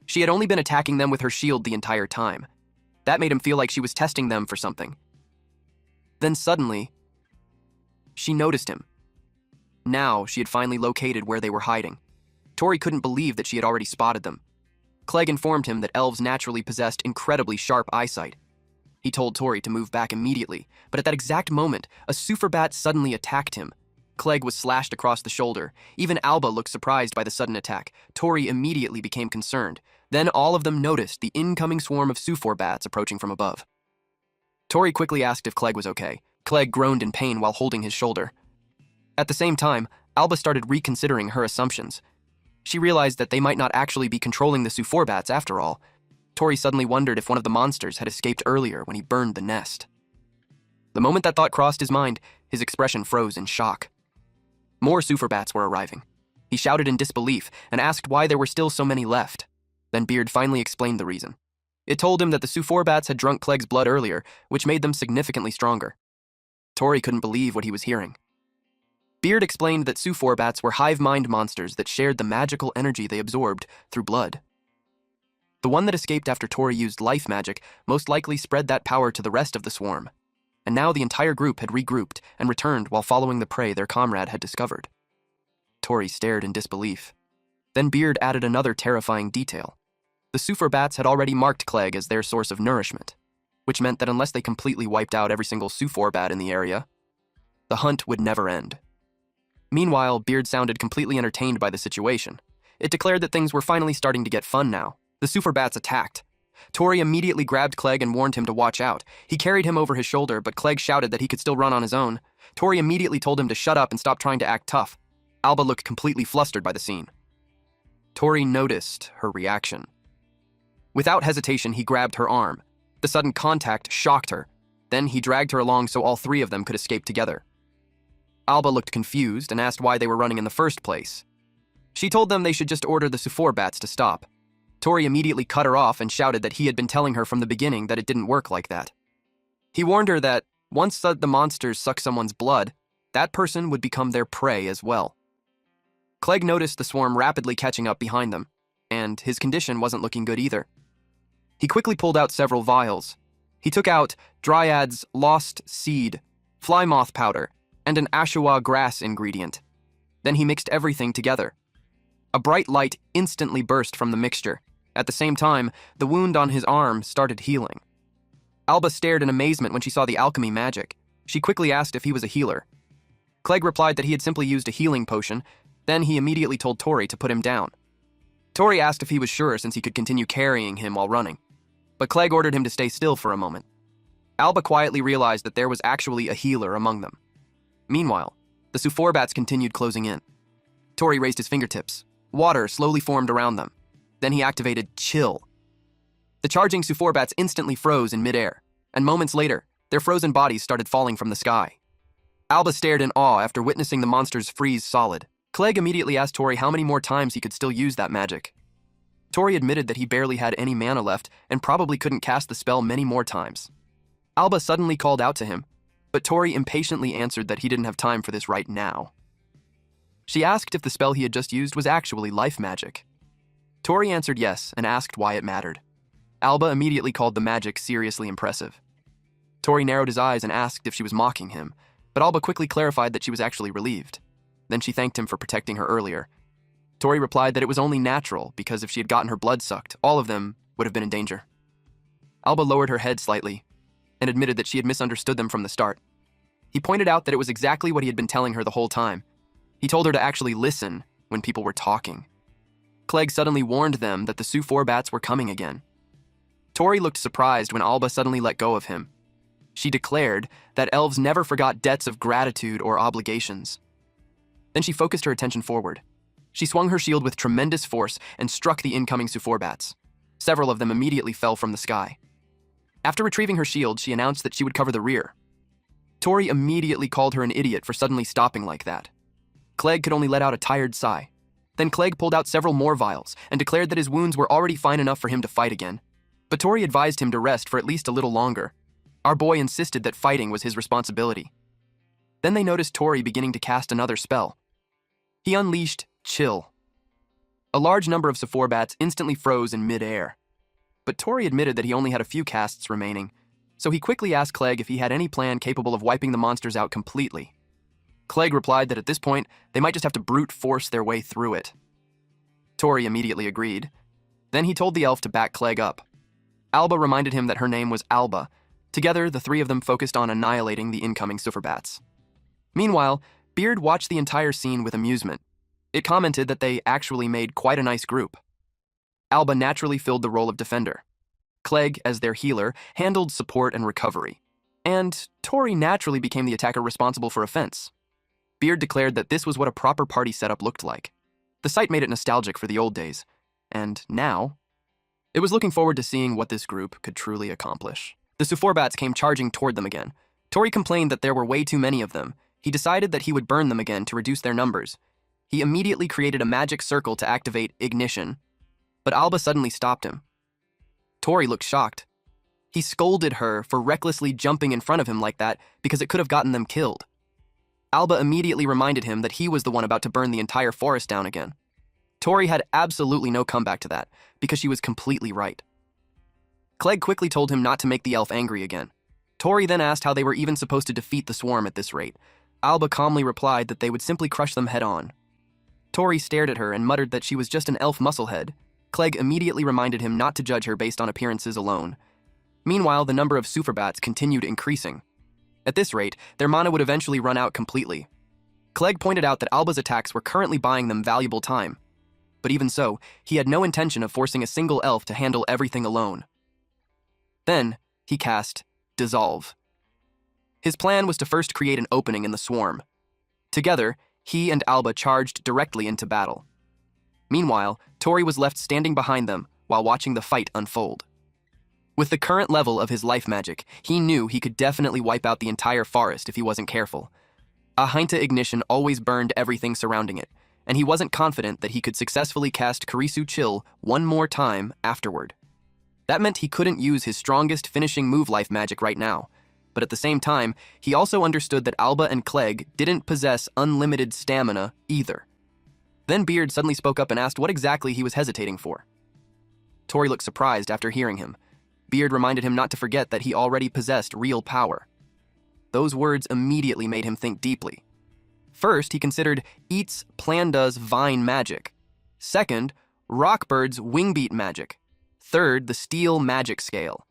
She had only been attacking them with her shield the entire time. That made him feel like she was testing them for something. Then suddenly, she noticed him. Now she had finally located where they were hiding. Tori couldn't believe that she had already spotted them. Clegg informed him that elves naturally possessed incredibly sharp eyesight. He told Tori to move back immediately, but at that exact moment, a Superbat suddenly attacked him. Clegg was slashed across the shoulder. Even Alba looked surprised by the sudden attack. Tori immediately became concerned. Then all of them noticed the incoming swarm of Suforbats approaching from above. Tori quickly asked if Clegg was okay. Clegg groaned in pain while holding his shoulder. At the same time, Alba started reconsidering her assumptions. She realized that they might not actually be controlling the Suforbats after all. Tori suddenly wondered if one of the monsters had escaped earlier when he burned the nest. The moment that thought crossed his mind, his expression froze in shock. More Suforbats were arriving. He shouted in disbelief and asked why there were still so many left. Then Beard finally explained the reason. It told him that the Suforbats had drunk Clegg's blood earlier, which made them significantly stronger. Tori couldn't believe what he was hearing. Beard explained that Sufor bats were hive-mind monsters that shared the magical energy they absorbed through blood. The one that escaped after Tori used life magic most likely spread that power to the rest of the swarm, and now the entire group had regrouped and returned while following the prey their comrade had discovered. Tori stared in disbelief. Then Beard added another terrifying detail. The Sufor bats had already marked Clegg as their source of nourishment, which meant that unless they completely wiped out every single Sufor bat in the area, the hunt would never end. Meanwhile, Beard sounded completely entertained by the situation. It declared that things were finally starting to get fun now. The Sufor bats attacked. Tori immediately grabbed Clegg and warned him to watch out. He carried him over his shoulder, but Clegg shouted that he could still run on his own. Tori immediately told him to shut up and stop trying to act tough. Alba looked completely flustered by the scene. Tori noticed her reaction. Without hesitation, he grabbed her arm. The sudden contact shocked her. Then he dragged her along so all three of them could escape together. Alba looked confused and asked why they were running in the first place. She told them they should just order the Sufor bats to stop. Tori immediately cut her off and shouted that he had been telling her from the beginning that it didn't work like that. He warned her that once the monsters suck someone's blood, that person would become their prey as well. Clegg noticed the swarm rapidly catching up behind them, and his condition wasn't looking good either. He quickly pulled out several vials. He took out Dryad's lost seed, fly moth powder, and an Ashawa grass ingredient. Then he mixed everything together. A bright light instantly burst from the mixture. At the same time, the wound on his arm started healing. Alba stared in amazement when she saw the alchemy magic. She quickly asked if he was a healer. Clegg replied that he had simply used a healing potion. Then he immediately told Tori to put him down. Tori asked if he was sure since he could continue carrying him while running, but Clegg ordered him to stay still for a moment. Alba quietly realized that there was actually a healer among them. Meanwhile, the Sufor bats continued closing in. Tori raised his fingertips. Water slowly formed around them. Then he activated Chill. The charging Sufor bats instantly froze in midair, and moments later, their frozen bodies started falling from the sky. Alba stared in awe after witnessing the monsters freeze solid. Clegg immediately asked Tori how many more times he could still use that magic. Tori admitted that he barely had any mana left and probably couldn't cast the spell many more times. Alba suddenly called out to him, but Tori impatiently answered that he didn't have time for this right now. She asked if the spell he had just used was actually life magic. Tori answered yes and asked why it mattered. Alba immediately called the magic seriously impressive. Tori narrowed his eyes and asked if she was mocking him, but Alba quickly clarified that she was actually relieved. Then she thanked him for protecting her earlier. Tori replied that it was only natural because if she had gotten her blood sucked, all of them would have been in danger. Alba lowered her head slightly and admitted that she had misunderstood them from the start. He pointed out that it was exactly what he had been telling her the whole time. He told her to actually listen when people were talking. Clegg suddenly warned them that the Sufor bats were coming again. Tori looked surprised when Alba suddenly let go of him. She declared that elves never forgot debts of gratitude or obligations. Then she focused her attention forward. She swung her shield with tremendous force and struck the incoming Sufor bats. Several of them immediately fell from the sky. After retrieving her shield, she announced that she would cover the rear. Tori immediately called her an idiot for suddenly stopping like that. Clegg could only let out a tired sigh. Then Clegg pulled out several more vials and declared that his wounds were already fine enough for him to fight again. But Tori advised him to rest for at least a little longer. Our boy insisted that fighting was his responsibility. Then they noticed Tori beginning to cast another spell. He unleashed Chill. A large number of Sufor bats instantly froze in mid-air. But Tori admitted that he only had a few casts remaining, so he quickly asked Clegg if he had any plan capable of wiping the monsters out completely. Clegg replied that at this point, they might just have to brute force their way through it. Tori immediately agreed. Then he told the elf to back Clegg up. Alba reminded him that her name was Alba. Together, the three of them focused on annihilating the incoming Sufor bats. Meanwhile, Beard watched the entire scene with amusement. It commented that they actually made quite a nice group. Alba naturally filled the role of defender. Clegg, as their healer, handled support and recovery. And Tori naturally became the attacker responsible for offense. Beard declared that this was what a proper party setup looked like. The sight made it nostalgic for the old days. And now, it was looking forward to seeing what this group could truly accomplish. The Sufor bats came charging toward them again. Tori complained that there were way too many of them. He decided that he would burn them again to reduce their numbers. He immediately created a magic circle to activate ignition, but Alba suddenly stopped him. Tori looked shocked. He scolded her for recklessly jumping in front of him like that because it could have gotten them killed. Alba immediately reminded him that he was the one about to burn the entire forest down again. Tori had absolutely no comeback to that, because she was completely right. Clegg quickly told him not to make the elf angry again. Tori then asked how they were even supposed to defeat the swarm at this rate. Alba calmly replied that they would simply crush them head on. Tori stared at her and muttered that she was just an elf musclehead. Clegg immediately reminded him not to judge her based on appearances alone. Meanwhile, the number of superbats continued increasing. At this rate, their mana would eventually run out completely. Clegg pointed out that Alba's attacks were currently buying them valuable time. But even so, he had no intention of forcing a single elf to handle everything alone. Then, he cast Dissolve. His plan was to first create an opening in the swarm. Together, he and Alba charged directly into battle. Meanwhile, Tori was left standing behind them while watching the fight unfold. With the current level of his life magic, he knew he could definitely wipe out the entire forest if he wasn't careful. A Heinta ignition always burned everything surrounding it, and he wasn't confident that he could successfully cast Kurisu Chill one more time afterward. That meant he couldn't use his strongest finishing move life magic right now, but at the same time, he also understood that Alba and Clegg didn't possess unlimited stamina either. Then Beard suddenly spoke up and asked what exactly he was hesitating for. Tori looked surprised after hearing him. Beard reminded him not to forget that he already possessed real power. Those words immediately made him think deeply. First, he considered Eat's Planda's Vine magic. Second, Rockbird's Wingbeat magic. Third, the Steel magic scale.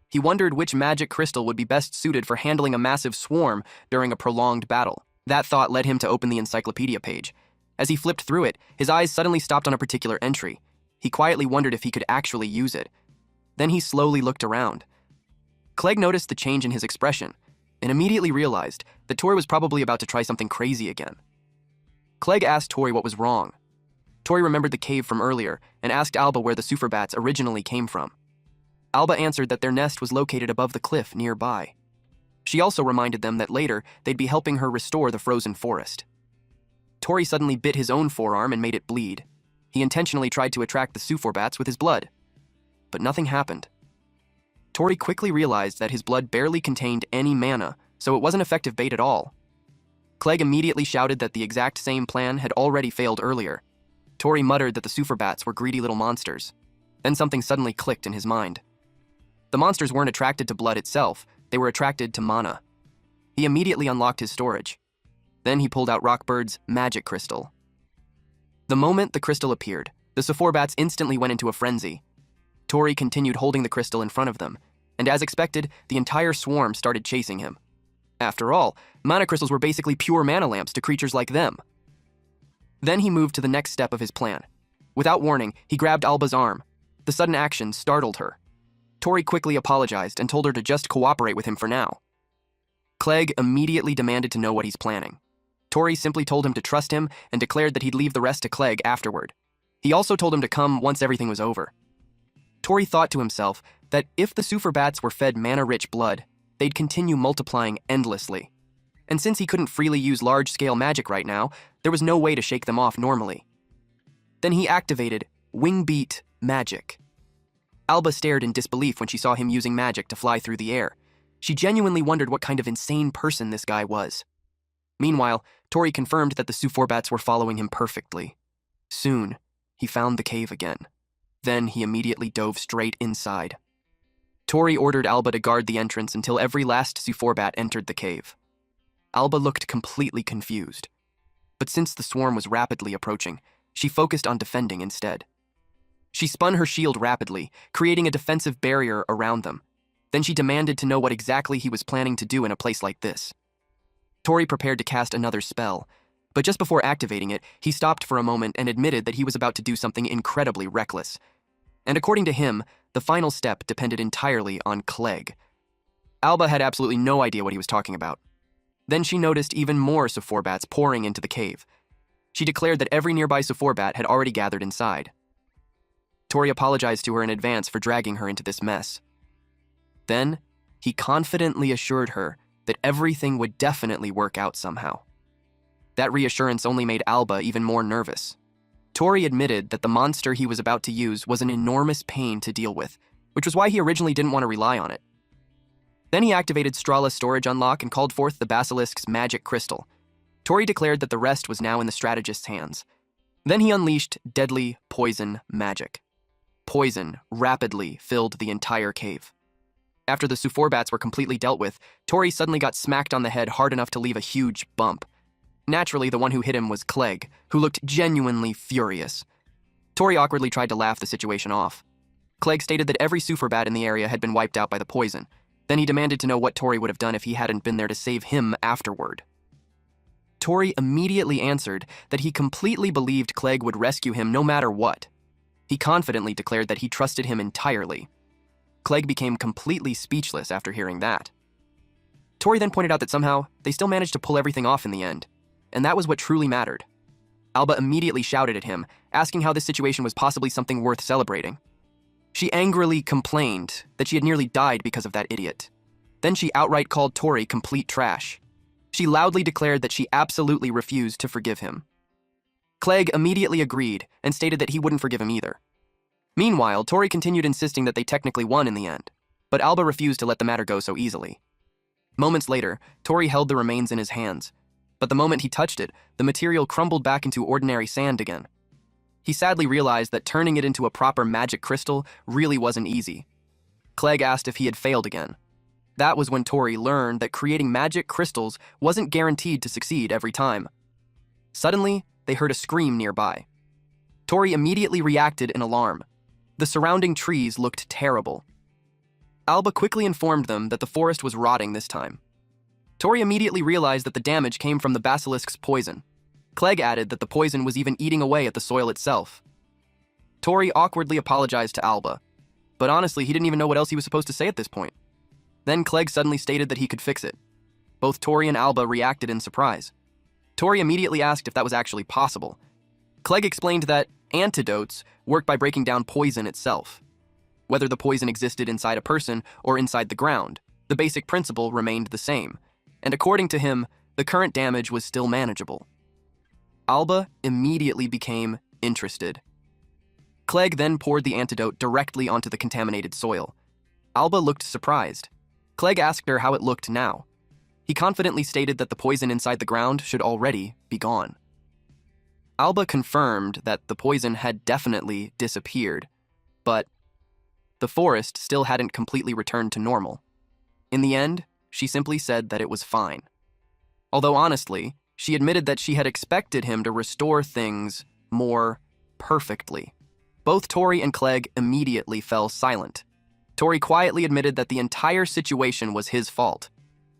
He wondered which magic crystal would be best suited for handling a massive swarm during a prolonged battle. That thought led him to open the encyclopedia page. As he flipped through it, his eyes suddenly stopped on a particular entry. He quietly wondered if he could actually use it. Then he slowly looked around. Clegg noticed the change in his expression and immediately realized that Tori was probably about to try something crazy again. Clegg asked Tori what was wrong. Tori remembered the cave from earlier and asked Alba where the superbats originally came from. Alba answered that their nest was located above the cliff nearby. She also reminded them that later they'd be helping her restore the frozen forest. Tori suddenly bit his own forearm and made it bleed. He intentionally tried to attract the superbats with his blood, but nothing happened. Tori quickly realized that his blood barely contained any mana, so it wasn't effective bait at all. Clegg immediately shouted that the exact same plan had already failed earlier. Tori muttered that the superbats were greedy little monsters. Then something suddenly clicked in his mind. The monsters weren't attracted to blood itself, they were attracted to mana. He immediately unlocked his storage. Then he pulled out Rockbird's magic crystal. The moment the crystal appeared, the superbats instantly went into a frenzy. Tori continued holding the crystal in front of them, and as expected, the entire swarm started chasing him. After all, mana crystals were basically pure mana lamps to creatures like them. Then he moved to the next step of his plan. Without warning, he grabbed Alba's arm. The sudden action startled her. Tori quickly apologized and told her to just cooperate with him for now. Clegg immediately demanded to know what he's planning. Tori simply told him to trust him and declared that he'd leave the rest to Clegg afterward. He also told him to come once everything was over. Tori thought to himself that if the superbats were fed mana-rich blood, they'd continue multiplying endlessly. And since he couldn't freely use large-scale magic right now, there was no way to shake them off normally. Then he activated Wingbeat magic. Alba stared in disbelief when she saw him using magic to fly through the air. She genuinely wondered what kind of insane person this guy was. Meanwhile, Tori confirmed that the superbats were following him perfectly. Soon, he found the cave again. Then he immediately dove straight inside. Tori ordered Alba to guard the entrance until every last superbat entered the cave. Alba looked completely confused. But since the swarm was rapidly approaching, she focused on defending instead. She spun her shield rapidly, creating a defensive barrier around them. Then she demanded to know what exactly he was planning to do in a place like this. Tori prepared to cast another spell, but just before activating it, he stopped for a moment and admitted that he was about to do something incredibly reckless. And according to him, the final step depended entirely on Clegg. Alba had absolutely no idea what he was talking about. Then she noticed even more superbats pouring into the cave. She declared that every nearby superbat had already gathered inside. Tori apologized to her in advance for dragging her into this mess. Then, he confidently assured her that everything would definitely work out somehow. That reassurance only made Alba even more nervous. Tori admitted that the monster he was about to use was an enormous pain to deal with, which was why he originally didn't want to rely on it. Then he activated Strala's storage unlock and called forth the basilisk's magic crystal. Tori declared that the rest was now in the strategist's hands. Then he unleashed deadly poison magic. Poison rapidly filled the entire cave. After the Suforbats were completely dealt with, Tori suddenly got smacked on the head hard enough to leave a huge bump. Naturally, the one who hit him was Clegg, who looked genuinely furious. Tori awkwardly tried to laugh the situation off. Clegg stated that every Suforbat in the area had been wiped out by the poison. Then he demanded to know what Tori would have done if he hadn't been there to save him afterward. Tori immediately answered that he completely believed Clegg would rescue him no matter what. He confidently declared that he trusted him entirely. Clegg became completely speechless after hearing that. Tori then pointed out that somehow they still managed to pull everything off in the end, and that was what truly mattered. Alba immediately shouted at him, asking how this situation was possibly something worth celebrating. She angrily complained that she had nearly died because of that idiot. Then she outright called Tori complete trash. She loudly declared that she absolutely refused to forgive him. Clegg immediately agreed and stated that he wouldn't forgive him either. Meanwhile, Tori continued insisting that they technically won in the end, but Alba refused to let the matter go so easily. Moments later, Tori held the remains in his hands, but the moment he touched it, the material crumbled back into ordinary sand again. He sadly realized that turning it into a proper magic crystal really wasn't easy. Clegg asked if he had failed again. That was when Tori learned that creating magic crystals wasn't guaranteed to succeed every time. Suddenly, they heard a scream nearby. Tori immediately reacted in alarm. The surrounding trees looked terrible. Alba quickly informed them that the forest was rotting this time. Tori immediately realized that the damage came from the basilisk's poison. Clegg added that the poison was even eating away at the soil itself. Tori awkwardly apologized to Alba, but honestly, he didn't even know what else he was supposed to say at this point. Then Clegg suddenly stated that he could fix it. Both Tori and Alba reacted in surprise. Tori immediately asked if that was actually possible. Clegg explained that antidotes work by breaking down poison itself. Whether the poison existed inside a person or inside the ground, the basic principle remained the same, and according to him, the current damage was still manageable. Alba immediately became interested. Clegg then poured the antidote directly onto the contaminated soil. Alba looked surprised. Clegg asked her how it looked now. He confidently stated that the poison inside the ground should already be gone. Alba confirmed that the poison had definitely disappeared, but the forest still hadn't completely returned to normal. In the end, she simply said that it was fine. Although honestly, she admitted that she had expected him to restore things more perfectly. Both Tori and Clegg immediately fell silent. Tori quietly admitted that the entire situation was his fault.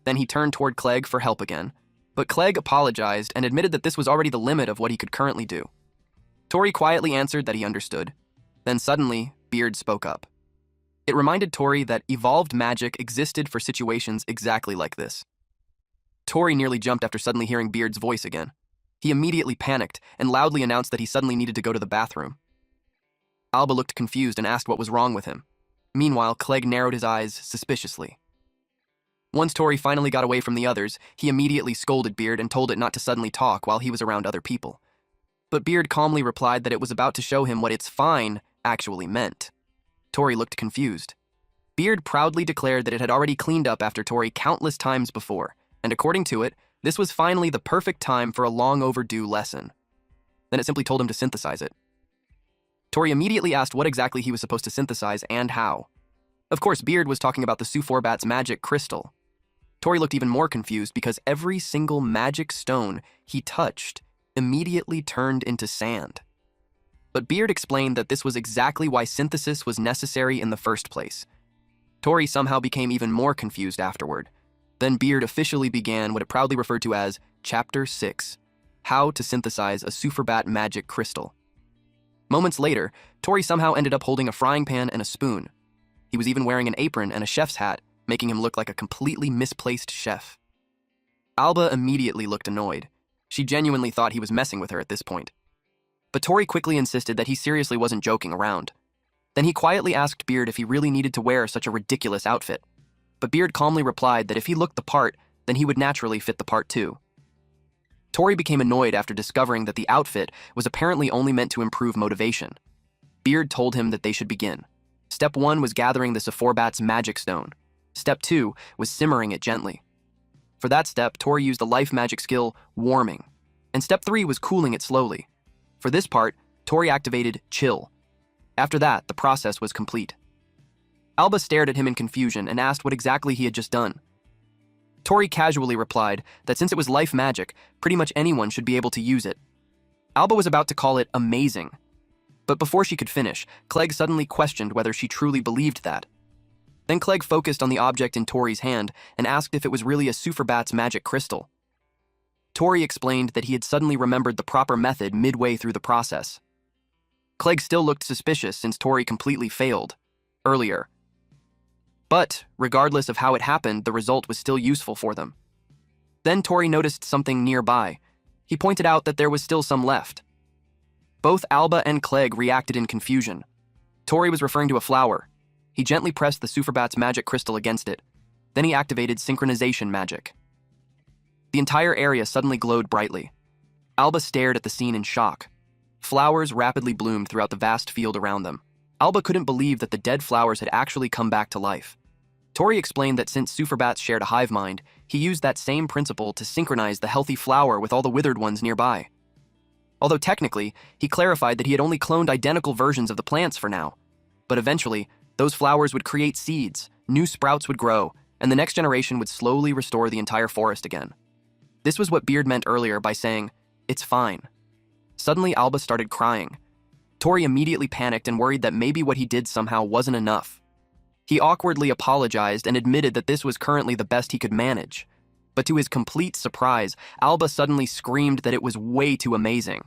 Then he turned toward Clegg for help again, but Clegg apologized and admitted that this was already the limit of what he could currently do. Tori quietly answered that he understood. Then suddenly, Beard spoke up. It reminded Tori that evolved magic existed for situations exactly like this. Tori nearly jumped after suddenly hearing Beard's voice again. He immediately panicked and loudly announced that he suddenly needed to go to the bathroom. Alba looked confused and asked what was wrong with him. Meanwhile, Clegg narrowed his eyes suspiciously. Once Tori finally got away from the others, he immediately scolded Beard and told it not to suddenly talk while he was around other people. But Beard calmly replied that it was about to show him what "it's fine" actually meant. Tori looked confused. Beard proudly declared that it had already cleaned up after Tori countless times before, and according to it, this was finally the perfect time for a long overdue lesson. Then it simply told him to synthesize it. Tori immediately asked what exactly he was supposed to synthesize and how. Of course, Beard was talking about the Suforbat's magic crystal. Tori looked even more confused because every single magic stone he touched immediately turned into sand. But Beard explained that this was exactly why synthesis was necessary in the first place. Tori somehow became even more confused afterward. Then Beard officially began what it proudly referred to as Chapter 6, How to Synthesize a Suforbat Magic Crystal. Moments later, Tori somehow ended up holding a frying pan and a spoon. He was even wearing an apron and a chef's hat, making him look like a completely misplaced chef. Alba immediately looked annoyed. She genuinely thought he was messing with her at this point. But Tori quickly insisted that he seriously wasn't joking around. Then he quietly asked Beard if he really needed to wear such a ridiculous outfit. But Beard calmly replied that if he looked the part, then he would naturally fit the part too. Tori became annoyed after discovering that the outfit was apparently only meant to improve motivation. Beard told him that they should begin. Step 1 was gathering the Suforbat's magic stone. Step 2 was simmering it gently. For that step, Tori used the life magic skill, Warming, and step 3 was cooling it slowly. For this part, Tori activated Chill. After that, the process was complete. Alba stared at him in confusion and asked what exactly he had just done. Tori casually replied that since it was life magic, pretty much anyone should be able to use it. Alba was about to call it amazing. But before she could finish, Clegg suddenly questioned whether she truly believed that. Then Clegg focused on the object in Tori's hand and asked if it was really a Superbat's magic crystal. Tori explained that he had suddenly remembered the proper method midway through the process. Clegg still looked suspicious since Tori completely failed earlier. But, regardless of how it happened, the result was still useful for them. Then Tori noticed something nearby. He pointed out that there was still some left. Both Alba and Clegg reacted in confusion. Tori was referring to a flower. He gently pressed the Superbat's magic crystal against it. Then he activated synchronization magic. The entire area suddenly glowed brightly. Alba stared at the scene in shock. Flowers rapidly bloomed throughout the vast field around them. Alba couldn't believe that the dead flowers had actually come back to life. Tori explained that since Superbats shared a hive mind, he used that same principle to synchronize the healthy flower with all the withered ones nearby. Although technically, he clarified that he had only cloned identical versions of the plants for now. But eventually, those flowers would create seeds, new sprouts would grow, and the next generation would slowly restore the entire forest again. This was what Beard meant earlier by saying, "It's fine." Suddenly, Alba started crying. Tori immediately panicked and worried that maybe what he did somehow wasn't enough. He awkwardly apologized and admitted that this was currently the best he could manage. But to his complete surprise, Alba suddenly screamed that it was way too amazing.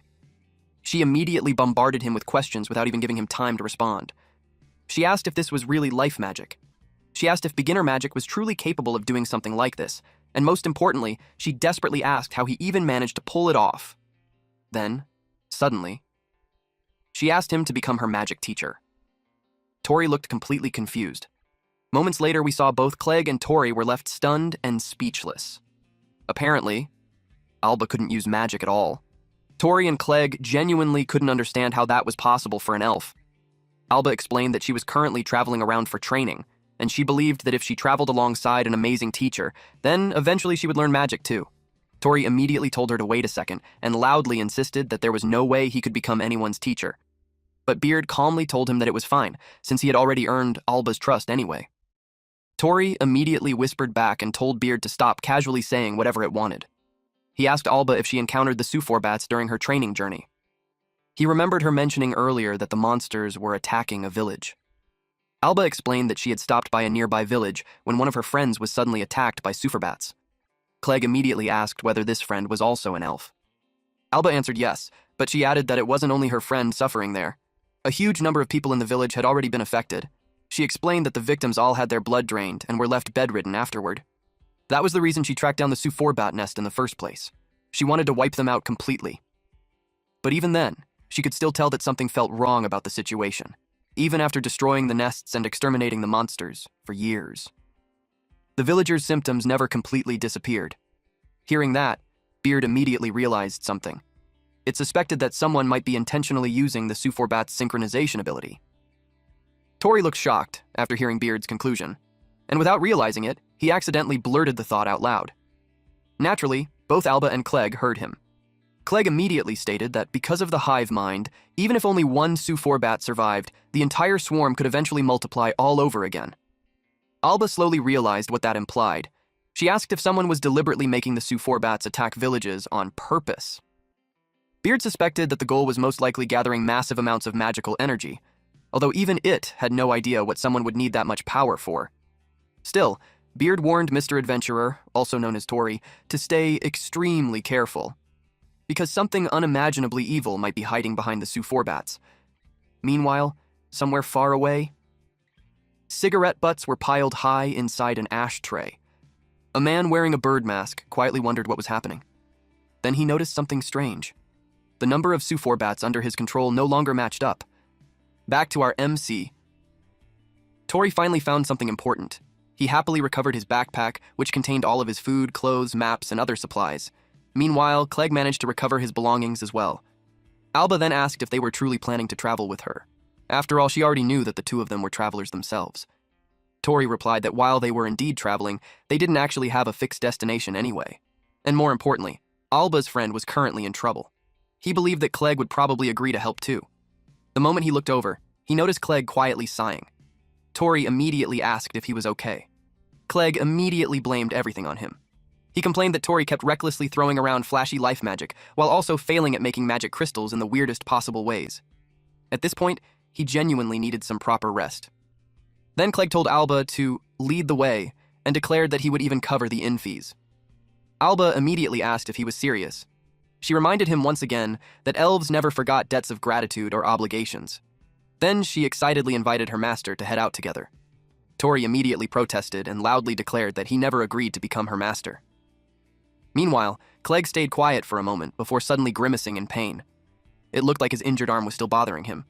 She immediately bombarded him with questions without even giving him time to respond. She asked if this was really life magic. She asked if beginner magic was truly capable of doing something like this, and most importantly, she desperately asked how he even managed to pull it off. Then, suddenly, she asked him to become her magic teacher. Tori looked completely confused. Moments later, we saw both Clegg and Tori were left stunned and speechless. Apparently, Alba couldn't use magic at all. Tori and Clegg genuinely couldn't understand how that was possible for an elf. Alba explained that she was currently traveling around for training, and she believed that if she traveled alongside an amazing teacher, then eventually she would learn magic too. Tori immediately told her to wait a second and loudly insisted that there was no way he could become anyone's teacher. But Beard calmly told him that it was fine, since he had already earned Alba's trust anyway. Tori immediately whispered back and told Beard to stop casually saying whatever it wanted. He asked Alba if she encountered the Suforbats during her training journey. He remembered her mentioning earlier that the monsters were attacking a village. Alba explained that she had stopped by a nearby village when one of her friends was suddenly attacked by Suforbats. Clegg immediately asked whether this friend was also an elf. Alba answered yes, but she added that it wasn't only her friend suffering there. A huge number of people in the village had already been affected. She explained that the victims all had their blood drained and were left bedridden afterward. That was the reason she tracked down the Suforbat nest in the first place. She wanted to wipe them out completely. But even then, she could still tell that something felt wrong about the situation, even after destroying the nests and exterminating the monsters for years. The villagers' symptoms never completely disappeared. Hearing that, Beard immediately realized something. It suspected that someone might be intentionally using the Suforbat's synchronization ability. Tori looked shocked after hearing Beard's conclusion, and without realizing it, he accidentally blurted the thought out loud. Naturally, both Alba and Clegg heard him. Clegg immediately stated that because of the hive mind, even if only one Suforbat survived, the entire swarm could eventually multiply all over again. Alba slowly realized what that implied. She asked if someone was deliberately making the Suforbats attack villages on purpose. Beard suspected that the goal was most likely gathering massive amounts of magical energy, although even it had no idea what someone would need that much power for. Still, Beard warned Mr. Adventurer, also known as Tori, to stay extremely careful, because something unimaginably evil might be hiding behind the Suforbats. Meanwhile, somewhere far away, cigarette butts were piled high inside an ashtray. A man wearing a bird mask quietly wondered what was happening. Then he noticed something strange. The number of Suforbats under his control no longer matched up. Back to our MC. Tori finally found something important. He happily recovered his backpack, which contained all of his food, clothes, maps, and other supplies. Meanwhile, Clegg managed to recover his belongings as well. Alba then asked if they were truly planning to travel with her. After all, she already knew that the two of them were travelers themselves. Tori replied that while they were indeed traveling, they didn't actually have a fixed destination anyway. And more importantly, Alba's friend was currently in trouble. He believed that Clegg would probably agree to help too. The moment he looked over, he noticed Clegg quietly sighing. Tori immediately asked if he was okay. Clegg immediately blamed everything on him. He complained that Tori kept recklessly throwing around flashy life magic, while also failing at making magic crystals in the weirdest possible ways. At this point, he genuinely needed some proper rest. Then Clegg told Alba to lead the way and declared that he would even cover the inn fees. Alba immediately asked if he was serious. She reminded him once again that elves never forgot debts of gratitude or obligations. Then she excitedly invited her master to head out together. Tori immediately protested and loudly declared that he never agreed to become her master. Meanwhile, Clegg stayed quiet for a moment before suddenly grimacing in pain. It looked like his injured arm was still bothering him.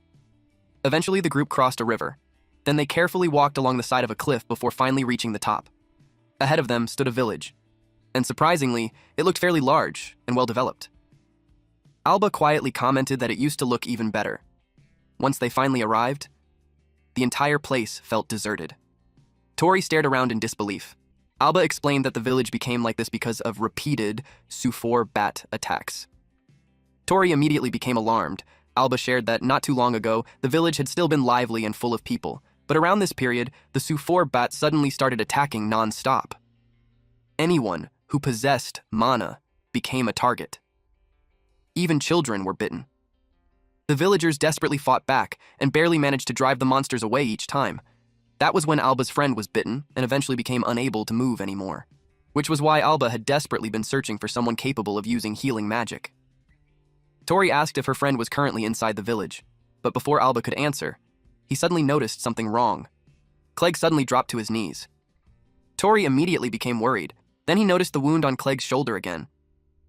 Eventually, the group crossed a river. Then they carefully walked along the side of a cliff before finally reaching the top. Ahead of them stood a village. And surprisingly, it looked fairly large and well-developed. Alba quietly commented that it used to look even better. Once they finally arrived, the entire place felt deserted. Tori stared around in disbelief. Alba explained that the village became like this because of repeated Sufor bat attacks. Tori immediately became alarmed. Alba shared that not too long ago, the village had still been lively and full of people, but around this period, the Sufor bat suddenly started attacking non-stop. Anyone who possessed mana became a target. Even children were bitten. The villagers desperately fought back and barely managed to drive the monsters away each time. That was when Alba's friend was bitten and eventually became unable to move anymore, which was why Alba had desperately been searching for someone capable of using healing magic. Tori asked if her friend was currently inside the village, but before Alba could answer, he suddenly noticed something wrong. Clegg suddenly dropped to his knees. Tori immediately became worried. Then he noticed the wound on Clegg's shoulder again.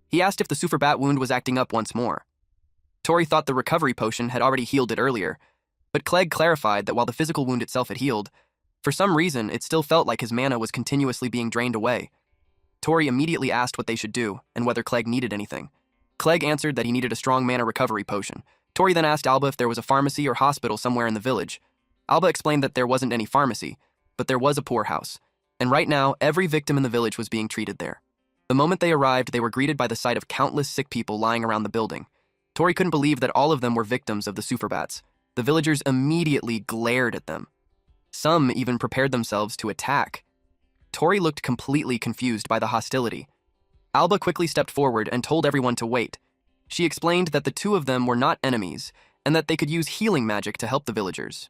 He asked if the Sufor bat wound was acting up once more. Tori thought the recovery potion had already healed it earlier, but Clegg clarified that while the physical wound itself had healed, for some reason it still felt like his mana was continuously being drained away. Tori immediately asked what they should do and whether Clegg needed anything. Clegg answered that he needed a strong mana recovery potion. Tori then asked Alba if there was a pharmacy or hospital somewhere in the village. Alba explained that there wasn't any pharmacy, but there was a poorhouse, and right now every victim in the village was being treated there. The moment they arrived, they were greeted by the sight of countless sick people lying around the building. Tori couldn't believe that all of them were victims of the Sufor bats. The villagers immediately glared at them. Some even prepared themselves to attack. Tori looked completely confused by the hostility. Alba quickly stepped forward and told everyone to wait. She explained that the two of them were not enemies and that they could use healing magic to help the villagers.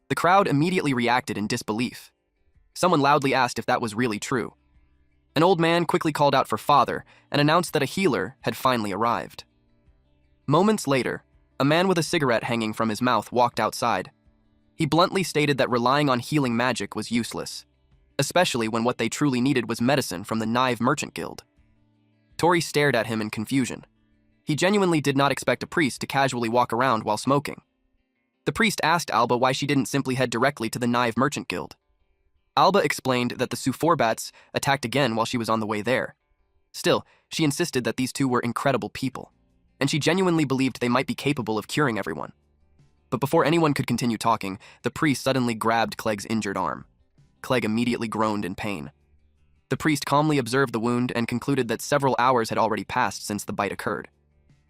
The crowd immediately reacted in disbelief. Someone loudly asked if that was really true. An old man quickly called out for Father and announced that a healer had finally arrived. Moments later, a man with a cigarette hanging from his mouth walked outside. He bluntly stated that relying on healing magic was useless, especially when what they truly needed was medicine from the Knive Merchant Guild. Tori stared at him in confusion. He genuinely did not expect a priest to casually walk around while smoking. The priest asked Alba why she didn't simply head directly to the Knive Merchant Guild. Alba explained that the Sufor bats attacked again while she was on the way there. Still, she insisted that these two were incredible people, and she genuinely believed they might be capable of curing everyone. But before anyone could continue talking, the priest suddenly grabbed Clegg's injured arm. Clegg immediately groaned in pain. The priest calmly observed the wound and concluded that several hours had already passed since the bite occurred.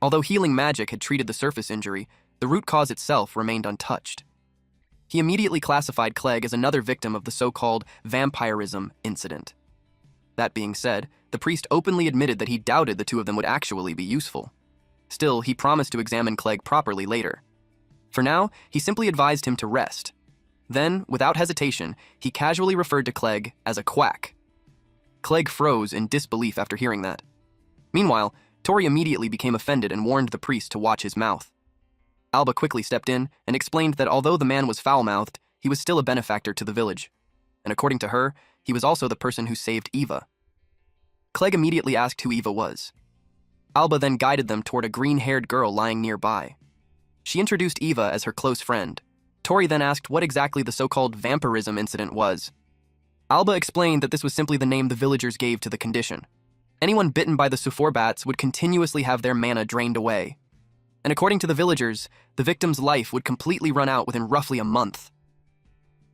Although healing magic had treated the surface injury, the root cause itself remained untouched. He immediately classified Clegg as another victim of the so-called vampirism incident. That being said, the priest openly admitted that he doubted the two of them would actually be useful. Still, he promised to examine Clegg properly later. For now, he simply advised him to rest. Then, without hesitation, he casually referred to Clegg as a quack. Clegg froze in disbelief after hearing that. Meanwhile, Tori immediately became offended and warned the priest to watch his mouth. Alba quickly stepped in and explained that although the man was foul-mouthed, he was still a benefactor to the village. And according to her, he was also the person who saved Eva. Clegg immediately asked who Eva was. Alba then guided them toward a green-haired girl lying nearby. She introduced Eva as her close friend. Tori then asked what exactly the so-called vampirism incident was. Alba explained that this was simply the name the villagers gave to the condition. Anyone bitten by the Sufor bats would continuously have their mana drained away. And according to the villagers, the victim's life would completely run out within roughly a month.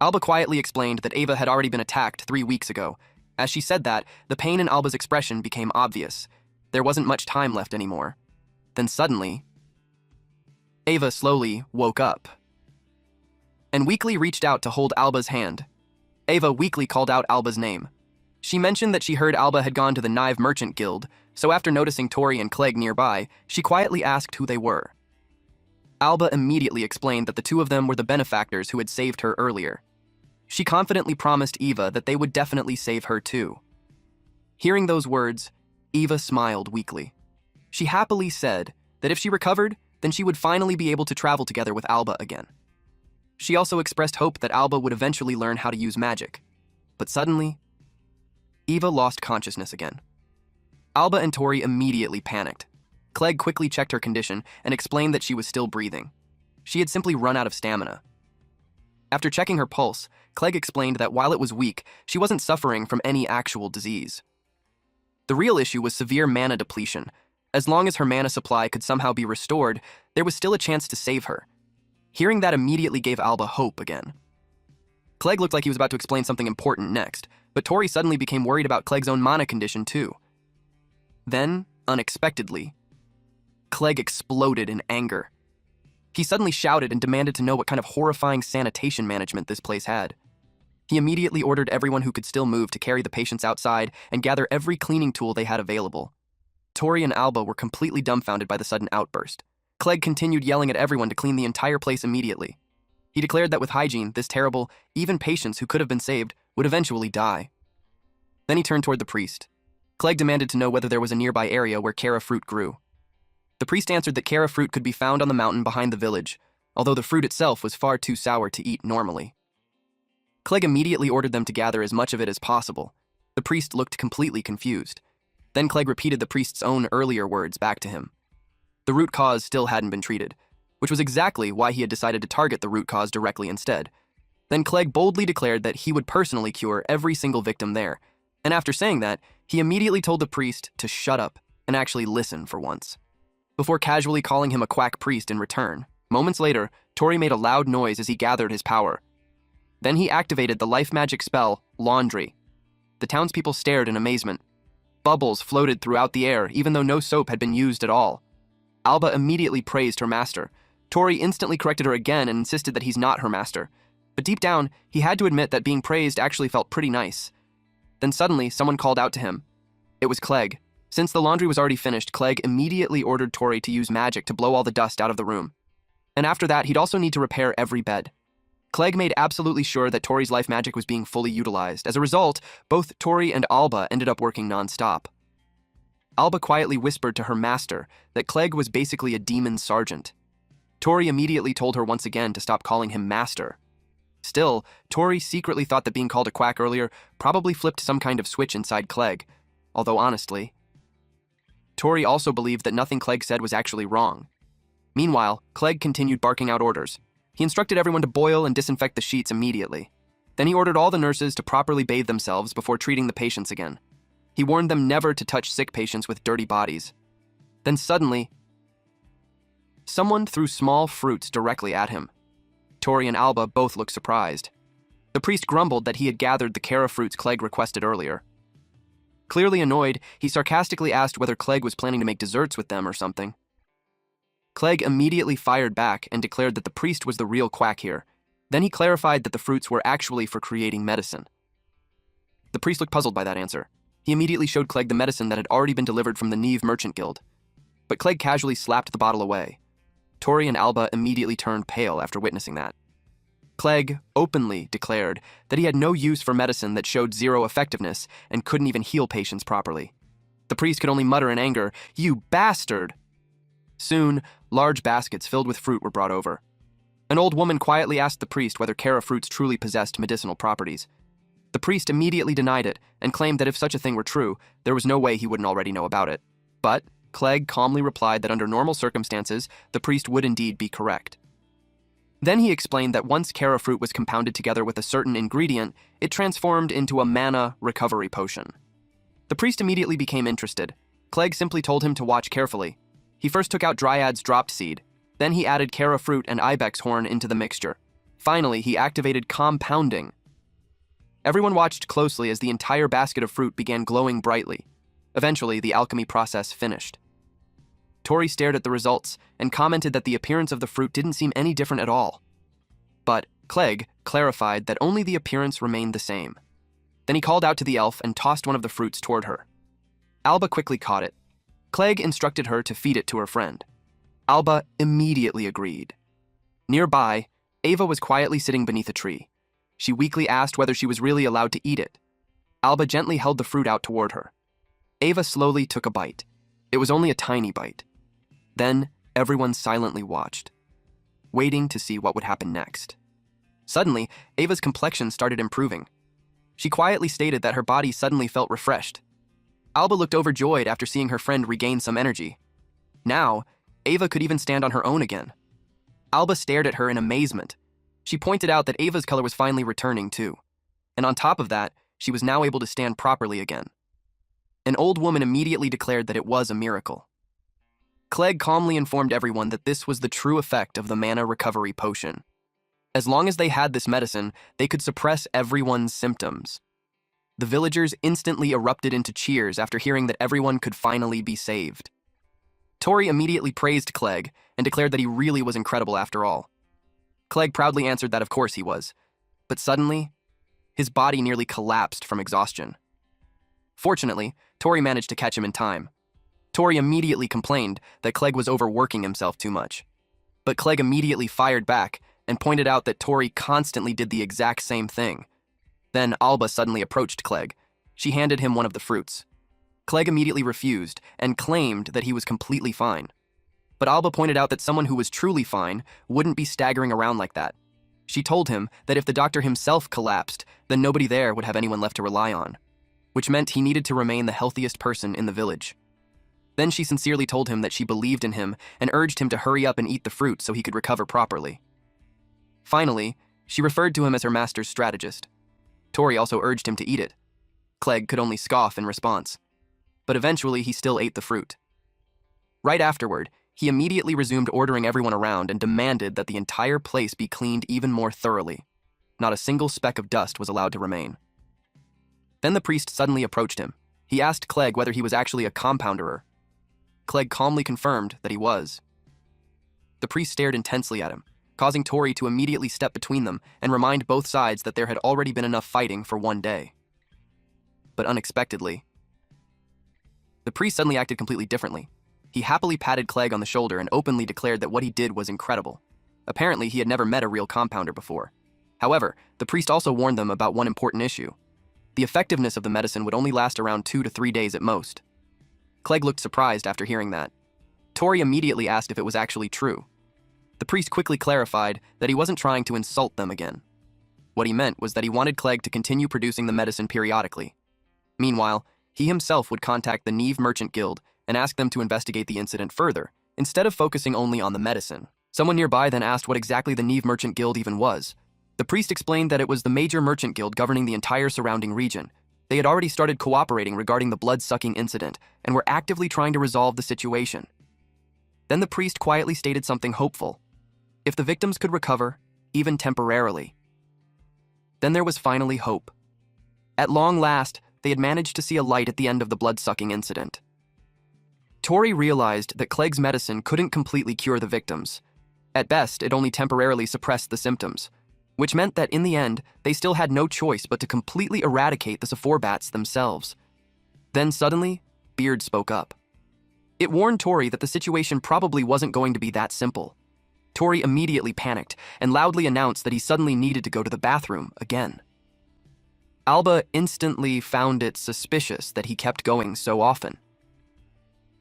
Alba quietly explained that Ava had already been attacked 3 weeks ago. As she said that, the pain in Alba's expression became obvious. There wasn't much time left anymore. Then suddenly, Ava slowly woke up and weakly reached out to hold Alba's hand. Ava weakly called out Alba's name. She mentioned that she heard Alba had gone to the Knive Merchant Guild, so after noticing Tori and Clegg nearby, she quietly asked who they were. Alba immediately explained that the two of them were the benefactors who had saved her earlier. She confidently promised Eva that they would definitely save her too. Hearing those words, Eva smiled weakly. She happily said that if she recovered, then she would finally be able to travel together with Alba again. She also expressed hope that Alba would eventually learn how to use magic. But suddenly, Eva lost consciousness again. Alba and Tori immediately panicked. Clegg quickly checked her condition and explained that she was still breathing. She had simply run out of stamina. After checking her pulse, Clegg explained that while it was weak, she wasn't suffering from any actual disease. The real issue was severe mana depletion. As long as her mana supply could somehow be restored, there was still a chance to save her. Hearing that immediately gave Alba hope again. Clegg looked like he was about to explain something important next, but Tori suddenly became worried about Clegg's own mana condition too. Then, unexpectedly, Clegg exploded in anger. He suddenly shouted and demanded to know what kind of horrifying sanitation management this place had. He immediately ordered everyone who could still move to carry the patients outside and gather every cleaning tool they had available. Tori and Alba were completely dumbfounded by the sudden outburst. Clegg continued yelling at everyone to clean the entire place immediately. He declared that with hygiene, this terrible, even patients who could have been saved would eventually die. Then he turned toward the priest. Clegg demanded to know whether there was a nearby area where Kara fruit grew. The priest answered that Kara fruit could be found on the mountain behind the village, although the fruit itself was far too sour to eat normally. Clegg immediately ordered them to gather as much of it as possible. The priest looked completely confused. Then Clegg repeated the priest's own earlier words back to him. The root cause still hadn't been treated, which was exactly why he had decided to target the root cause directly instead. Then Clegg boldly declared that he would personally cure every single victim there, and after saying that, he immediately told the priest to shut up and actually listen for once. Before casually calling him a quack priest in return, moments later, Tori made a loud noise as he gathered his power. Then he activated the life magic spell, Laundry. The townspeople stared in amazement. Bubbles floated throughout the air, even though no soap had been used at all. Alba immediately praised her master. Tori instantly corrected her again and insisted that he's not her master. But deep down, he had to admit that being praised actually felt pretty nice. Then suddenly, someone called out to him. It was Clegg. Since the laundry was already finished, Clegg immediately ordered Tori to use magic to blow all the dust out of the room. And after that, he'd also need to repair every bed. Clegg made absolutely sure that Tori's life magic was being fully utilized. As a result, both Tori and Alba ended up working non-stop. Alba quietly whispered to her master that Clegg was basically a demon sergeant. Tori immediately told her once again to stop calling him master. Still, Tori secretly thought that being called a quack earlier probably flipped some kind of switch inside Clegg, although honestly, Tori also believed that nothing Clegg said was actually wrong. Meanwhile, Clegg continued barking out orders. He instructed everyone to boil and disinfect the sheets immediately. Then he ordered all the nurses to properly bathe themselves before treating the patients again. He warned them never to touch sick patients with dirty bodies. Then suddenly, someone threw small fruits directly at him. Tori and Alba both looked surprised. The priest grumbled that he had gathered the Kara fruits Clegg requested earlier. Clearly annoyed, he sarcastically asked whether Clegg was planning to make desserts with them or something. Clegg immediately fired back and declared that the priest was the real quack here. Then he clarified that the fruits were actually for creating medicine. The priest looked puzzled by that answer. He immediately showed Clegg the medicine that had already been delivered from the Knive Merchant Guild. But Clegg casually slapped the bottle away. Tori and Alba immediately turned pale after witnessing that. Clegg openly declared that he had no use for medicine that showed zero effectiveness and couldn't even heal patients properly. The priest could only mutter in anger, "You bastard!" Soon, large baskets filled with fruit were brought over. An old woman quietly asked the priest whether Kara fruits truly possessed medicinal properties. The priest immediately denied it and claimed that if such a thing were true, there was no way he wouldn't already know about it. But Clegg calmly replied that under normal circumstances, the priest would indeed be correct. Then he explained that once Kara fruit was compounded together with a certain ingredient, it transformed into a mana recovery potion. The priest immediately became interested. Clegg simply told him to watch carefully. He first took out Dryad's dropped seed, then he added Kara fruit and ibex horn into the mixture. Finally, he activated compounding. Everyone watched closely as the entire basket of fruit began glowing brightly. Eventually, the alchemy process finished. Tori stared at the results and commented that the appearance of the fruit didn't seem any different at all. But Clegg clarified that only the appearance remained the same. Then he called out to the elf and tossed one of the fruits toward her. Alba quickly caught it. Clegg instructed her to feed it to her friend. Alba immediately agreed. Nearby, Ava was quietly sitting beneath a tree. She weakly asked whether she was really allowed to eat it. Alba gently held the fruit out toward her. Ava slowly took a bite. It was only a tiny bite. Then, everyone silently watched, waiting to see what would happen next. Suddenly, Ava's complexion started improving. She quietly stated that her body suddenly felt refreshed. Alba looked overjoyed after seeing her friend regain some energy. Now, Ava could even stand on her own again. Alba stared at her in amazement. She pointed out that Ava's color was finally returning too. And on top of that, she was now able to stand properly again. An old woman immediately declared that it was a miracle. Clegg calmly informed everyone that this was the true effect of the mana recovery potion. As long as they had this medicine, they could suppress everyone's symptoms. The villagers instantly erupted into cheers after hearing that everyone could finally be saved. Tori immediately praised Clegg and declared that he really was incredible after all. Clegg proudly answered that of course he was, but suddenly, his body nearly collapsed from exhaustion. Fortunately, Tori managed to catch him in time. Tori immediately complained that Clegg was overworking himself too much. But Clegg immediately fired back and pointed out that Tori constantly did the exact same thing. Then Alba suddenly approached Clegg. She handed him one of the fruits. Clegg immediately refused and claimed that he was completely fine. But Alba pointed out that someone who was truly fine wouldn't be staggering around like that. She told him that if the doctor himself collapsed, then nobody there would have anyone left to rely on, which meant he needed to remain the healthiest person in the village. Then she sincerely told him that she believed in him and urged him to hurry up and eat the fruit so he could recover properly. Finally, she referred to him as her master's strategist. Tori also urged him to eat it. Clegg could only scoff in response. But eventually, he still ate the fruit. Right afterward, he immediately resumed ordering everyone around and demanded that the entire place be cleaned even more thoroughly. Not a single speck of dust was allowed to remain. Then the priest suddenly approached him. He asked Clegg whether he was actually a compounderer. Clegg calmly confirmed that he was. The priest stared intensely at him, causing Tori to immediately step between them and remind both sides that there had already been enough fighting for one day. But unexpectedly, the priest suddenly acted completely differently. He happily patted Clegg on the shoulder and openly declared that what he did was incredible. Apparently, he had never met a real compounder before. However, the priest also warned them about one important issue. The effectiveness of the medicine would only last around 2 to 3 days at most. Clegg looked surprised after hearing that. Tori immediately asked if it was actually true. The priest quickly clarified that he wasn't trying to insult them again. What he meant was that he wanted Clegg to continue producing the medicine periodically. Meanwhile, he himself would contact the Neve Merchant Guild and ask them to investigate the incident further, instead of focusing only on the medicine. Someone nearby then asked what exactly the Neve Merchant Guild even was. The priest explained that it was the major merchant guild governing the entire surrounding region. They had already started cooperating regarding the blood-sucking incident and were actively trying to resolve the situation. Then the priest quietly stated something hopeful. If the victims could recover, even temporarily, then there was finally hope. At long last, they had managed to see a light at the end of the blood-sucking incident. Tori realized that Clegg's medicine couldn't completely cure the victims. At best, it only temporarily suppressed the symptoms, which meant that in the end, they still had no choice but to completely eradicate the Sephorbats themselves. Then suddenly, Beard spoke up. It warned Tori that the situation probably wasn't going to be that simple. Tori immediately panicked and loudly announced that he suddenly needed to go to the bathroom again. Alba instantly found it suspicious that he kept going so often.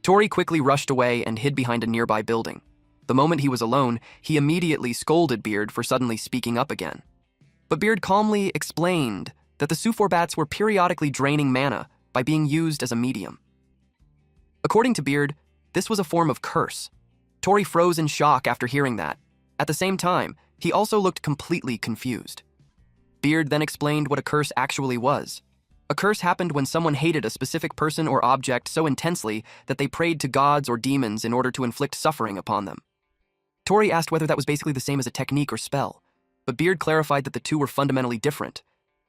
Tori quickly rushed away and hid behind a nearby building. The moment he was alone, he immediately scolded Beard for suddenly speaking up again. But Beard calmly explained that the Sephorbats were periodically draining mana by being used as a medium. According to Beard, this was a form of curse. Tori froze in shock after hearing that. At the same time, he also looked completely confused. Beard then explained what a curse actually was. A curse happened when someone hated a specific person or object so intensely that they prayed to gods or demons in order to inflict suffering upon them. Tori asked whether that was basically the same as a technique or spell, but Beard clarified that the two were fundamentally different.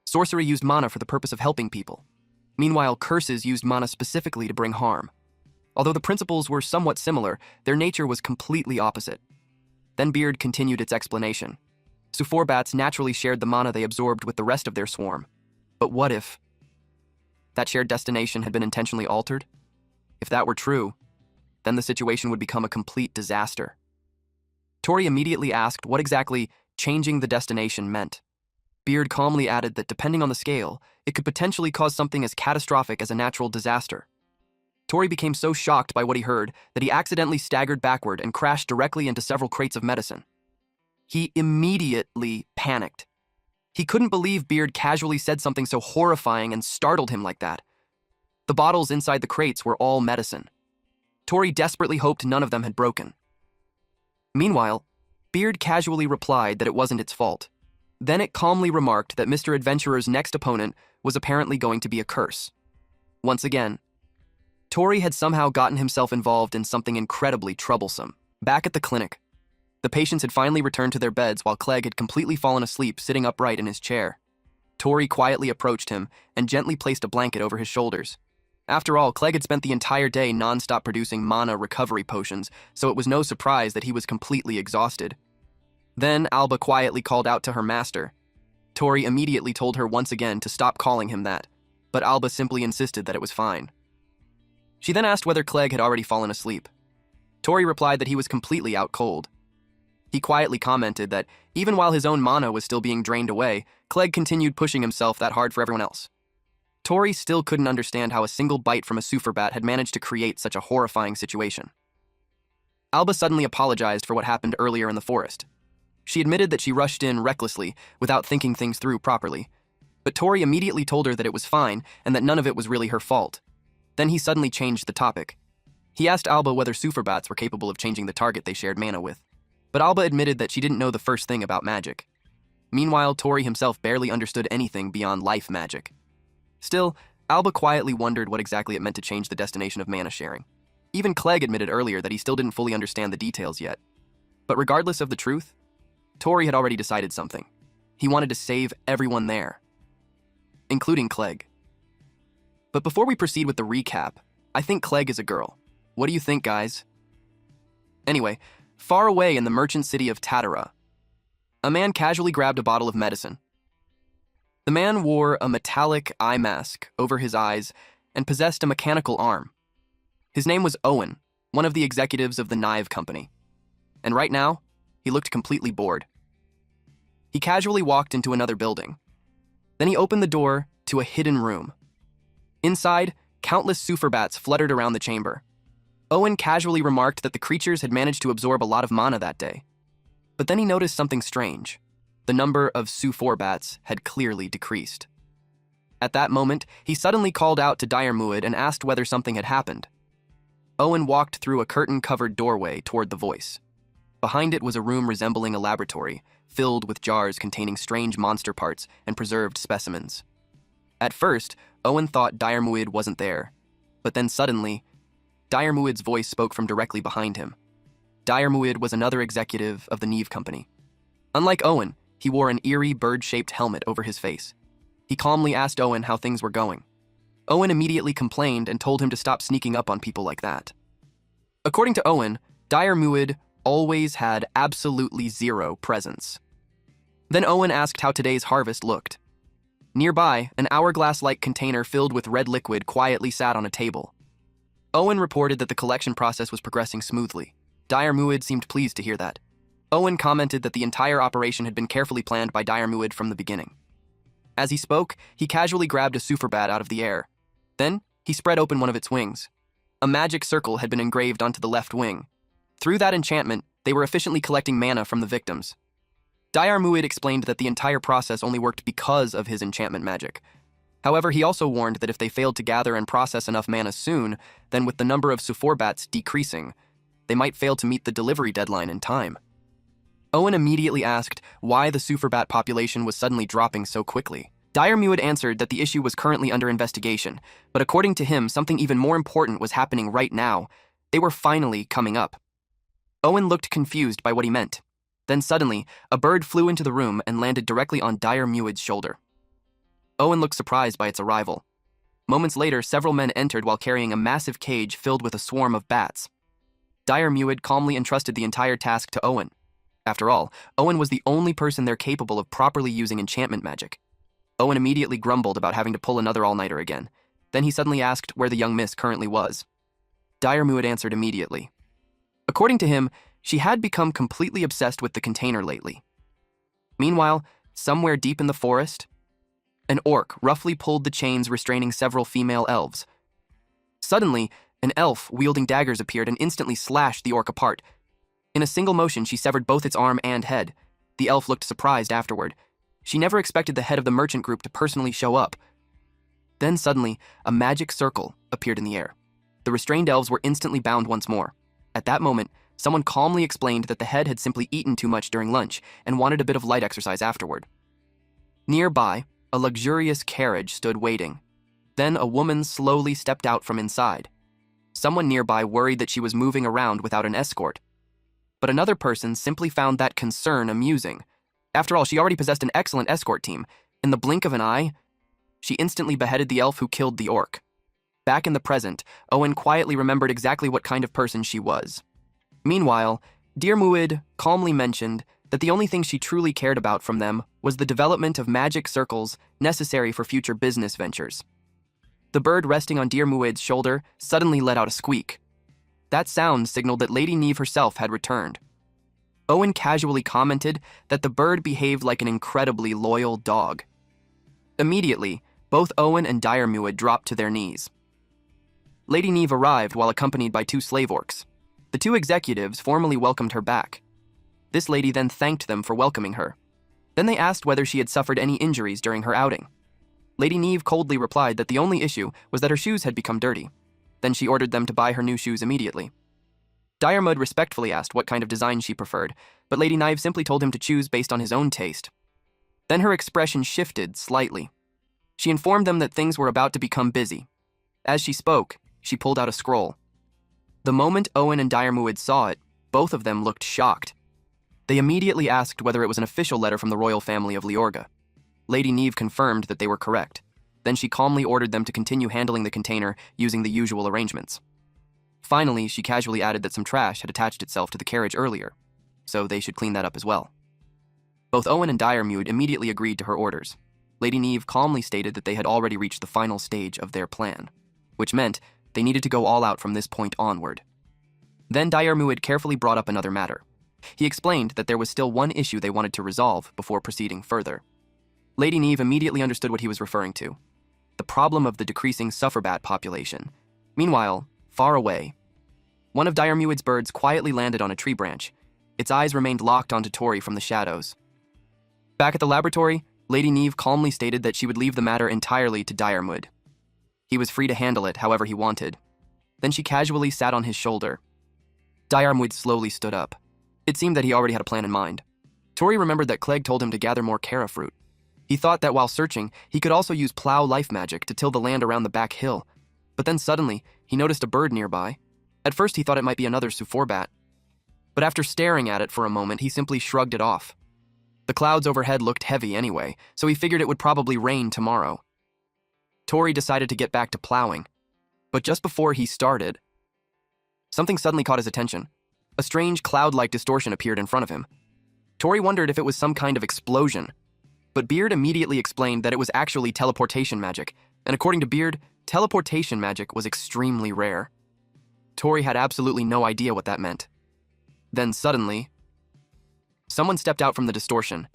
Sorcery used mana for the purpose of helping people. Meanwhile, curses used mana specifically to bring harm. Although the principles were somewhat similar, their nature was completely opposite. Then Beard continued its explanation. Sufor bats naturally shared the mana they absorbed with the rest of their swarm. But what if that shared destination had been intentionally altered? If that were true, then the situation would become a complete disaster. Tori immediately asked what exactly changing the destination meant. Beard calmly added that depending on the scale, it could potentially cause something as catastrophic as a natural disaster. Tori became so shocked by what he heard that he accidentally staggered backward and crashed directly into several crates of medicine. He immediately panicked. He couldn't believe Beard casually said something so horrifying and startled him like that. The bottles inside the crates were all medicine. Tori desperately hoped none of them had broken. Meanwhile, Beard casually replied that it wasn't its fault. Then it calmly remarked that Mr. Adventurer's next opponent was apparently going to be a curse. Once again, Tori had somehow gotten himself involved in something incredibly troublesome. Back at the clinic, the patients had finally returned to their beds while Clegg had completely fallen asleep sitting upright in his chair. Tori quietly approached him and gently placed a blanket over his shoulders. After all, Clegg had spent the entire day non-stop producing mana recovery potions, so it was no surprise that he was completely exhausted. Then Alba quietly called out to her master. Tori immediately told her once again to stop calling him that, but Alba simply insisted that it was fine. She then asked whether Clegg had already fallen asleep. Tori replied that he was completely out cold. He quietly commented that even while his own mana was still being drained away, Clegg continued pushing himself that hard for everyone else. Tori still couldn't understand how a single bite from a Sufor bat had managed to create such a horrifying situation. Alba suddenly apologized for what happened earlier in the forest. She admitted that she rushed in recklessly without thinking things through properly, but Tori immediately told her that it was fine and that none of it was really her fault. Then he suddenly changed the topic. He asked Alba whether Sufor bats were capable of changing the target they shared mana with, but Alba admitted that she didn't know the first thing about magic. Meanwhile, Tori himself barely understood anything beyond life magic. Still, Alba quietly wondered what exactly it meant to change the destination of mana sharing. Even Clegg admitted earlier that he still didn't fully understand the details yet. But regardless of the truth, Tori had already decided something. He wanted to save everyone there, including Clegg. But before we proceed with the recap, I think Clegg is a girl. What do you think, guys? Anyway, far away in the merchant city of Tatara, a man casually grabbed a bottle of medicine. The man wore a metallic eye mask over his eyes and possessed a mechanical arm. His name was Owen, one of the executives of the knife company. And right now, he looked completely bored. He casually walked into another building. Then he opened the door to a hidden room. Inside, countless Sufor bats fluttered around the chamber. Owen casually remarked that the creatures had managed to absorb a lot of mana that day. But then he noticed something strange. The number of Sufor bats had clearly decreased. At that moment, he suddenly called out to Dire Muid and asked whether something had happened. Owen walked through a curtain-covered doorway toward the voice. Behind it was a room resembling a laboratory, filled with jars containing strange monster parts and preserved specimens. At first, Owen thought Dire Muid wasn't there, but then suddenly, Dire Muid's voice spoke from directly behind him. Dire Muid was another executive of the Neve Company. Unlike Owen, he wore an eerie bird-shaped helmet over his face. He calmly asked Owen how things were going. Owen immediately complained and told him to stop sneaking up on people like that. According to Owen, Dire Muid always had absolutely zero presence. Then Owen asked how today's harvest looked. Nearby, an hourglass-like container filled with red liquid quietly sat on a table. Owen reported that the collection process was progressing smoothly. Dire Muid seemed pleased to hear that. Owen commented that the entire operation had been carefully planned by Dire Muid from the beginning. As he spoke, he casually grabbed a Sufor bat out of the air. Then, he spread open one of its wings. A magic circle had been engraved onto the left wing. Through that enchantment, they were efficiently collecting mana from the victims. Dire Muid explained that the entire process only worked because of his enchantment magic. However, he also warned that if they failed to gather and process enough mana soon, then with the number of Sufor bats decreasing, they might fail to meet the delivery deadline in time. Owen immediately asked why the Sufor bat population was suddenly dropping so quickly. Dire Muid answered that the issue was currently under investigation, but according to him, something even more important was happening right now. They were finally coming up. Owen looked confused by what he meant. Then suddenly, a bird flew into the room and landed directly on Dire Muid's shoulder. Owen looked surprised by its arrival. Moments later, several men entered while carrying a massive cage filled with a swarm of bats. Dire Muid calmly entrusted the entire task to Owen. After all, Owen was the only person there capable of properly using enchantment magic. Owen immediately grumbled about having to pull another all-nighter again. Then he suddenly asked where the young miss currently was. Dire Muid answered immediately. According to him, she had become completely obsessed with the container lately. Meanwhile, somewhere deep in the forest, an orc roughly pulled the chains restraining several female elves. Suddenly, an elf wielding daggers appeared and instantly slashed the orc apart. In a single motion, she severed both its arm and head. The elf looked surprised afterward. She never expected the head of the merchant group to personally show up. Then suddenly, a magic circle appeared in the air. The restrained elves were instantly bound once more. At that moment, someone calmly explained that the head had simply eaten too much during lunch and wanted a bit of light exercise afterward. Nearby, a luxurious carriage stood waiting. Then a woman slowly stepped out from inside. Someone nearby worried that she was moving around without an escort. But another person simply found that concern amusing. After all, she already possessed an excellent escort team. In the blink of an eye, she instantly beheaded the elf who killed the orc. Back in the present, Owen quietly remembered exactly what kind of person she was. Meanwhile, Dir Muid calmly mentioned that the only thing she truly cared about from them was the development of magic circles necessary for future business ventures. The bird resting on Dir Muid's shoulder suddenly let out a squeak. That sound signaled that Lady Neve herself had returned. Owen casually commented that the bird behaved like an incredibly loyal dog. Immediately, both Owen and Dire Muid dropped to their knees. Lady Neve arrived while accompanied by 2 slave orcs. The 2 executives formally welcomed her back. This lady then thanked them for welcoming her. Then they asked whether she had suffered any injuries during her outing. Lady Neve coldly replied that the only issue was that her shoes had become dirty. Then she ordered them to buy her new shoes immediately. Dire Muid respectfully asked what kind of design she preferred, but Lady Neve simply told him to choose based on his own taste. Then her expression shifted slightly. She informed them that things were about to become busy. As she spoke, she pulled out a scroll. The moment Owen and Dire Muid saw it, both of them looked shocked. They immediately asked whether it was an official letter from the royal family of Leorga. Lady Neve confirmed that they were correct. Then she calmly ordered them to continue handling the container using the usual arrangements. Finally, she casually added that some trash had attached itself to the carriage earlier, so they should clean that up as well. Both Owen and Dire Muid immediately agreed to her orders. Lady Neve calmly stated that they had already reached the final stage of their plan, which meant they needed to go all out from this point onward. Then Dire Muid carefully brought up another matter. He explained that there was still one issue they wanted to resolve before proceeding further. Lady Neve immediately understood what he was referring to: the problem of the decreasing sufferbat population. Meanwhile, far away, one of Dire Muid's birds quietly landed on a tree branch. Its eyes remained locked onto Tori from the shadows. Back at the laboratory, Lady Neve calmly stated that she would leave the matter entirely to Dire Muid. He was free to handle it however he wanted. Then she casually sat on his shoulder. Dire Muid slowly stood up. It seemed that he already had a plan in mind. Tori remembered that Clegg told him to gather more Kara fruit. He thought that while searching, he could also use plow life magic to till the land around the back hill. But then suddenly, he noticed a bird nearby. At first he thought it might be another suforbat. But after staring at it for a moment, he simply shrugged it off. The clouds overhead looked heavy anyway, so he figured it would probably rain tomorrow. Tori decided to get back to plowing. But just before he started, something suddenly caught his attention. A strange cloud-like distortion appeared in front of him. Tori wondered if it was some kind of explosion. But Beard immediately explained that it was actually teleportation magic, and according to Beard, teleportation magic was extremely rare. Tori had absolutely no idea what that meant. Then suddenly, someone stepped out from the distortion.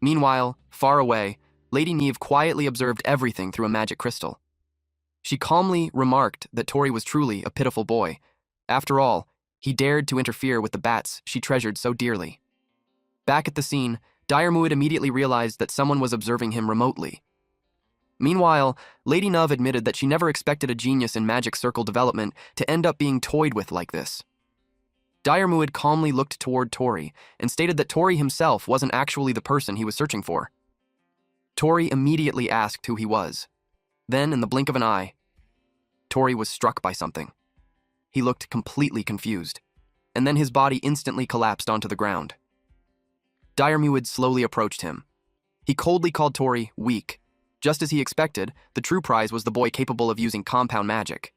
Meanwhile, far away, Lady Neve quietly observed everything through a magic crystal. She calmly remarked that Tori was truly a pitiful boy. After all, he dared to interfere with the bats she treasured so dearly. Back at the scene, Dire Muid immediately realized that someone was observing him remotely. Meanwhile, Lady Neve admitted that she never expected a genius in magic circle development to end up being toyed with like this. Dire Muid calmly looked toward Tori and stated that Tori himself wasn't actually the person he was searching for. Tori immediately asked who he was. Then, in the blink of an eye, Tori was struck by something. He looked completely confused, and then his body instantly collapsed onto the ground. Diarmuid slowly approached him. He coldly called Tori weak. Just as he expected, the true prize was the boy capable of using compound magic.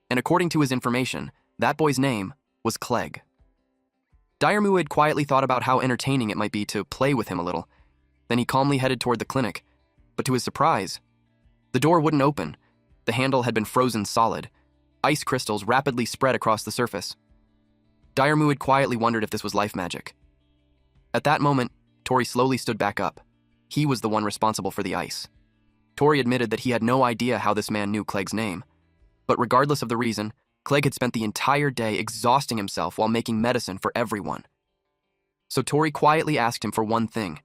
And according to his information, that boy's name was Clegg. Diarmuid quietly thought about how entertaining it might be to play with him a little. Then he calmly headed toward the clinic. But to his surprise, the door wouldn't open. The handle had been frozen solid. Ice crystals rapidly spread across the surface. Diarmuid quietly wondered if this was life magic. At that moment, Tori slowly stood back up. He was the one responsible for the ice. Tori admitted that he had no idea how this man knew Clegg's name. But regardless of the reason, Clegg had spent the entire day exhausting himself while making medicine for everyone. So Tori quietly asked him for one thing.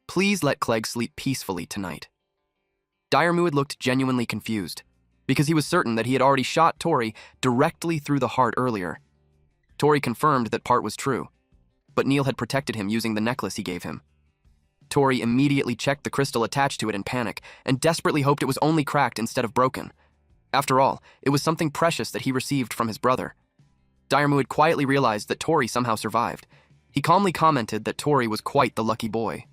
Please let Clegg sleep peacefully tonight. Diarmuid looked genuinely confused, because he was certain that he had already shot Tori directly through the heart earlier. Tori confirmed that part was true, but Neil had protected him using the necklace he gave him. Tori immediately checked the crystal attached to it in panic and desperately hoped it was only cracked instead of broken. After all, it was something precious that he received from his brother. Diarmuid quietly realized that Tori somehow survived. He calmly commented that Tori was quite the lucky boy.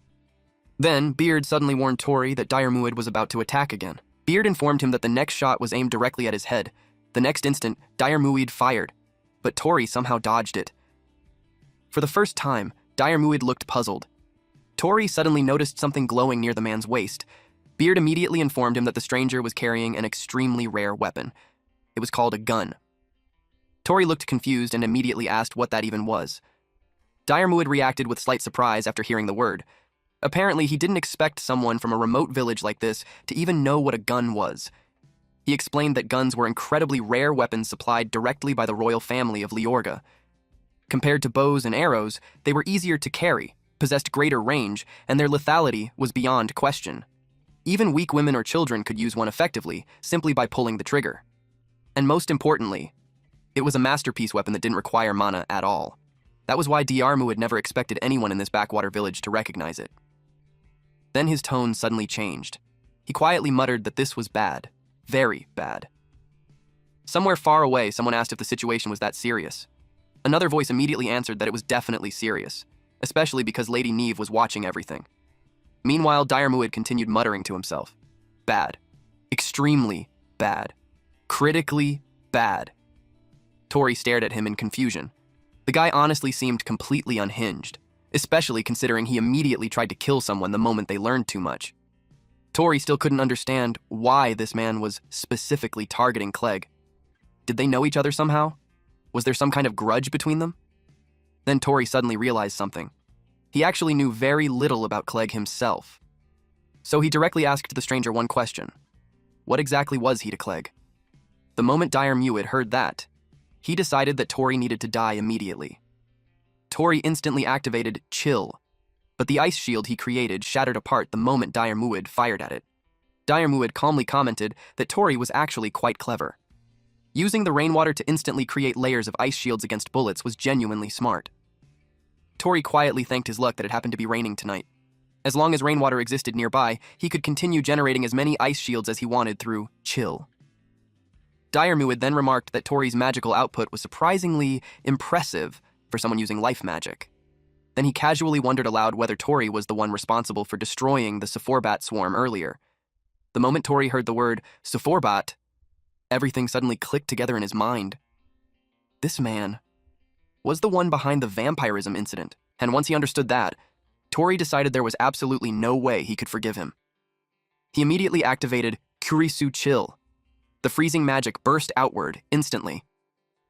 Then, Beard suddenly warned Tori that Diarmuid was about to attack again. Beard informed him that the next shot was aimed directly at his head. The next instant, Diarmuid fired, but Tori somehow dodged it. For the first time, Diarmuid looked puzzled. Tori suddenly noticed something glowing near the man's waist. Beard immediately informed him that the stranger was carrying an extremely rare weapon. It was called a gun. Tori looked confused and immediately asked what that even was. Diarmuid reacted with slight surprise after hearing the word. Apparently, he didn't expect someone from a remote village like this to even know what a gun was. He explained that guns were incredibly rare weapons supplied directly by the royal family of Leorga. Compared to bows and arrows, they were easier to carry, possessed greater range, and their lethality was beyond question. Even weak women or children could use one effectively, simply by pulling the trigger. And most importantly, it was a masterpiece weapon that didn't require mana at all. That was why Diarmuid never expected anyone in this backwater village to recognize it. Then his tone suddenly changed. He quietly muttered that this was bad. Very bad. Somewhere far away, someone asked if the situation was that serious. Another voice immediately answered that it was definitely serious, especially because Lady Neve was watching everything. Meanwhile, Diarmuid continued muttering to himself. Bad. Extremely bad. Critically bad. Tori stared at him in confusion. The guy honestly seemed completely unhinged, especially considering he immediately tried to kill someone the moment they learned too much. Tori still couldn't understand why this man was specifically targeting Clegg. Did they know each other somehow? Was there some kind of grudge between them? Then Tori suddenly realized something. He actually knew very little about Clegg himself. So he directly asked the stranger one question. What exactly was he to Clegg? The moment Diarmuid heard that, he decided that Tori needed to die immediately. Tori instantly activated Chill, but the ice shield he created shattered apart the moment Diarmuid fired at it. Diarmuid calmly commented that Tori was actually quite clever. Using the rainwater to instantly create layers of ice shields against bullets was genuinely smart. Tori quietly thanked his luck that it happened to be raining tonight. As long as rainwater existed nearby, he could continue generating as many ice shields as he wanted through Chill. Diarmuid then remarked that Tori's magical output was surprisingly impressive for someone using life magic. Then he casually wondered aloud whether Tori was the one responsible for destroying the Sephorabat swarm earlier. The moment Tori heard the word Sephorabat, everything suddenly clicked together in his mind. This man was the one behind the vampirism incident, and once he understood that, Tori decided there was absolutely no way he could forgive him. He immediately activated Kurisu Chill. The freezing magic burst outward instantly.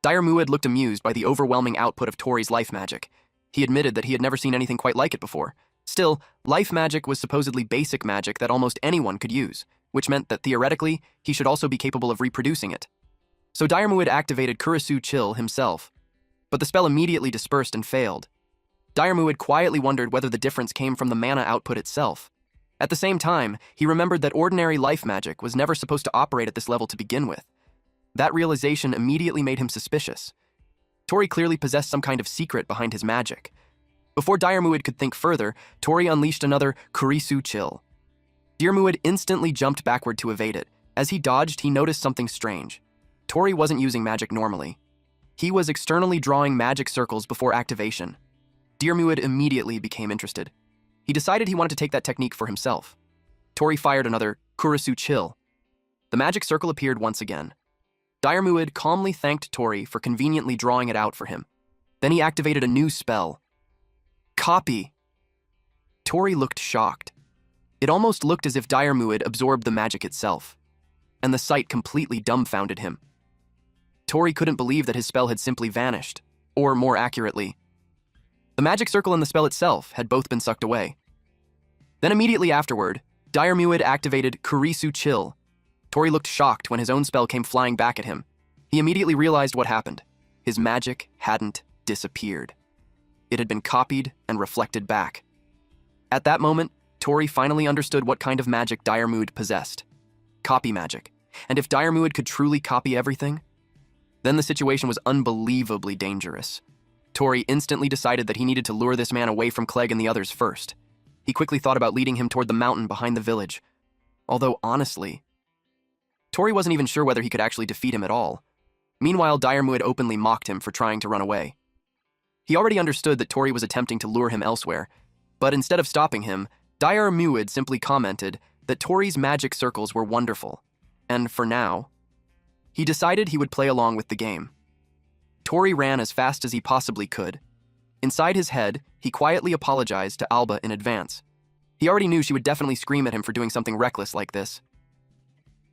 Diarmuid looked amused by the overwhelming output of Tori's life magic. He admitted that he had never seen anything quite like it before. Still, life magic was supposedly basic magic that almost anyone could use, which meant that theoretically, he should also be capable of reproducing it. So Diarmuid activated Kurisu Chill himself, but the spell immediately dispersed and failed. Diarmuid quietly wondered whether the difference came from the mana output itself. At the same time, he remembered that ordinary life magic was never supposed to operate at this level to begin with. That realization immediately made him suspicious. Tori clearly possessed some kind of secret behind his magic. Before Diarmuid could think further, Tori unleashed another Kurisu Chill. Diarmuid instantly jumped backward to evade it. As he dodged, he noticed something strange. Tori wasn't using magic normally. He was externally drawing magic circles before activation. Dirmuid immediately became interested. He decided he wanted to take that technique for himself. Tori fired another Kurisu Chill. The magic circle appeared once again. Dirmuid calmly thanked Tori for conveniently drawing it out for him. Then he activated a new spell. Copy. Tori looked shocked. It almost looked as if Dirmuid absorbed the magic itself, and the sight completely dumbfounded him. Tori couldn't believe that his spell had simply vanished, or more accurately, the magic circle and the spell itself had both been sucked away. Then immediately afterward, Dirmuid activated Kurisu Chill. Tori looked shocked when his own spell came flying back at him. He immediately realized what happened. His magic hadn't disappeared. It had been copied and reflected back. At that moment, Tori finally understood what kind of magic Dirmuid possessed. Copy magic. And if Dirmuid could truly copy everything, then the situation was unbelievably dangerous. Tori instantly decided that he needed to lure this man away from Clegg and the others first. He quickly thought about leading him toward the mountain behind the village. Although, honestly, Tori wasn't even sure whether he could actually defeat him at all. Meanwhile, Dirmuid openly mocked him for trying to run away. He already understood that Tori was attempting to lure him elsewhere, but instead of stopping him, Dirmuid simply commented that Tori's magic circles were wonderful, and for now, he decided he would play along with the game. Tori ran as fast as he possibly could. Inside his head, he quietly apologized to Alba in advance. He already knew she would definitely scream at him for doing something reckless like this.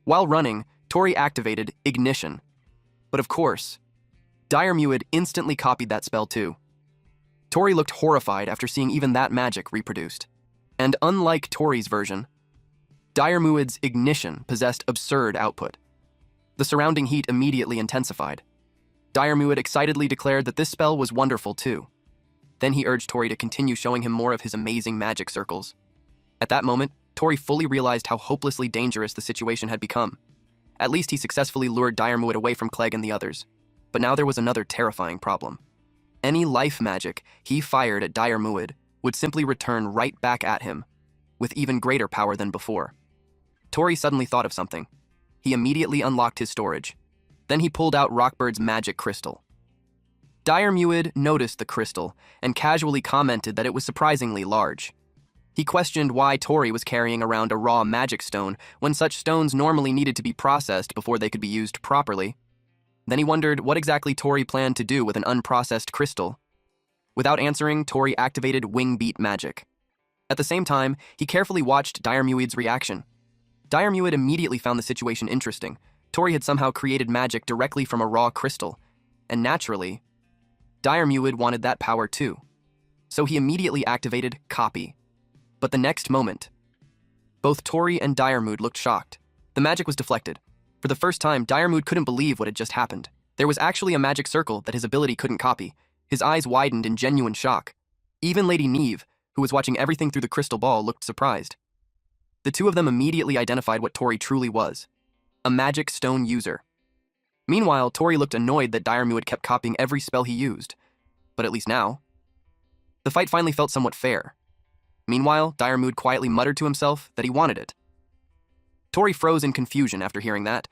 While running, Tori activated Ignition. But of course, Dirmuid instantly copied that spell too. Tori looked horrified after seeing even that magic reproduced. And unlike Tori's version, Dirmuid's Ignition possessed absurd output. The surrounding heat immediately intensified. Dirmuid excitedly declared that this spell was wonderful too. Then he urged Tori to continue showing him more of his amazing magic circles. At that moment, Tori fully realized how hopelessly dangerous the situation had become. At least he successfully lured Dirmuid away from Clegg and the others. But now there was another terrifying problem. Any life magic he fired at Dirmuid would simply return right back at him, with even greater power than before. Tori suddenly thought of something. He immediately unlocked his storage. Then he pulled out Rockbird's magic crystal. Dirmuid noticed the crystal and casually commented that it was surprisingly large. He questioned why Tori was carrying around a raw magic stone when such stones normally needed to be processed before they could be used properly. Then he wondered what exactly Tori planned to do with an unprocessed crystal. Without answering, Tori activated Wing Beat magic. At the same time, he carefully watched Dirmuid's reaction. Dirmuid immediately found the situation interesting. Tori had somehow created magic directly from a raw crystal, and naturally, Dirmuid wanted that power too. So he immediately activated Copy. But the next moment, both Tori and Dirmuid looked shocked. The magic was deflected. For the first time, Dirmuid couldn't believe what had just happened. There was actually a magic circle that his ability couldn't copy. His eyes widened in genuine shock. Even Lady Neve, who was watching everything through the crystal ball, looked surprised. The two of them immediately identified what Tori truly was. A magic stone user. Meanwhile, Tori looked annoyed that Dirmuid kept copying every spell he used. But at least now, the fight finally felt somewhat fair. Meanwhile, Dirmuid quietly muttered to himself that he wanted it. Tori froze in confusion after hearing that.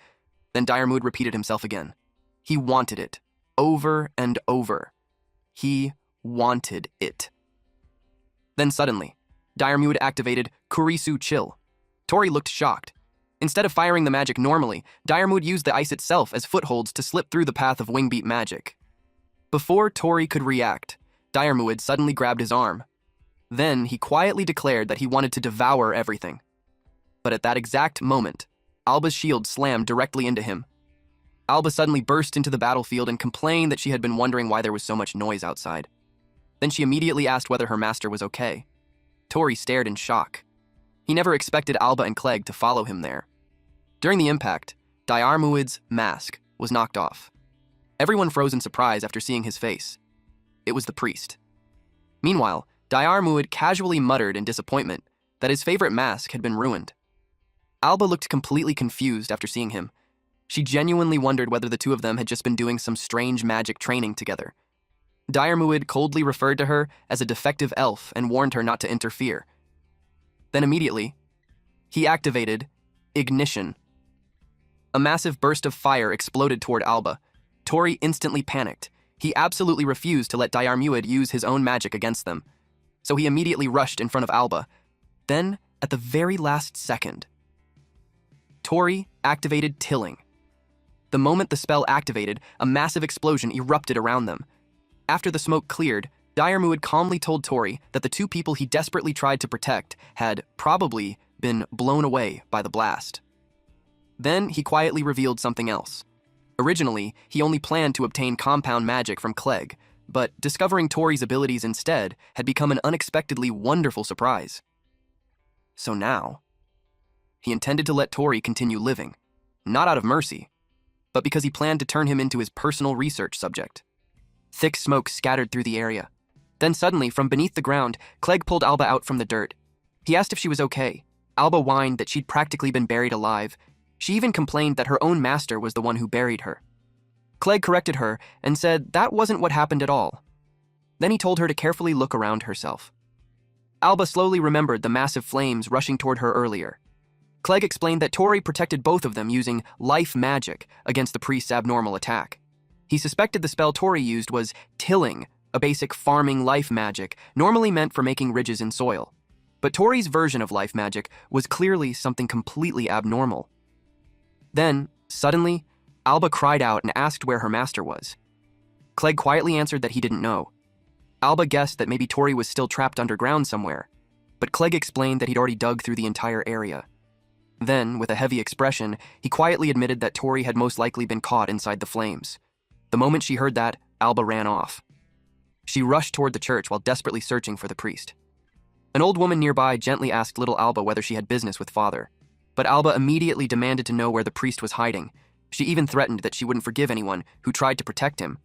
Then Dirmuid repeated himself again. He wanted it. Over and over. He wanted it. Then suddenly, Dirmuid activated Kurisu Chill. Tori looked shocked. Instead of firing the magic normally, Dirmuid used the ice itself as footholds to slip through the path of Wingbeat magic. Before Tori could react, Dirmuid suddenly grabbed his arm. Then he quietly declared that he wanted to devour everything. But at that exact moment, Alba's shield slammed directly into him. Alba suddenly burst into the battlefield and complained that she had been wondering why there was so much noise outside. Then she immediately asked whether her master was okay. Tori stared in shock. He never expected Alba and Clegg to follow him there. During the impact, Dirmuid's mask was knocked off. Everyone froze in surprise after seeing his face. It was the priest. Meanwhile, Dirmuid casually muttered in disappointment that his favorite mask had been ruined. Alba looked completely confused after seeing him. She genuinely wondered whether the two of them had just been doing some strange magic training together. Dirmuid coldly referred to her as a defective elf and warned her not to interfere. Then immediately, he activated Ignition. A massive burst of fire exploded toward Alba. Tori instantly panicked. He absolutely refused to let Diarmuid use his own magic against them, so he immediately rushed in front of Alba. Then, at the very last second, Tori activated Tilling. The moment the spell activated, a massive explosion erupted around them. After the smoke cleared, Diarmuid calmly told Tori that the two people he desperately tried to protect had probably been blown away by the blast. Then he quietly revealed something else. Originally, he only planned to obtain compound magic from Clegg, but discovering Tori's abilities instead had become an unexpectedly wonderful surprise. So now, he intended to let Tori continue living, not out of mercy, but because he planned to turn him into his personal research subject. Thick smoke scattered through the area. Then suddenly, from beneath the ground, Clegg pulled Alba out from the dirt. He asked if she was okay. Alba whined that she'd practically been buried alive. She even complained that her own master was the one who buried her. Clegg corrected her and said that wasn't what happened at all. Then he told her to carefully look around herself. Alba slowly remembered the massive flames rushing toward her earlier. Clegg explained that Tori protected both of them using life magic against the priest's abnormal attack. He suspected the spell Tori used was Tilling, a basic farming life magic normally meant for making ridges in soil. But Tori's version of life magic was clearly something completely abnormal. Then, suddenly, Alba cried out and asked where her master was. Clegg quietly answered that he didn't know. Alba guessed that maybe Tori was still trapped underground somewhere, but Clegg explained that he'd already dug through the entire area. Then, with a heavy expression, he quietly admitted that Tori had most likely been caught inside the flames. The moment she heard that, Alba ran off. She rushed toward the church while desperately searching for the priest. An old woman nearby gently asked little Alba whether she had business with father, but Alba immediately demanded to know where the priest was hiding. She even threatened that she wouldn't forgive anyone who tried to protect him.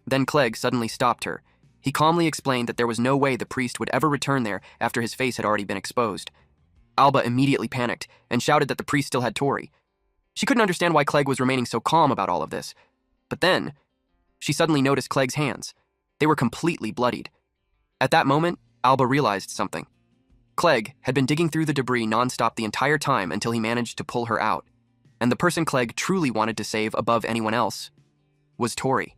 Then Clegg suddenly stopped her. He calmly explained that there was no way the priest would ever return there after his face had already been exposed. Alba immediately panicked and shouted that the priest still had Tori. She couldn't understand why Clegg was remaining so calm about all of this. But then, she suddenly noticed Clegg's hands. They were completely bloodied. At that moment, Alba realized something. Clegg had been digging through the debris nonstop the entire time until he managed to pull her out. And the person Clegg truly wanted to save above anyone else was Tori.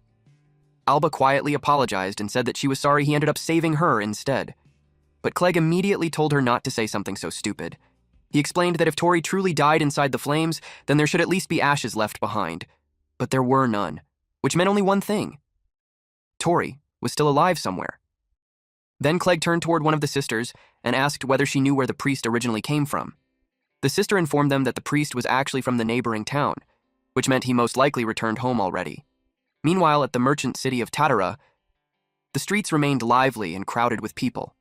Alba quietly apologized and said that she was sorry he ended up saving her instead. But Clegg immediately told her not to say something so stupid. He explained that if Tori truly died inside the flames, then there should at least be ashes left behind. But there were none, which meant only one thing. Tori was still alive somewhere. Then Clegg turned toward one of the sisters and asked whether she knew where the priest originally came from. The sister informed them that the priest was actually from the neighboring town, which meant he most likely returned home already. Meanwhile, at the merchant city of Tatara, the streets remained lively and crowded with people.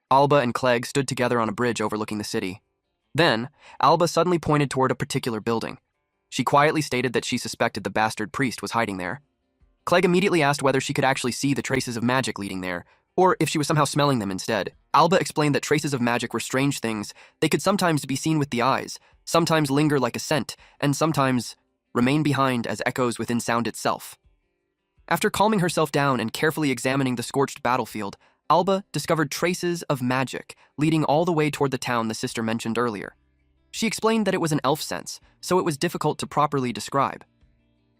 Alba and Clegg stood together on a bridge overlooking the city. Then, Alba suddenly pointed toward a particular building. She quietly stated that she suspected the bastard priest was hiding there. Clegg immediately asked whether she could actually see the traces of magic leading there, or if she was somehow smelling them instead. Alba explained that traces of magic were strange things. They could sometimes be seen with the eyes, sometimes linger like a scent, and sometimes remain behind as echoes within sound itself. After calming herself down and carefully examining the scorched battlefield, Alba discovered traces of magic leading all the way toward the town the sister mentioned earlier. She explained that it was an elf sense, so it was difficult to properly describe.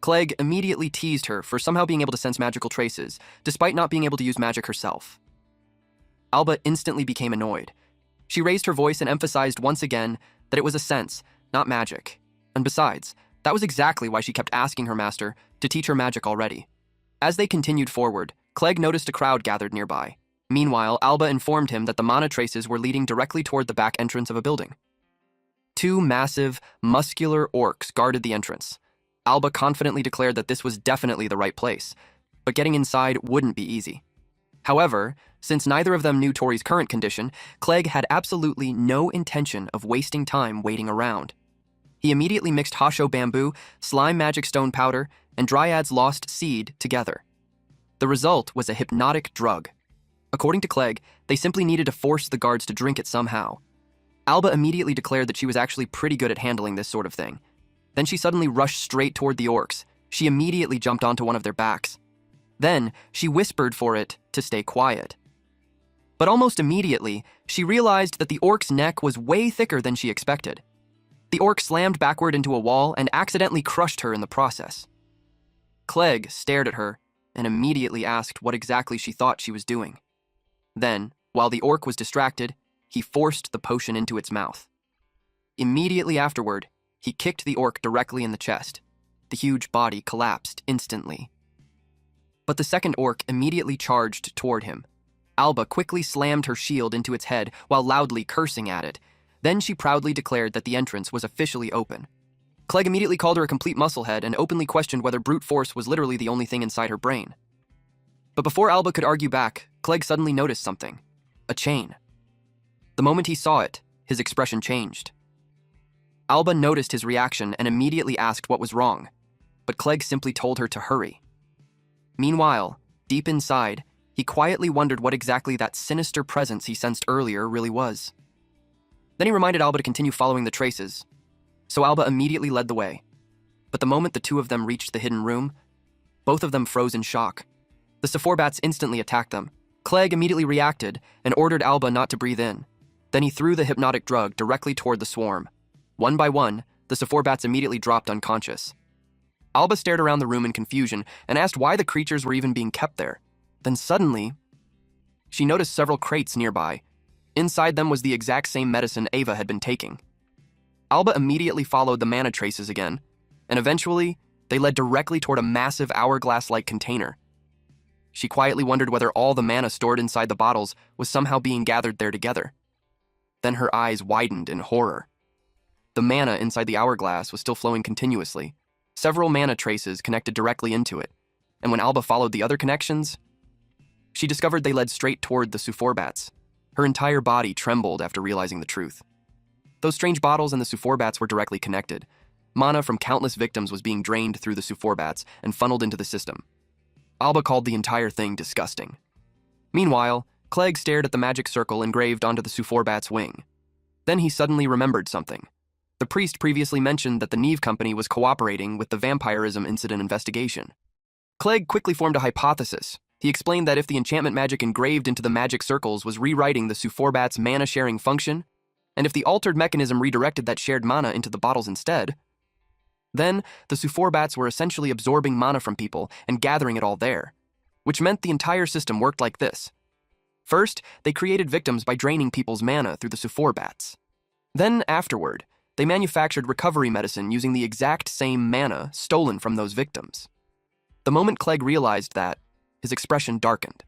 Clegg immediately teased her for somehow being able to sense magical traces, despite not being able to use magic herself. Alba instantly became annoyed. She raised her voice and emphasized once again that it was a sense, not magic. And besides, that was exactly why she kept asking her master to teach her magic already. As they continued forward, Clegg noticed a crowd gathered nearby. Meanwhile, Alba informed him that the mana traces were leading directly toward the back entrance of a building. Two massive, muscular orcs guarded the entrance. Alba confidently declared that this was definitely the right place, but getting inside wouldn't be easy. However, since neither of them knew Tori's current condition, Clegg had absolutely no intention of wasting time waiting around. He immediately mixed Hasho bamboo, slime magic stone powder, and Dryad's lost seed together. The result was a hypnotic drug. According to Clegg, they simply needed to force the guards to drink it somehow. Alba immediately declared that she was actually pretty good at handling this sort of thing. Then she suddenly rushed straight toward the orcs. She immediately jumped onto one of their backs. Then she whispered for it to stay quiet. But almost immediately, she realized that the orc's neck was way thicker than she expected. The orc slammed backward into a wall and accidentally crushed her in the process. Clegg stared at her and immediately asked what exactly she thought she was doing. Then, while the orc was distracted, he forced the potion into its mouth. Immediately afterward, he kicked the orc directly in the chest. The huge body collapsed instantly. But the second orc immediately charged toward him. Alba quickly slammed her shield into its head while loudly cursing at it. Then she proudly declared that the entrance was officially open. Clegg immediately called her a complete musclehead and openly questioned whether brute force was literally the only thing inside her brain. But before Alba could argue back, Clegg suddenly noticed something. A chain. The moment he saw it, his expression changed. Alba noticed his reaction and immediately asked what was wrong, but Clegg simply told her to hurry. Meanwhile, deep inside, he quietly wondered what exactly that sinister presence he sensed earlier really was. Then he reminded Alba to continue following the traces, so Alba immediately led the way. But the moment the two of them reached the hidden room, both of them froze in shock. The Sephorbats instantly attacked them. Clegg immediately reacted and ordered Alba not to breathe in. Then he threw the hypnotic drug directly toward the swarm. One by one, the Sephorbats immediately dropped unconscious. Alba stared around the room in confusion and asked why the creatures were even being kept there. Then suddenly, she noticed several crates nearby. Inside them was the exact same medicine Ava had been taking. Alba immediately followed the mana traces again, and eventually, they led directly toward a massive hourglass-like container. She quietly wondered whether all the mana stored inside the bottles was somehow being gathered there together. Then her eyes widened in horror. The mana inside the hourglass was still flowing continuously. Several mana traces connected directly into it, and when Alba followed the other connections, she discovered they led straight toward the Sephorbats. Her entire body trembled after realizing the truth. Those strange bottles and the Sephorbats were directly connected. Mana from countless victims was being drained through the Sephorbats and funneled into the system. Alba called the entire thing disgusting. Meanwhile, Clegg stared at the magic circle engraved onto the Sephorbats' wing. Then he suddenly remembered something. The priest previously mentioned that the Neve Company was cooperating with the vampirism incident investigation. Clegg quickly formed a hypothesis. He explained that if the enchantment magic engraved into the magic circles was rewriting the Sephorbats' mana-sharing function, and if the altered mechanism redirected that shared mana into the bottles instead, then the Sephorbats were essentially absorbing mana from people and gathering it all there, which meant the entire system worked like this. First, they created victims by draining people's mana through the Sephorbats. Then, afterward, they manufactured recovery medicine using the exact same mana stolen from those victims. The moment Clegg realized that, his expression darkened.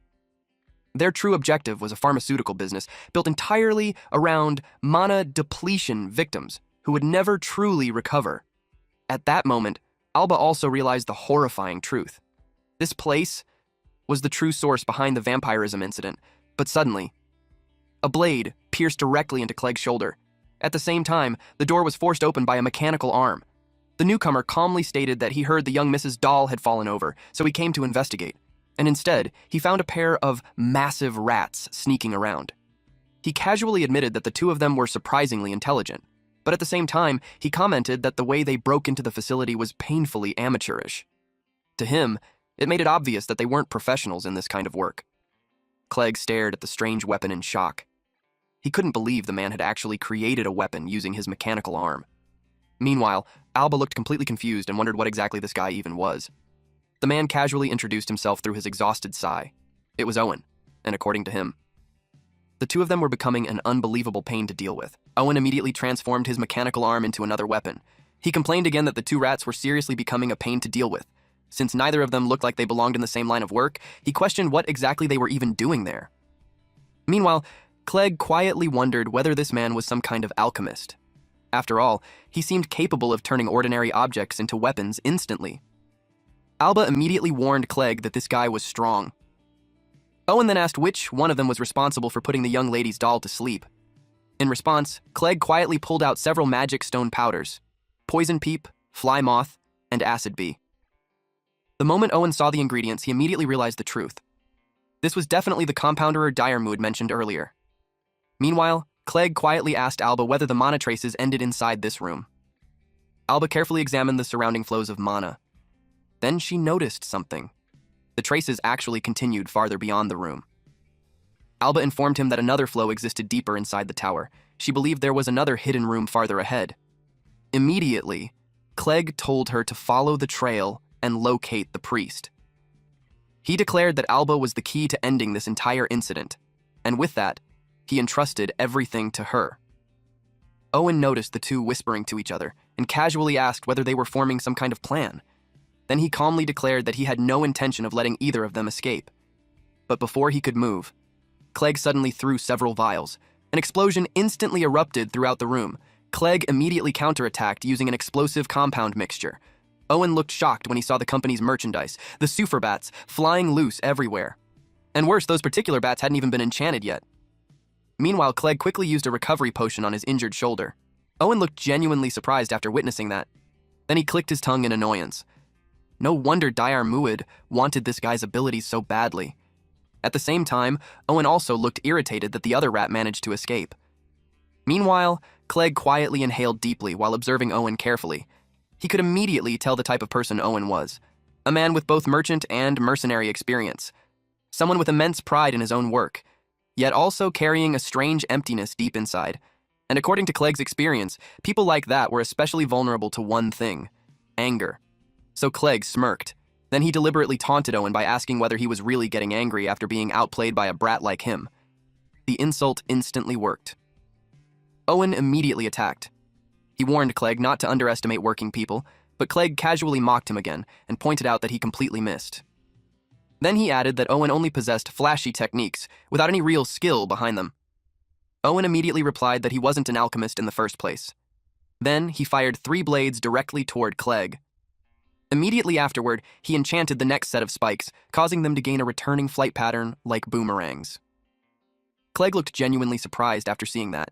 Their true objective was a pharmaceutical business built entirely around mana depletion victims who would never truly recover. At that moment, Alba also realized the horrifying truth. This place was the true source behind the vampirism incident, but suddenly, a blade pierced directly into Clegg's shoulder. At the same time, the door was forced open by a mechanical arm. The newcomer calmly stated that he heard the young Mrs. Dahl had fallen over, so he came to investigate. And instead, he found a pair of massive rats sneaking around. He casually admitted that the two of them were surprisingly intelligent, but at the same time, he commented that the way they broke into the facility was painfully amateurish. To him, it made it obvious that they weren't professionals in this kind of work. Clegg stared at the strange weapon in shock. He couldn't believe the man had actually created a weapon using his mechanical arm. Meanwhile, Alba looked completely confused and wondered what exactly this guy even was. The man casually introduced himself through his exhausted sigh. It was Owen, and according to him, the two of them were becoming an unbelievable pain to deal with. Owen immediately transformed his mechanical arm into another weapon. He complained again that the two rats were seriously becoming a pain to deal with. Since neither of them looked like they belonged in the same line of work, he questioned what exactly they were even doing there. Meanwhile, Clegg quietly wondered whether this man was some kind of alchemist. After all, he seemed capable of turning ordinary objects into weapons instantly. Alba immediately warned Clegg that this guy was strong. Owen then asked which one of them was responsible for putting the young lady's doll to sleep. In response, Clegg quietly pulled out several magic stone powders: poison peep, fly moth, and acid bee. The moment Owen saw the ingredients, he immediately realized the truth. This was definitely the compounder Diarmood mentioned earlier. Meanwhile, Clegg quietly asked Alba whether the mana traces ended inside this room. Alba carefully examined the surrounding flows of mana. Then she noticed something. The traces actually continued farther beyond the room. Alba informed him that another flow existed deeper inside the tower. She believed there was another hidden room farther ahead. Immediately, Clegg told her to follow the trail and locate the priest. He declared that Alba was the key to ending this entire incident, and with that, he entrusted everything to her. Owen noticed the two whispering to each other and casually asked whether they were forming some kind of plan. Then he calmly declared that he had no intention of letting either of them escape. But before he could move, Clegg suddenly threw several vials. An explosion instantly erupted throughout the room. Clegg immediately counterattacked using an explosive compound mixture. Owen looked shocked when he saw the company's merchandise, the super bats, flying loose everywhere. And worse, those particular bats hadn't even been enchanted yet. Meanwhile, Clegg quickly used a recovery potion on his injured shoulder. Owen looked genuinely surprised after witnessing that. Then he clicked his tongue in annoyance. No wonder Dayar Muad wanted this guy's abilities so badly. At the same time, Owen also looked irritated that the other rat managed to escape. Meanwhile, Clegg quietly inhaled deeply while observing Owen carefully. He could immediately tell the type of person Owen was. A man with both merchant and mercenary experience. Someone with immense pride in his own work, yet also carrying a strange emptiness deep inside. And according to Clegg's experience, people like that were especially vulnerable to one thing: anger. So Clegg smirked. Then he deliberately taunted Owen by asking whether he was really getting angry after being outplayed by a brat like him. The insult instantly worked. Owen immediately attacked. He warned Clegg not to underestimate working people, but Clegg casually mocked him again and pointed out that he completely missed. Then he added that Owen only possessed flashy techniques without any real skill behind them. Owen immediately replied that he wasn't an alchemist in the first place. Then he fired 3 blades directly toward Clegg. Immediately afterward, he enchanted the next set of spikes, causing them to gain a returning flight pattern like boomerangs. Clegg looked genuinely surprised after seeing that.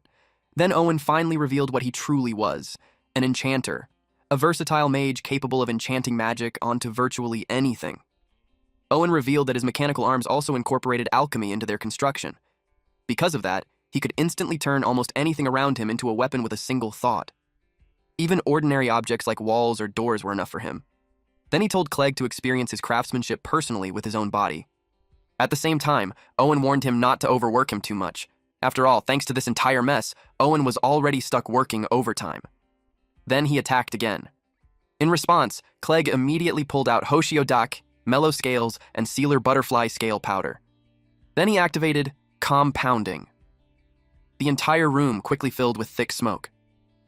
Then Owen finally revealed what he truly was: an enchanter, a versatile mage capable of enchanting magic onto virtually anything. Owen revealed that his mechanical arms also incorporated alchemy into their construction. Because of that, he could instantly turn almost anything around him into a weapon with a single thought. Even ordinary objects like walls or doors were enough for him. Then he told Clegg to experience his craftsmanship personally with his own body. At the same time, Owen warned him not to overwork him too much. After all, thanks to this entire mess, Owen was already stuck working overtime. Then he attacked again. In response, Clegg immediately pulled out Hoshiodak, Mellow Scales, and Sealer Butterfly Scale Powder. Then he activated Compounding. The entire room quickly filled with thick smoke.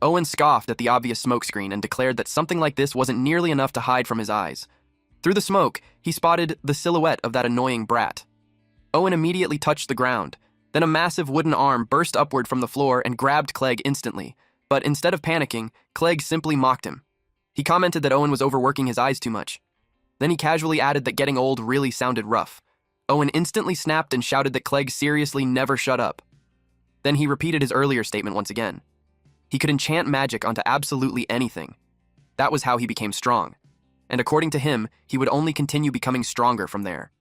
Owen scoffed at the obvious smokescreen and declared that something like this wasn't nearly enough to hide from his eyes. Through the smoke, he spotted the silhouette of that annoying brat. Owen immediately touched the ground. Then a massive wooden arm burst upward from the floor and grabbed Clegg instantly. But instead of panicking, Clegg simply mocked him. He commented that Owen was overworking his eyes too much. Then he casually added that getting old really sounded rough. Owen instantly snapped and shouted that Clegg seriously never shut up. Then he repeated his earlier statement once again. He could enchant magic onto absolutely anything. That was how he became strong. And according to him, he would only continue becoming stronger from there.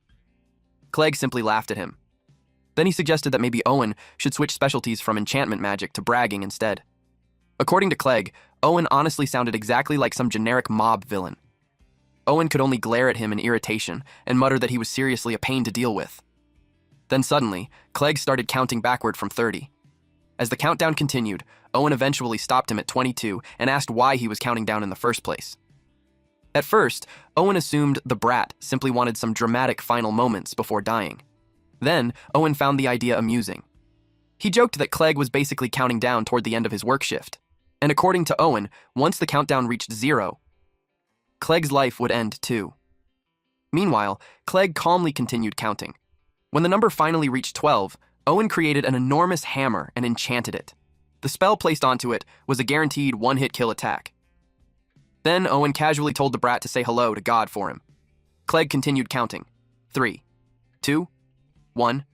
Clegg simply laughed at him. Then he suggested that maybe Owen should switch specialties from enchantment magic to bragging instead. According to Clegg, Owen honestly sounded exactly like some generic mob villain. Owen could only glare at him in irritation and mutter that he was seriously a pain to deal with. Then suddenly, Clegg started counting backward from 30. As the countdown continued, Owen eventually stopped him at 22 and asked why he was counting down in the first place. At first, Owen assumed the brat simply wanted some dramatic final moments before dying. Then, Owen found the idea amusing. He joked that Clegg was basically counting down toward the end of his work shift. And according to Owen, once the countdown reached 0, Clegg's life would end too. Meanwhile, Clegg calmly continued counting. When the number finally reached 12, Owen created an enormous hammer and enchanted it. The spell placed onto it was a guaranteed one-hit kill attack. Then Owen casually told the brat to say hello to God for him. Clegg continued counting. 3, 2, 1.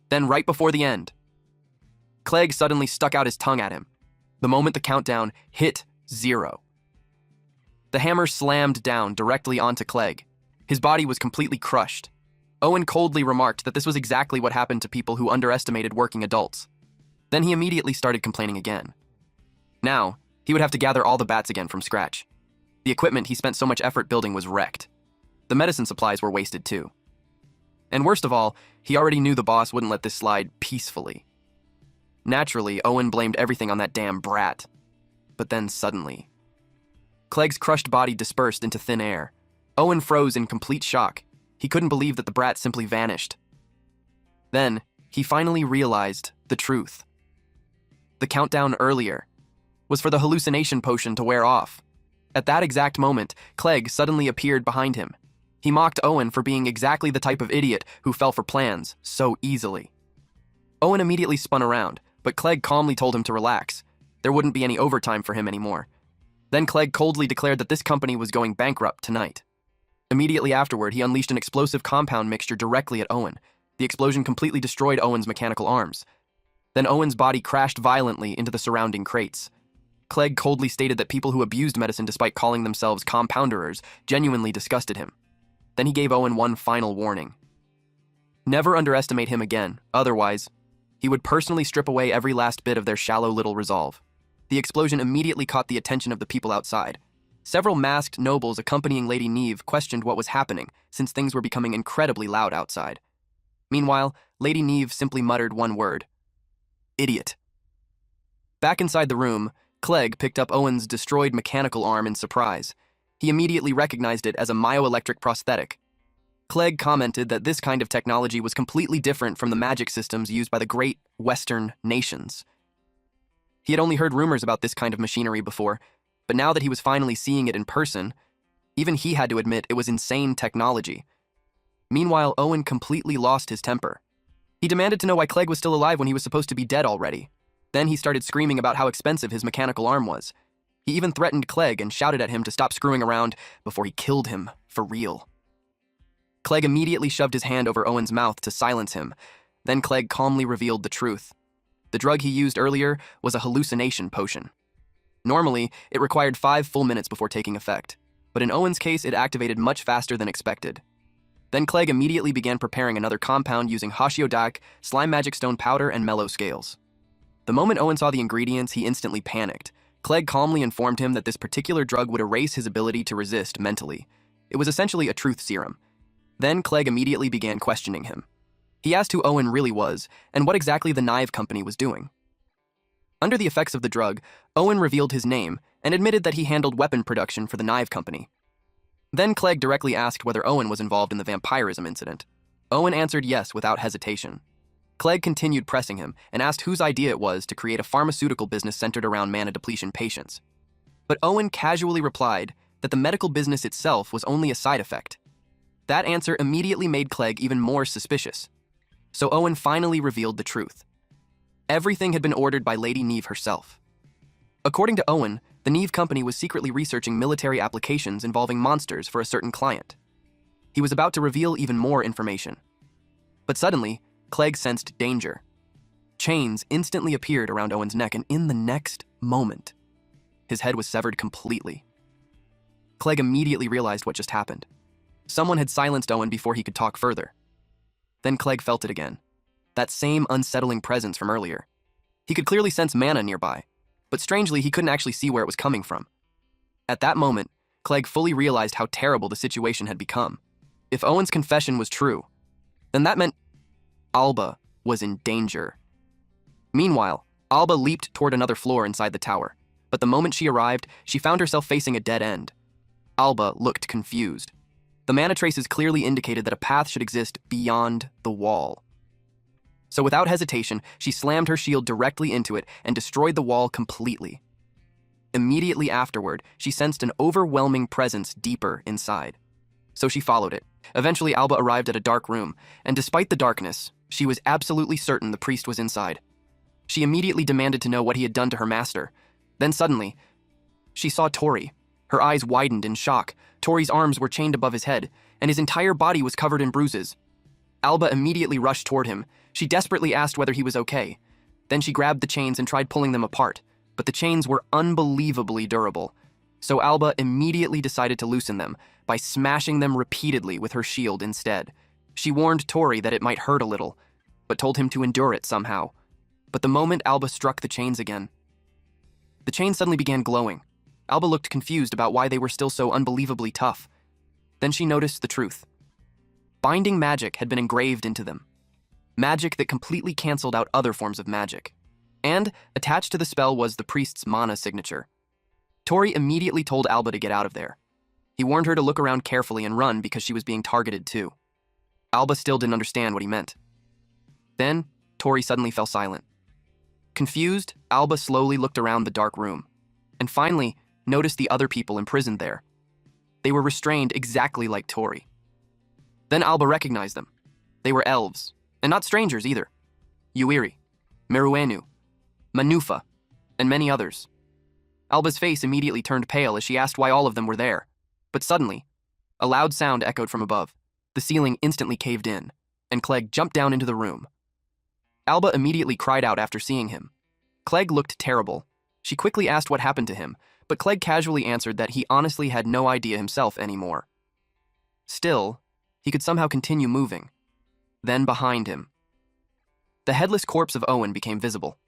Then right before the end, Clegg suddenly stuck out his tongue at him. The moment the countdown hit 0. The hammer slammed down directly onto Clegg. His body was completely crushed. Owen coldly remarked that this was exactly what happened to people who underestimated working adults. Then he immediately started complaining again. Now, he would have to gather all the bats again from scratch. The equipment he spent so much effort building was wrecked. The medicine supplies were wasted too. And worst of all, he already knew the boss wouldn't let this slide peacefully. Naturally, Owen blamed everything on that damn brat. But then suddenly, Clegg's crushed body dispersed into thin air. Owen froze in complete shock. He couldn't believe that the brat simply vanished. Then, he finally realized the truth. The countdown earlier was for the hallucination potion to wear off. At that exact moment, Clegg suddenly appeared behind him. He mocked Owen for being exactly the type of idiot who fell for plans so easily. Owen immediately spun around, but Clegg calmly told him to relax. There wouldn't be any overtime for him anymore. Then Clegg coldly declared that this company was going bankrupt tonight. Immediately afterward, he unleashed an explosive compound mixture directly at Owen. The explosion completely destroyed Owen's mechanical arms. Then Owen's body crashed violently into the surrounding crates. Clegg coldly stated that people who abused medicine despite calling themselves compounderers genuinely disgusted him. Then he gave Owen one final warning. Never underestimate him again, otherwise, he would personally strip away every last bit of their shallow little resolve. The explosion immediately caught the attention of the people outside. Several masked nobles accompanying Lady Neve questioned what was happening, since things were becoming incredibly loud outside. Meanwhile, Lady Neve simply muttered one word: idiot. Back inside the room, Clegg picked up Owen's destroyed mechanical arm in surprise. He immediately recognized it as a myoelectric prosthetic. Clegg commented that this kind of technology was completely different from the magic systems used by the great Western nations. He had only heard rumors about this kind of machinery before, but now that he was finally seeing it in person, even he had to admit it was insane technology. Meanwhile, Owen completely lost his temper. He demanded to know why Clegg was still alive when he was supposed to be dead already. Then he started screaming about how expensive his mechanical arm was. He even threatened Clegg and shouted at him to stop screwing around before he killed him for real. Clegg immediately shoved his hand over Owen's mouth to silence him. Then Clegg calmly revealed the truth. The drug he used earlier was a hallucination potion. Normally, it required 5 full minutes before taking effect, but in Owen's case, it activated much faster than expected. Then Clegg immediately began preparing another compound using Hashiodak, slime magic stone powder, and mellow scales. The moment Owen saw the ingredients, he instantly panicked. Clegg calmly informed him that this particular drug would erase his ability to resist mentally. It was essentially a truth serum. Then Clegg immediately began questioning him. He asked who Owen really was, and what exactly the Knive Company was doing. Under the effects of the drug, Owen revealed his name and admitted that he handled weapon production for the Knive Company. Then Clegg directly asked whether Owen was involved in the vampirism incident. Owen answered yes without hesitation. Clegg continued pressing him and asked whose idea it was to create a pharmaceutical business centered around mana depletion patients. But Owen casually replied that the medical business itself was only a side effect. That answer immediately made Clegg even more suspicious. So Owen finally revealed the truth. Everything had been ordered by Lady Neve herself. According to Owen, the Neve Company was secretly researching military applications involving monsters for a certain client. He was about to reveal even more information. But suddenly, Clegg sensed danger. Chains instantly appeared around Owen's neck, and in the next moment, his head was severed completely. Clegg immediately realized what just happened. Someone had silenced Owen before he could talk further. Then Clegg felt it again. That same unsettling presence from earlier. He could clearly sense mana nearby, but strangely he couldn't actually see where it was coming from. At that moment, Clegg fully realized how terrible the situation had become. If Owen's confession was true, then that meant Alba was in danger. Meanwhile, Alba leaped toward another floor inside the tower, but the moment she arrived, she found herself facing a dead end. Alba looked confused. The mana traces clearly indicated that a path should exist beyond the wall. So without hesitation, she slammed her shield directly into it and destroyed the wall completely. Immediately afterward, she sensed an overwhelming presence deeper inside. So she followed it. Eventually, Alba arrived at a dark room, and despite the darkness, she was absolutely certain the priest was inside. She immediately demanded to know what he had done to her master. Then suddenly, she saw Tori. Her eyes widened in shock. Tori's arms were chained above his head, and his entire body was covered in bruises. Alba immediately rushed toward him. She desperately asked whether he was okay. Then she grabbed the chains and tried pulling them apart, but the chains were unbelievably durable. So Alba immediately decided to loosen them by smashing them repeatedly with her shield instead. She warned Tori that it might hurt a little, but told him to endure it somehow. But the moment Alba struck the chains again, the chains suddenly began glowing. Alba looked confused about why they were still so unbelievably tough. Then she noticed the truth. Binding magic had been engraved into them. Magic that completely canceled out other forms of magic. And attached to the spell was the priest's mana signature. Tori immediately told Alba to get out of there. He warned her to look around carefully and run because she was being targeted too. Alba still didn't understand what he meant. Then, Tori suddenly fell silent. Confused, Alba slowly looked around the dark room, and finally noticed the other people imprisoned there. They were restrained exactly like Tori. Then Alba recognized them. They were elves, and not strangers either. Uiri, Meruenu, Manufa, and many others. Alba's face immediately turned pale as she asked why all of them were there. But suddenly, a loud sound echoed from above. The ceiling instantly caved in, and Clegg jumped down into the room. Alba immediately cried out after seeing him. Clegg looked terrible. She quickly asked what happened to him, but Clegg casually answered that he honestly had no idea himself anymore. Still, he could somehow continue moving. Then behind him, the headless corpse of Owen became visible.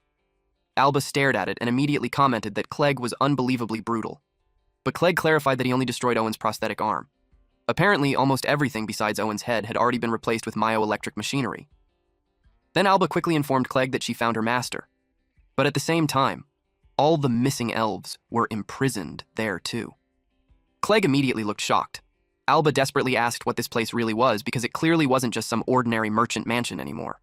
Alba stared at it and immediately commented that Clegg was unbelievably brutal. But Clegg clarified that he only destroyed Owen's prosthetic arm. Apparently, almost everything besides Owen's head had already been replaced with myoelectric machinery. Then Alba quickly informed Clegg that she found her master. But at the same time, all the missing elves were imprisoned there too. Clegg immediately looked shocked. Alba desperately asked what this place really was because it clearly wasn't just some ordinary merchant mansion anymore.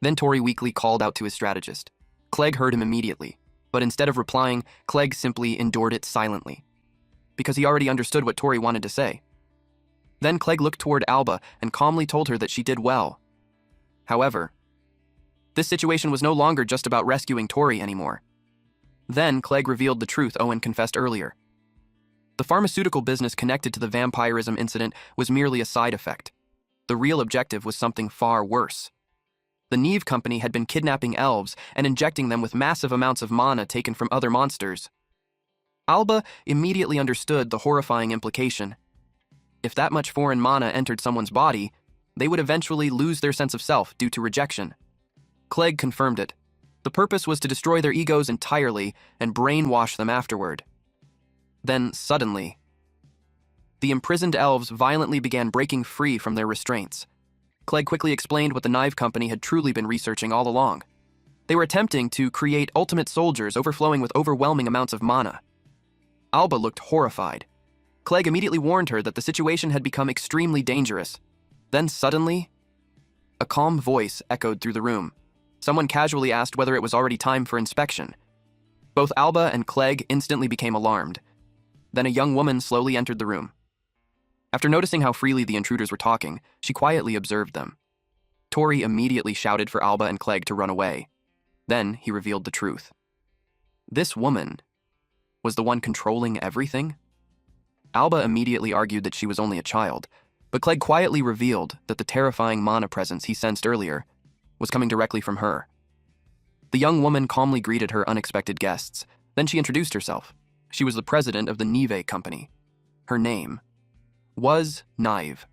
Then Tori weakly called out to his strategist. Clegg heard him immediately, but instead of replying, Clegg simply endured it silently, because he already understood what Tori wanted to say. Then Clegg looked toward Alba and calmly told her that she did well. However, this situation was no longer just about rescuing Tori anymore. Then Clegg revealed the truth Owen confessed earlier. The pharmaceutical business connected to the vampirism incident was merely a side effect. The real objective was something far worse. The Neve Company had been kidnapping elves and injecting them with massive amounts of mana taken from other monsters. Alba immediately understood the horrifying implication. If that much foreign mana entered someone's body, they would eventually lose their sense of self due to rejection. Clegg confirmed it. The purpose was to destroy their egos entirely and brainwash them afterward. Then, suddenly, the imprisoned elves violently began breaking free from their restraints. Clegg quickly explained what the Knive Company had truly been researching all along. They were attempting to create ultimate soldiers overflowing with overwhelming amounts of mana. Alba looked horrified. Clegg immediately warned her that the situation had become extremely dangerous. Then suddenly, a calm voice echoed through the room. Someone casually asked whether it was already time for inspection. Both Alba and Clegg instantly became alarmed. Then a young woman slowly entered the room. After noticing how freely the intruders were talking, she quietly observed them. Tori immediately shouted for Alba and Clegg to run away. Then he revealed the truth. This woman was the one controlling everything? Alba immediately argued that she was only a child, but Clegg quietly revealed that the terrifying mana presence he sensed earlier was coming directly from her. The young woman calmly greeted her unexpected guests. Then she introduced herself. She was the president of the Neve Company. Her name was Neve.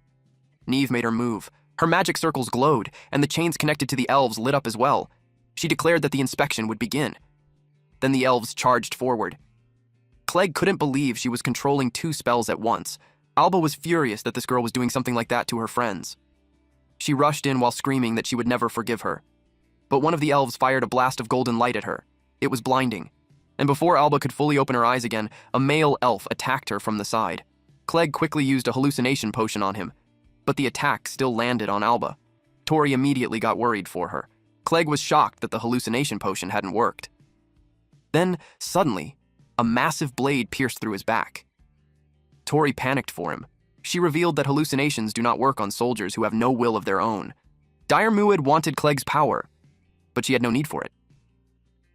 Neve made her move. Her magic circles glowed, and the chains connected to the elves lit up as well. She declared that the inspection would begin. Then the elves charged forward. Clegg couldn't believe she was controlling 2 spells at once. Alba was furious that this girl was doing something like that to her friends. She rushed in while screaming that she would never forgive her. But one of the elves fired a blast of golden light at her. It was blinding. And before Alba could fully open her eyes again, a male elf attacked her from the side. Clegg quickly used a hallucination potion on him, but the attack still landed on Alba. Tori immediately got worried for her. Clegg was shocked that the hallucination potion hadn't worked. Then, suddenly, a massive blade pierced through his back. Tori panicked for him. She revealed that hallucinations do not work on soldiers who have no will of their own. Dire Muid wanted Clegg's power, but she had no need for it.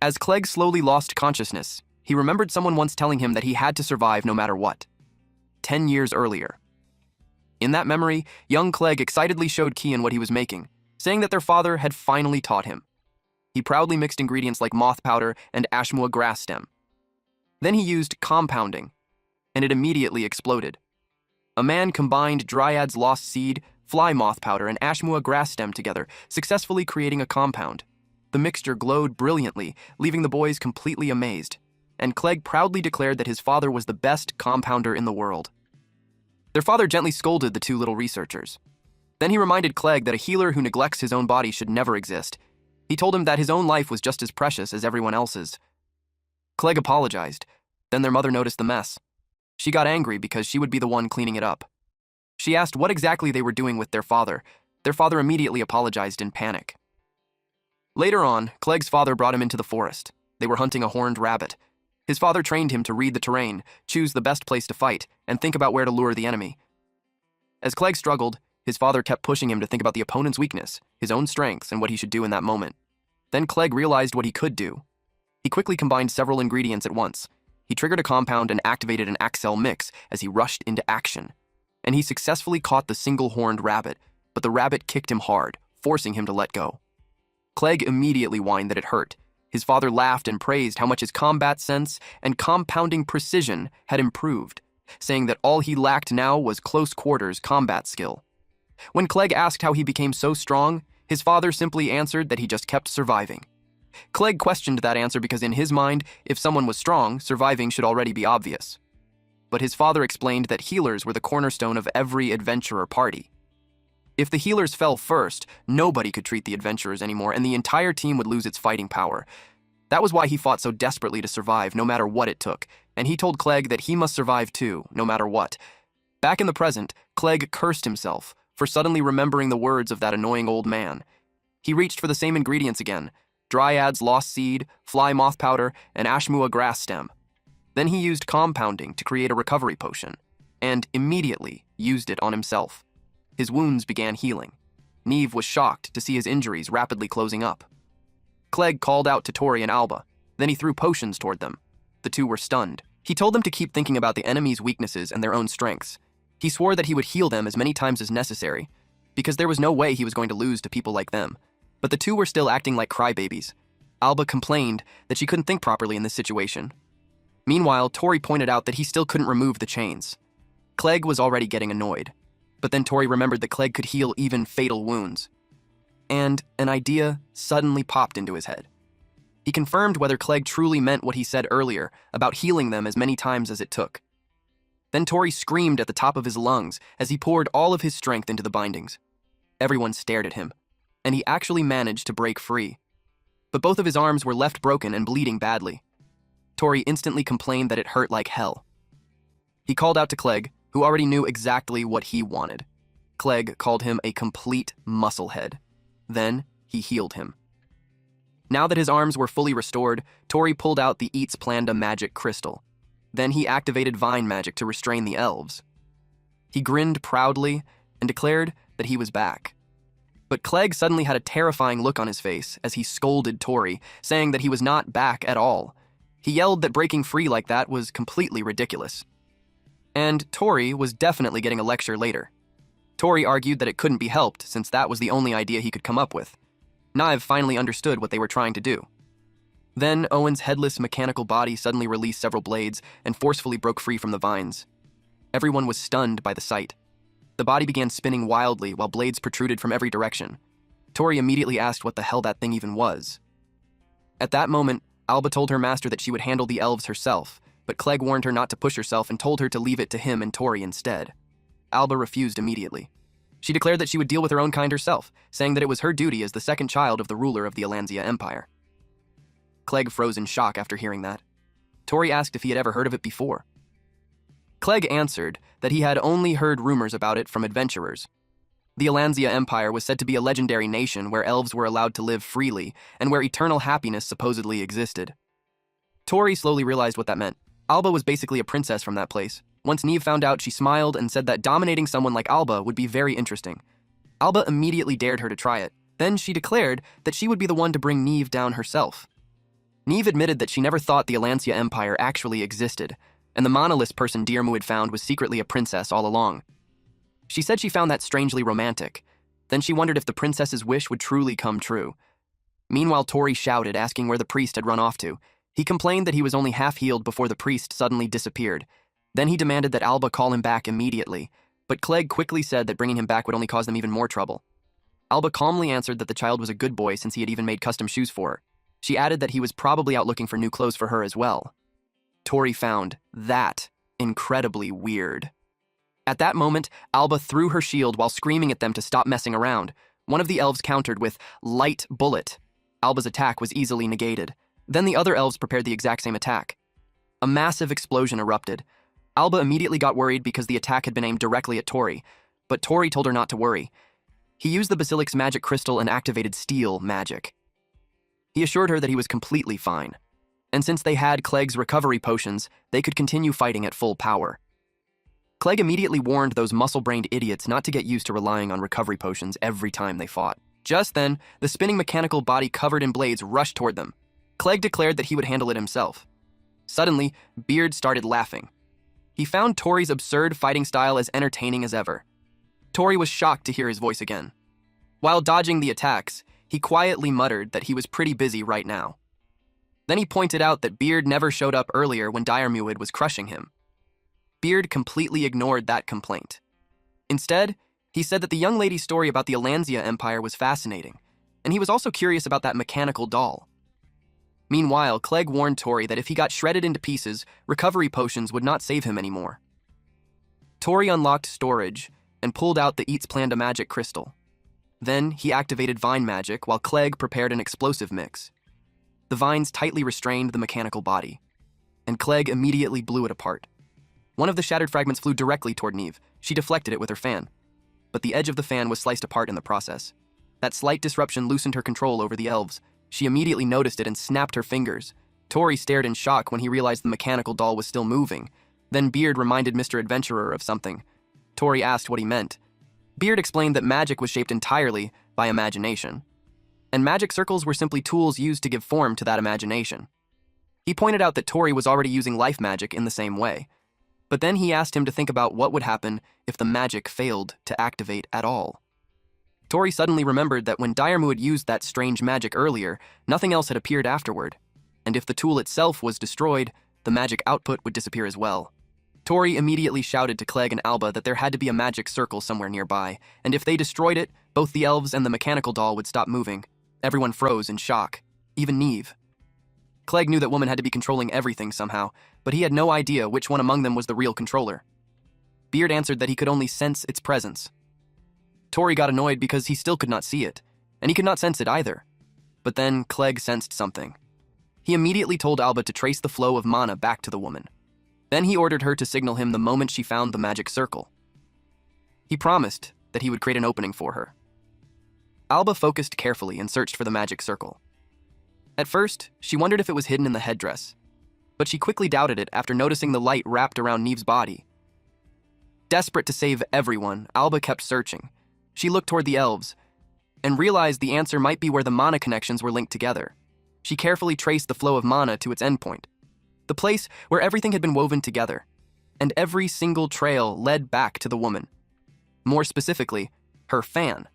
As Clegg slowly lost consciousness, he remembered someone once telling him that he had to survive no matter what. 10 years earlier. In that memory, young Clegg excitedly showed Kian what he was making, saying that their father had finally taught him. He proudly mixed ingredients like moth powder and ashmua grass stem. Then he used compounding, and it immediately exploded. A man combined Dryad's lost seed, fly moth powder, and ashmua grass stem together, successfully creating a compound. The mixture glowed brilliantly, leaving the boys completely amazed, and Clegg proudly declared that his father was the best compounder in the world. Their father gently scolded the 2 little researchers. Then he reminded Clegg that a healer who neglects his own body should never exist. He told him that his own life was just as precious as everyone else's. Clegg apologized. Then their mother noticed the mess. She got angry because she would be the one cleaning it up. She asked what exactly they were doing with their father, Their father immediately apologized in panic. Later on, Clegg's father brought him into the forest. They were hunting a horned rabbit. His father trained him to read the terrain, choose the best place to fight, and think about where to lure the enemy. As Clegg struggled, his father kept pushing him to think about the opponent's weakness, his own strengths, and what he should do in that moment. Then Clegg realized what he could do. He quickly combined several ingredients at once. He triggered a compound and activated an Axel mix as he rushed into action. And he successfully caught the single-horned rabbit, but the rabbit kicked him hard, forcing him to let go. Clegg immediately whined that it hurt. His father laughed and praised how much his combat sense and compounding precision had improved, saying that all he lacked now was close-quarters combat skill. When Clegg asked how he became so strong, his father simply answered that he just kept surviving. Clegg questioned that answer because in his mind, if someone was strong, surviving should already be obvious. But his father explained that healers were the cornerstone of every adventurer party. If the healers fell first, nobody could treat the adventurers anymore, and the entire team would lose its fighting power. That was why he fought so desperately to survive, no matter what it took, and he told Clegg that he must survive too, no matter what. Back in the present, Clegg cursed himself for suddenly remembering the words of that annoying old man. He reached for the same ingredients again: Dryad's lost seed, fly moth powder, and ashmua grass stem. Then he used compounding to create a recovery potion, and immediately used it on himself. His wounds began healing. Neve was shocked to see his injuries rapidly closing up. Clegg called out to Tori and Alba. Then he threw potions toward them. The two were stunned. He told them to keep thinking about the enemy's weaknesses and their own strengths. He swore that he would heal them as many times as necessary, because there was no way he was going to lose to people like them. But the two were still acting like crybabies. Alba complained that she couldn't think properly in this situation. Meanwhile, Tori pointed out that he still couldn't remove the chains. Clegg was already getting annoyed. But then Tori remembered that Clegg could heal even fatal wounds. And an idea suddenly popped into his head. He confirmed whether Clegg truly meant what he said earlier about healing them as many times as it took. Then Tori screamed at the top of his lungs as he poured all of his strength into the bindings. Everyone stared at him, and he actually managed to break free. But both of his arms were left broken and bleeding badly. Tori instantly complained that it hurt like hell. He called out to Clegg, who already knew exactly what he wanted. Clegg called him a complete musclehead. Then he healed him. Now that his arms were fully restored, Tori pulled out the Eats Planda magic crystal. Then he activated vine magic to restrain the elves. He grinned proudly and declared that he was back. But Clegg suddenly had a terrifying look on his face as he scolded Tori, saying that he was not back at all. He yelled that breaking free like that was completely ridiculous. And Tori was definitely getting a lecture later. Tori argued that it couldn't be helped since that was the only idea he could come up with. Nive finally understood what they were trying to do. Then Owen's headless mechanical body suddenly released several blades and forcefully broke free from the vines. Everyone was stunned by the sight. The body began spinning wildly while blades protruded from every direction. Tori immediately asked what the hell that thing even was. At that moment, Alba told her master that she would handle the elves herself, but Clegg warned her not to push herself and told her to leave it to him and Tori instead. Alba refused immediately. She declared that she would deal with her own kind herself, saying that it was her duty as the second child of the ruler of the Alanzia Empire. Clegg froze in shock after hearing that. Tori asked if he had ever heard of it before. Clegg answered that he had only heard rumors about it from adventurers. The Alanzia Empire was said to be a legendary nation where elves were allowed to live freely and where eternal happiness supposedly existed. Tori slowly realized what that meant. Alba was basically a princess from that place. Once Neve found out, she smiled and said that dominating someone like Alba would be very interesting. Alba immediately dared her to try it. Then she declared that she would be the one to bring Neve down herself. Neve admitted that she never thought the Alanzia Empire actually existed, and the monolith person Dirmu had found was secretly a princess all along. She said she found that strangely romantic. Then she wondered if the princess's wish would truly come true. Meanwhile, Tori shouted, asking where the priest had run off to. He complained that he was only half healed before the priest suddenly disappeared. Then he demanded that Alba call him back immediately, but Clegg quickly said that bringing him back would only cause them even more trouble. Alba calmly answered that the child was a good boy since he had even made custom shoes for her. She added that he was probably out looking for new clothes for her as well. Tori found that incredibly weird. At that moment, Alba threw her shield while screaming at them to stop messing around. One of the elves countered with light bullet. Alba's attack was easily negated. Then the other elves prepared the exact same attack. A massive explosion erupted. Alba immediately got worried because the attack had been aimed directly at Tori, but Tori told her not to worry. He used the basilic's magic crystal and activated steel magic. He assured her that he was completely fine, and since they had Clegg's recovery potions, they could continue fighting at full power. Clegg immediately warned those muscle-brained idiots not to get used to relying on recovery potions every time they fought. Just then, the spinning mechanical body covered in blades rushed toward them. Clegg declared that he would handle it himself. Suddenly, Beard started laughing. He found Tori's absurd fighting style as entertaining as ever. Tori was shocked to hear his voice again. While dodging the attacks, he quietly muttered that he was pretty busy right now. Then he pointed out that Beard never showed up earlier when Diarmuid was crushing him. Beard completely ignored that complaint. Instead, he said that the young lady's story about the Alanzia Empire was fascinating, and he was also curious about that mechanical doll. Meanwhile, Clegg warned Tori that if he got shredded into pieces, recovery potions would not save him anymore. Tori unlocked storage and pulled out the Eats Planned a Magic crystal. Then he activated vine magic while Clegg prepared an explosive mix. The vines tightly restrained the mechanical body, and Clegg immediately blew it apart. One of the shattered fragments flew directly toward Neve. She deflected it with her fan, but the edge of the fan was sliced apart in the process. That slight disruption loosened her control over the elves. She immediately noticed it and snapped her fingers. Tori stared in shock when he realized the mechanical doll was still moving. Then Beard reminded Mr. Adventurer of something. Tori asked what he meant. Beard explained that magic was shaped entirely by imagination, and magic circles were simply tools used to give form to that imagination. He pointed out that Tori was already using life magic in the same way, but then he asked him to think about what would happen if the magic failed to activate at all. Tori suddenly remembered that when Diarmuid used that strange magic earlier, nothing else had appeared afterward, and if the tool itself was destroyed, the magic output would disappear as well. Tori immediately shouted to Clegg and Alba that there had to be a magic circle somewhere nearby, and if they destroyed it, both the elves and the mechanical doll would stop moving. Everyone froze in shock, even Neve. Clegg knew that woman had to be controlling everything somehow, but he had no idea which one among them was the real controller. Beard answered that he could only sense its presence. Tori got annoyed because he still could not see it, and he could not sense it either. But then Clegg sensed something. He immediately told Alba to trace the flow of mana back to the woman. Then he ordered her to signal him the moment she found the magic circle. He promised that he would create an opening for her. Alba focused carefully and searched for the magic circle. At first, she wondered if it was hidden in the headdress, but she quickly doubted it after noticing the light wrapped around Neve's body. Desperate to save everyone, Alba kept searching. She looked toward the elves and realized the answer might be where the mana connections were linked together. She carefully traced the flow of mana to its endpoint, the place where everything had been woven together, and every single trail led back to the woman. More specifically, her fan.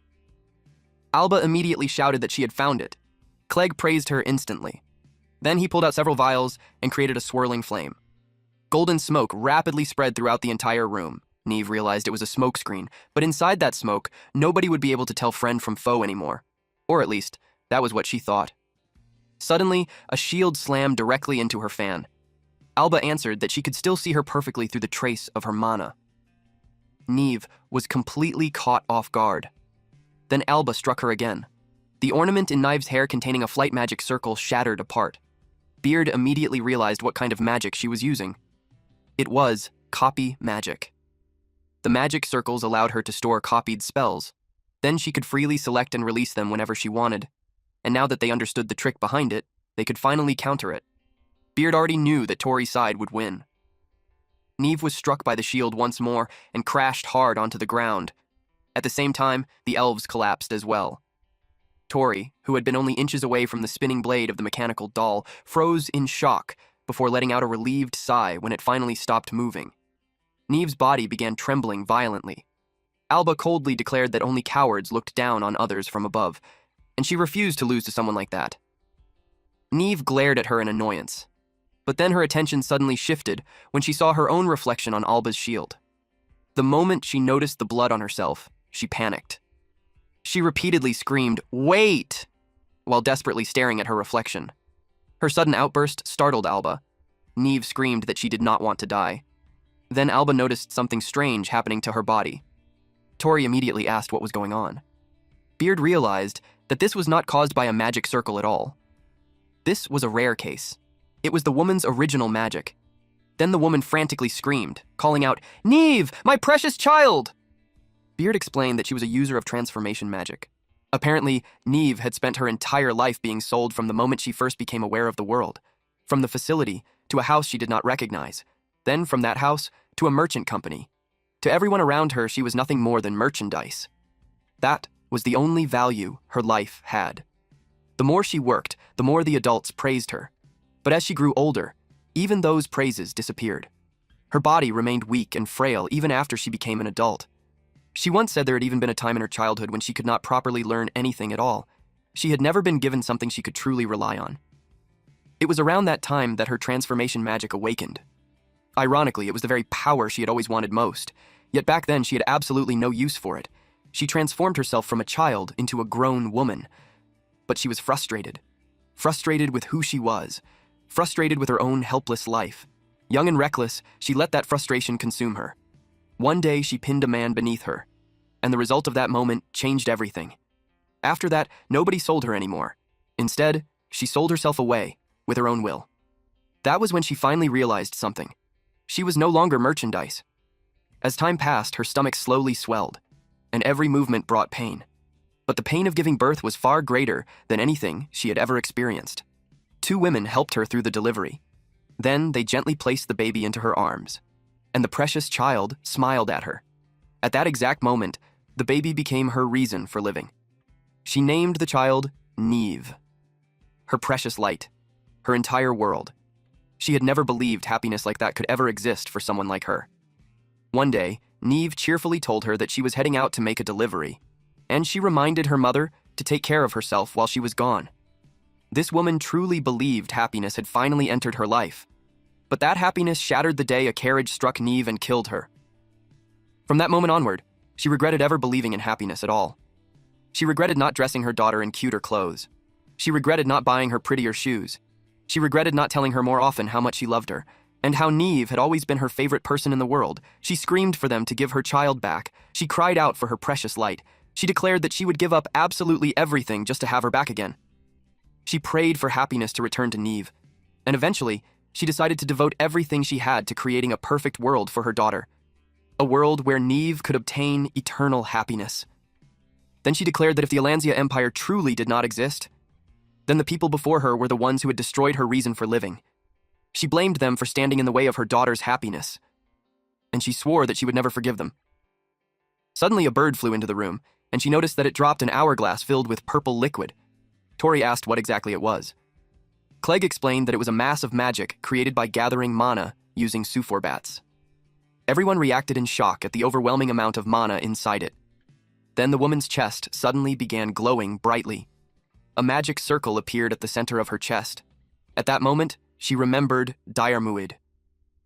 Alba immediately shouted that she had found it. Clegg praised her instantly. Then he pulled out several vials and created a swirling flame. Golden smoke rapidly spread throughout the entire room. Neve realized it was a smokescreen, but inside that smoke, nobody would be able to tell friend from foe anymore. Or at least, that was what she thought. Suddenly, a shield slammed directly into her fan. Alba answered that she could still see her perfectly through the trace of her mana. Neve was completely caught off guard. Then Alba struck her again. The ornament in Nive's hair containing a flight magic circle shattered apart. Beard immediately realized what kind of magic she was using. It was copy magic. The magic circles allowed her to store copied spells. Then she could freely select and release them whenever she wanted. And now that they understood the trick behind it, they could finally counter it. Beard already knew that Tori's side would win. Neve was struck by the shield once more and crashed hard onto the ground. At the same time, the elves collapsed as well. Tori, who had been only inches away from the spinning blade of the mechanical doll, froze in shock before letting out a relieved sigh when it finally stopped moving. Neve's body began trembling violently. Alba coldly declared that only cowards looked down on others from above, and she refused to lose to someone like that. Neve glared at her in annoyance, but then her attention suddenly shifted when she saw her own reflection on Alba's shield. The moment she noticed the blood on herself, she panicked. She repeatedly screamed, "Wait!" while desperately staring at her reflection. Her sudden outburst startled Alba. Neve screamed that she did not want to die. Then Alba noticed something strange happening to her body. Tori immediately asked what was going on. Beard realized that this was not caused by a magic circle at all. This was a rare case. It was the woman's original magic. Then the woman frantically screamed, calling out, "Neve, my precious child!" Beard explained that she was a user of transformation magic. Apparently, Neve had spent her entire life being sold from the moment she first became aware of the world. From the facility, to a house she did not recognize. Then from that house, to a merchant company. To everyone around her, she was nothing more than merchandise. That was the only value her life had. The more she worked, the more the adults praised her. But as she grew older, even those praises disappeared. Her body remained weak and frail even after she became an adult. She once said there had even been a time in her childhood when she could not properly learn anything at all. She had never been given something she could truly rely on. It was around that time that her transformation magic awakened. Ironically, it was the very power she had always wanted most, yet back then she had absolutely no use for it. She transformed herself from a child into a grown woman. But she was frustrated. Frustrated with who she was. Frustrated with her own helpless life. Young and reckless, she let that frustration consume her. One day, she pinned a man beneath her, and the result of that moment changed everything. After that, nobody sold her anymore. Instead, she sold herself away, with her own will. That was when she finally realized something. She was no longer merchandise. As time passed, her stomach slowly swelled, and every movement brought pain. But the pain of giving birth was far greater than anything she had ever experienced. 2 women helped her through the delivery. Then they gently placed the baby into her arms, and the precious child smiled at her. At that exact moment, the baby became her reason for living. She named the child Neve, her precious light, her entire world. She had never believed happiness like that could ever exist for someone like her. One day, Neve cheerfully told her that she was heading out to make a delivery, and she reminded her mother to take care of herself while she was gone. This woman truly believed happiness had finally entered her life, but that happiness shattered the day a carriage struck Neve and killed her. From that moment onward, she regretted ever believing in happiness at all. She regretted not dressing her daughter in cuter clothes. She regretted not buying her prettier shoes. She regretted not telling her more often how much she loved her, and how Neve had always been her favorite person in the world. She screamed for them to give her child back. She cried out for her precious light. She declared that she would give up absolutely everything just to have her back again. She prayed for happiness to return to Neve, and eventually, she decided to devote everything she had to creating a perfect world for her daughter. A world where Neve could obtain eternal happiness. Then she declared that if the Alanzia Empire truly did not exist, then the people before her were the ones who had destroyed her reason for living. She blamed them for standing in the way of her daughter's happiness, and she swore that she would never forgive them. Suddenly, a bird flew into the room, and she noticed that it dropped an hourglass filled with purple liquid. Tori asked what exactly it was. Clegg explained that it was a mass of magic created by gathering mana using Sufor bats. Everyone reacted in shock at the overwhelming amount of mana inside it. Then the woman's chest suddenly began glowing brightly. A magic circle appeared at the center of her chest. At that moment, she remembered Diarmuid,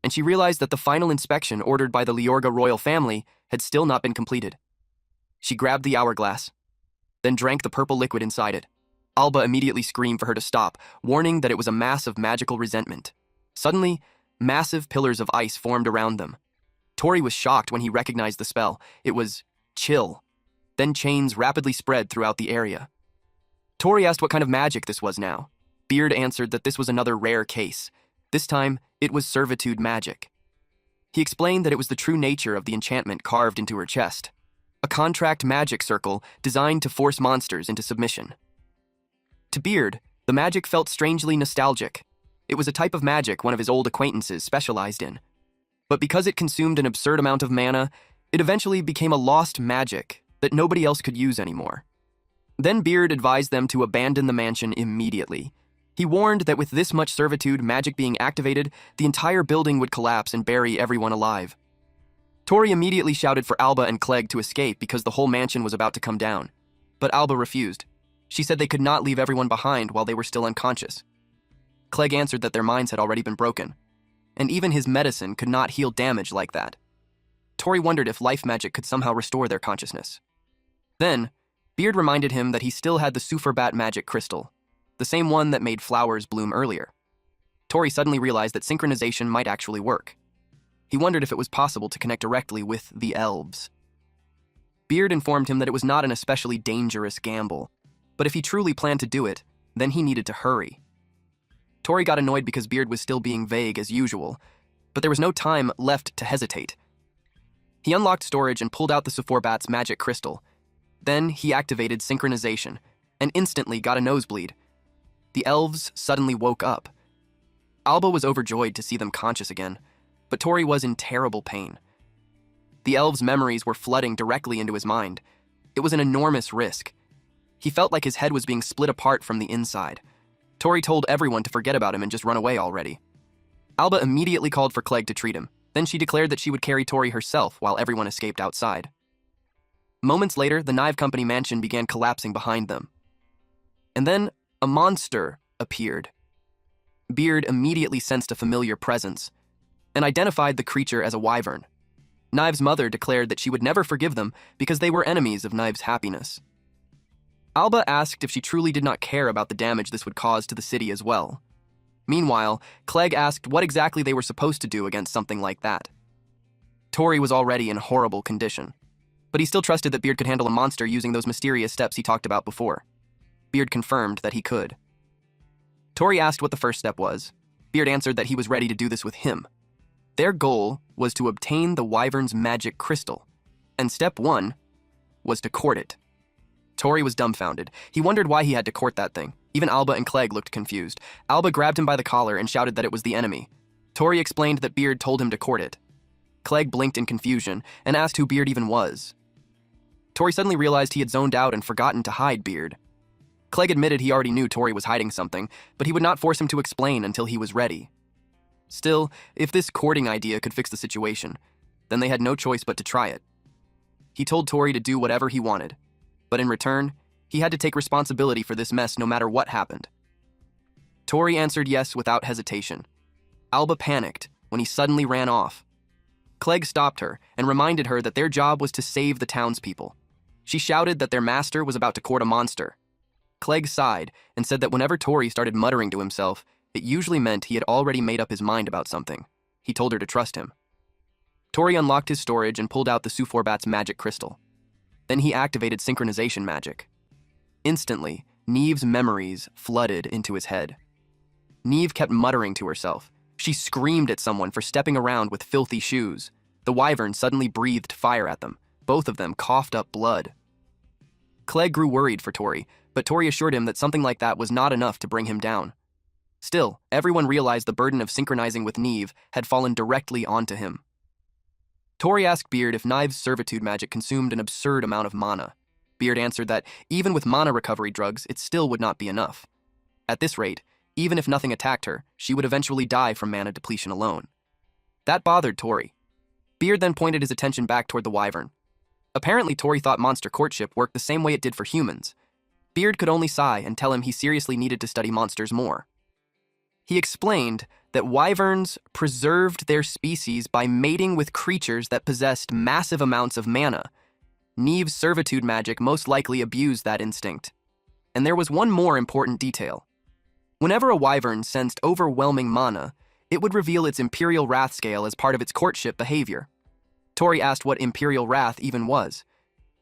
and she realized that the final inspection ordered by the Liorga royal family had still not been completed. She grabbed the hourglass, then drank the purple liquid inside it. Alba immediately screamed for her to stop, warning that it was a mass of magical resentment. Suddenly, massive pillars of ice formed around them. Tori was shocked when he recognized the spell. It was chill. Then chains rapidly spread throughout the area. Tori asked what kind of magic this was now. Beard answered that this was another rare case. This time, it was servitude magic. He explained that it was the true nature of the enchantment carved into her chest. A contract magic circle designed to force monsters into submission. To Beard, the magic felt strangely nostalgic. It was a type of magic one of his old acquaintances specialized in. But because it consumed an absurd amount of mana, it eventually became a lost magic that nobody else could use anymore. Then Beard advised them to abandon the mansion immediately. He warned that with this much servitude magic being activated, the entire building would collapse and bury everyone alive. Tori immediately shouted for Alba and Clegg to escape because the whole mansion was about to come down. But Alba refused. She said they could not leave everyone behind while they were still unconscious. Clegg answered that their minds had already been broken, and even his medicine could not heal damage like that. Tori wondered if life magic could somehow restore their consciousness. Then, Beard reminded him that he still had the Suferbat magic crystal, the same one that made flowers bloom earlier. Tori suddenly realized that synchronization might actually work. He wondered if it was possible to connect directly with the elves. Beard informed him that it was not an especially dangerous gamble, but if he truly planned to do it, then he needed to hurry. Tori got annoyed because Beard was still being vague as usual, but there was no time left to hesitate. He unlocked storage and pulled out the Suforbat's magic crystal. Then he activated synchronization and instantly got a nosebleed. The elves suddenly woke up. Alba was overjoyed to see them conscious again, but Tori was in terrible pain. The elves' memories were flooding directly into his mind. It was an enormous risk. He felt like his head was being split apart from the inside. Tori told everyone to forget about him and just run away already. Alba immediately called for Clegg to treat him. Then she declared that she would carry Tori herself while everyone escaped outside. Moments later, the Knive Company mansion began collapsing behind them. And then a monster appeared. Beard immediately sensed a familiar presence and identified the creature as a wyvern. Knive's mother declared that she would never forgive them because they were enemies of Knive's happiness. Alba asked if she truly did not care about the damage this would cause to the city as well. Meanwhile, Clegg asked what exactly they were supposed to do against something like that. Tori was already in horrible condition, but he still trusted that Beard could handle a monster using those mysterious steps he talked about before. Beard confirmed that he could. Tori asked what the first step was. Beard answered that he was ready to do this with him. Their goal was to obtain the wyvern's magic crystal, and step 1 was to court it. Tori was dumbfounded. He wondered why he had to court that thing. Even Alba and Clegg looked confused. Alba grabbed him by the collar and shouted that it was the enemy. Tori explained that Beard told him to court it. Clegg blinked in confusion and asked who Beard even was. Tori suddenly realized he had zoned out and forgotten to hide Beard. Clegg admitted he already knew Tori was hiding something, but he would not force him to explain until he was ready. Still, if this courting idea could fix the situation, then they had no choice but to try it. He told Tori to do whatever he wanted, but in return, he had to take responsibility for this mess no matter what happened. Tori answered yes without hesitation. Alba panicked when he suddenly ran off. Clegg stopped her and reminded her that their job was to save the townspeople. She shouted that their master was about to court a monster. Clegg sighed and said that whenever Tori started muttering to himself, it usually meant he had already made up his mind about something. He told her to trust him. Tori unlocked his storage and pulled out the Suforbat's magic crystal. Then he activated synchronization magic. Instantly, Neve's memories flooded into his head. Neve kept muttering to herself. She screamed at someone for stepping around with filthy shoes. The wyvern suddenly breathed fire at them. Both of them coughed up blood. Clegg grew worried for Tori, but Tori assured him that something like that was not enough to bring him down. Still, everyone realized the burden of synchronizing with Neve had fallen directly onto him. Tori asked Beard if Knive's servitude magic consumed an absurd amount of mana. Beard answered that even with mana recovery drugs, it still would not be enough. At this rate, even if nothing attacked her, she would eventually die from mana depletion alone. That bothered Tori. Beard then pointed his attention back toward the wyvern. Apparently, Tori thought monster courtship worked the same way it did for humans. Beard could only sigh and tell him he seriously needed to study monsters more. He explained that wyverns preserved their species by mating with creatures that possessed massive amounts of mana. Neve's servitude magic most likely abused that instinct. And there was one more important detail. Whenever a wyvern sensed overwhelming mana, it would reveal its Imperial Wrath scale as part of its courtship behavior. Tori asked what Imperial Wrath even was.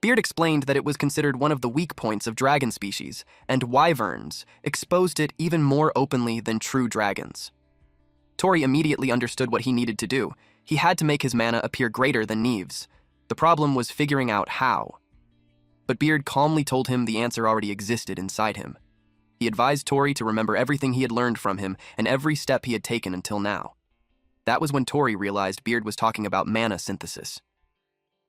Beard explained that it was considered one of the weak points of dragon species, and wyverns exposed it even more openly than true dragons. Tori immediately understood what he needed to do. He had to make his mana appear greater than Neve's. The problem was figuring out how. But Beard calmly told him the answer already existed inside him. He advised Tori to remember everything he had learned from him and every step he had taken until now. That was when Tori realized Beard was talking about mana synthesis.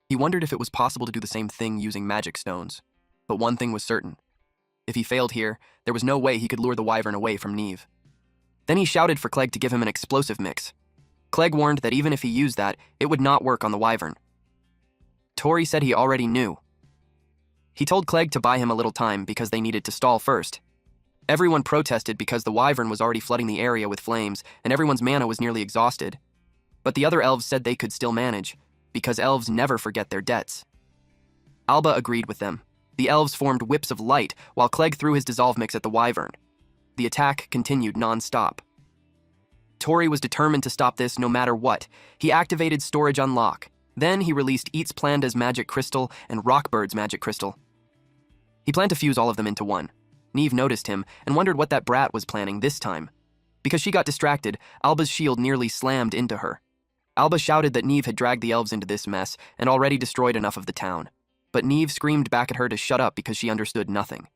He wondered if it was possible to do the same thing using magic stones. But one thing was certain. If he failed here, there was no way he could lure the wyvern away from Neve. Then he shouted for Clegg to give him an explosive mix. Clegg warned that even if he used that, it would not work on the wyvern. Tori said he already knew. He told Clegg to buy him a little time because they needed to stall first. Everyone protested because the wyvern was already flooding the area with flames and everyone's mana was nearly exhausted. But the other elves said they could still manage, because elves never forget their debts. Alba agreed with them. The elves formed whips of light while Clegg threw his dissolve mix at the wyvern. The attack continued non-stop. Tori was determined to stop this no matter what. He activated storage unlock. Then he released Eats Planda's magic crystal and Rockbird's magic crystal. He planned to fuse all of them into one. Neve noticed him and wondered what that brat was planning this time. Because she got distracted, Alba's shield nearly slammed into her. Alba shouted that Neve had dragged the elves into this mess and already destroyed enough of the town. But Neve screamed back at her to shut up because she understood nothing.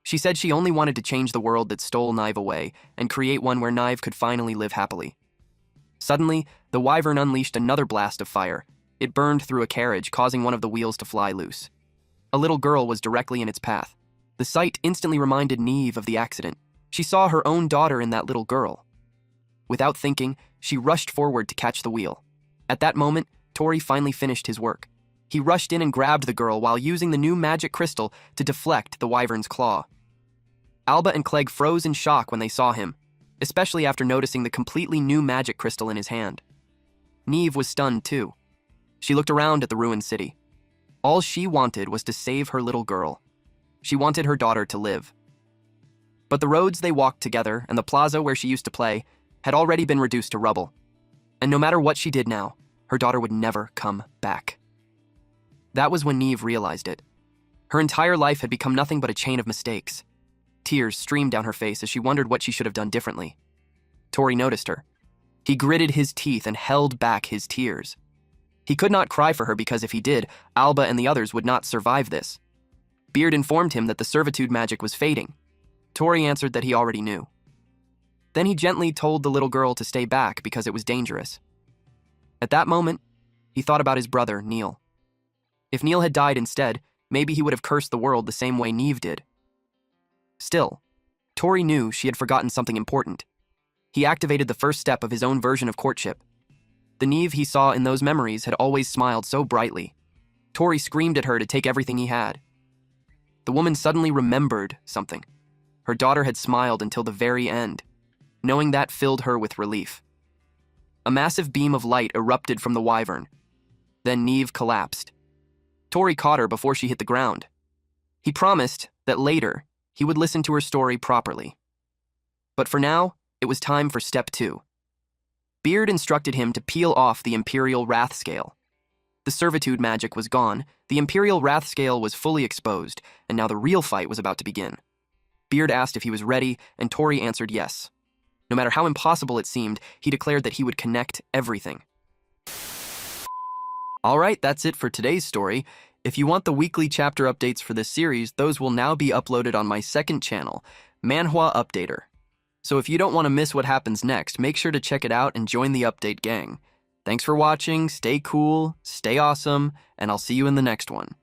She said she only wanted to change the world that stole Nive away and create one where Nive could finally live happily. Suddenly, the wyvern unleashed another blast of fire. It burned through a carriage, causing one of the wheels to fly loose. A little girl was directly in its path. The sight instantly reminded Neve of the accident. She saw her own daughter in that little girl. Without thinking, she rushed forward to catch the wheel. At that moment, Tori finally finished his work. He rushed in and grabbed the girl while using the new magic crystal to deflect the wyvern's claw. Alba and Clegg froze in shock when they saw him, especially after noticing the completely new magic crystal in his hand. Neve was stunned too. She looked around at the ruined city. All she wanted was to save her little girl. She wanted her daughter to live. But the roads they walked together and the plaza where she used to play had already been reduced to rubble. And no matter what she did now, her daughter would never come back. That was when Neve realized it. Her entire life had become nothing but a chain of mistakes. Tears streamed down her face as she wondered what she should have done differently. Tori noticed her. He gritted his teeth and held back his tears. He could not cry for her because if he did, Alba and the others would not survive this. Beard informed him that the servitude magic was fading. Tori answered that he already knew. Then he gently told the little girl to stay back because it was dangerous. At that moment, he thought about his brother, Neil. If Neil had died instead, maybe he would have cursed the world the same way Neve did. Still, Tori knew she had forgotten something important. He activated the first step of his own version of courtship. The Neve he saw in those memories had always smiled so brightly. Tori screamed at her to take everything he had. The woman suddenly remembered something. Her daughter had smiled until the very end. Knowing that filled her with relief. A massive beam of light erupted from the wyvern. Then Neve collapsed. Tori caught her before she hit the ground. He promised that later he would listen to her story properly. But for now, it was time for step 2. Beard instructed him to peel off the Imperial Wrath Scale. The servitude magic was gone, the Imperial Wrath Scale was fully exposed, and now the real fight was about to begin. Beard asked if he was ready, and Tori answered yes. No matter how impossible it seemed, he declared that he would connect everything. Alright, that's it for today's story. If you want the weekly chapter updates for this series, those will now be uploaded on my second channel, Manhwa Updater. So if you don't want to miss what happens next, make sure to check it out and join the update gang. Thanks for watching, stay cool, stay awesome, and I'll see you in the next one.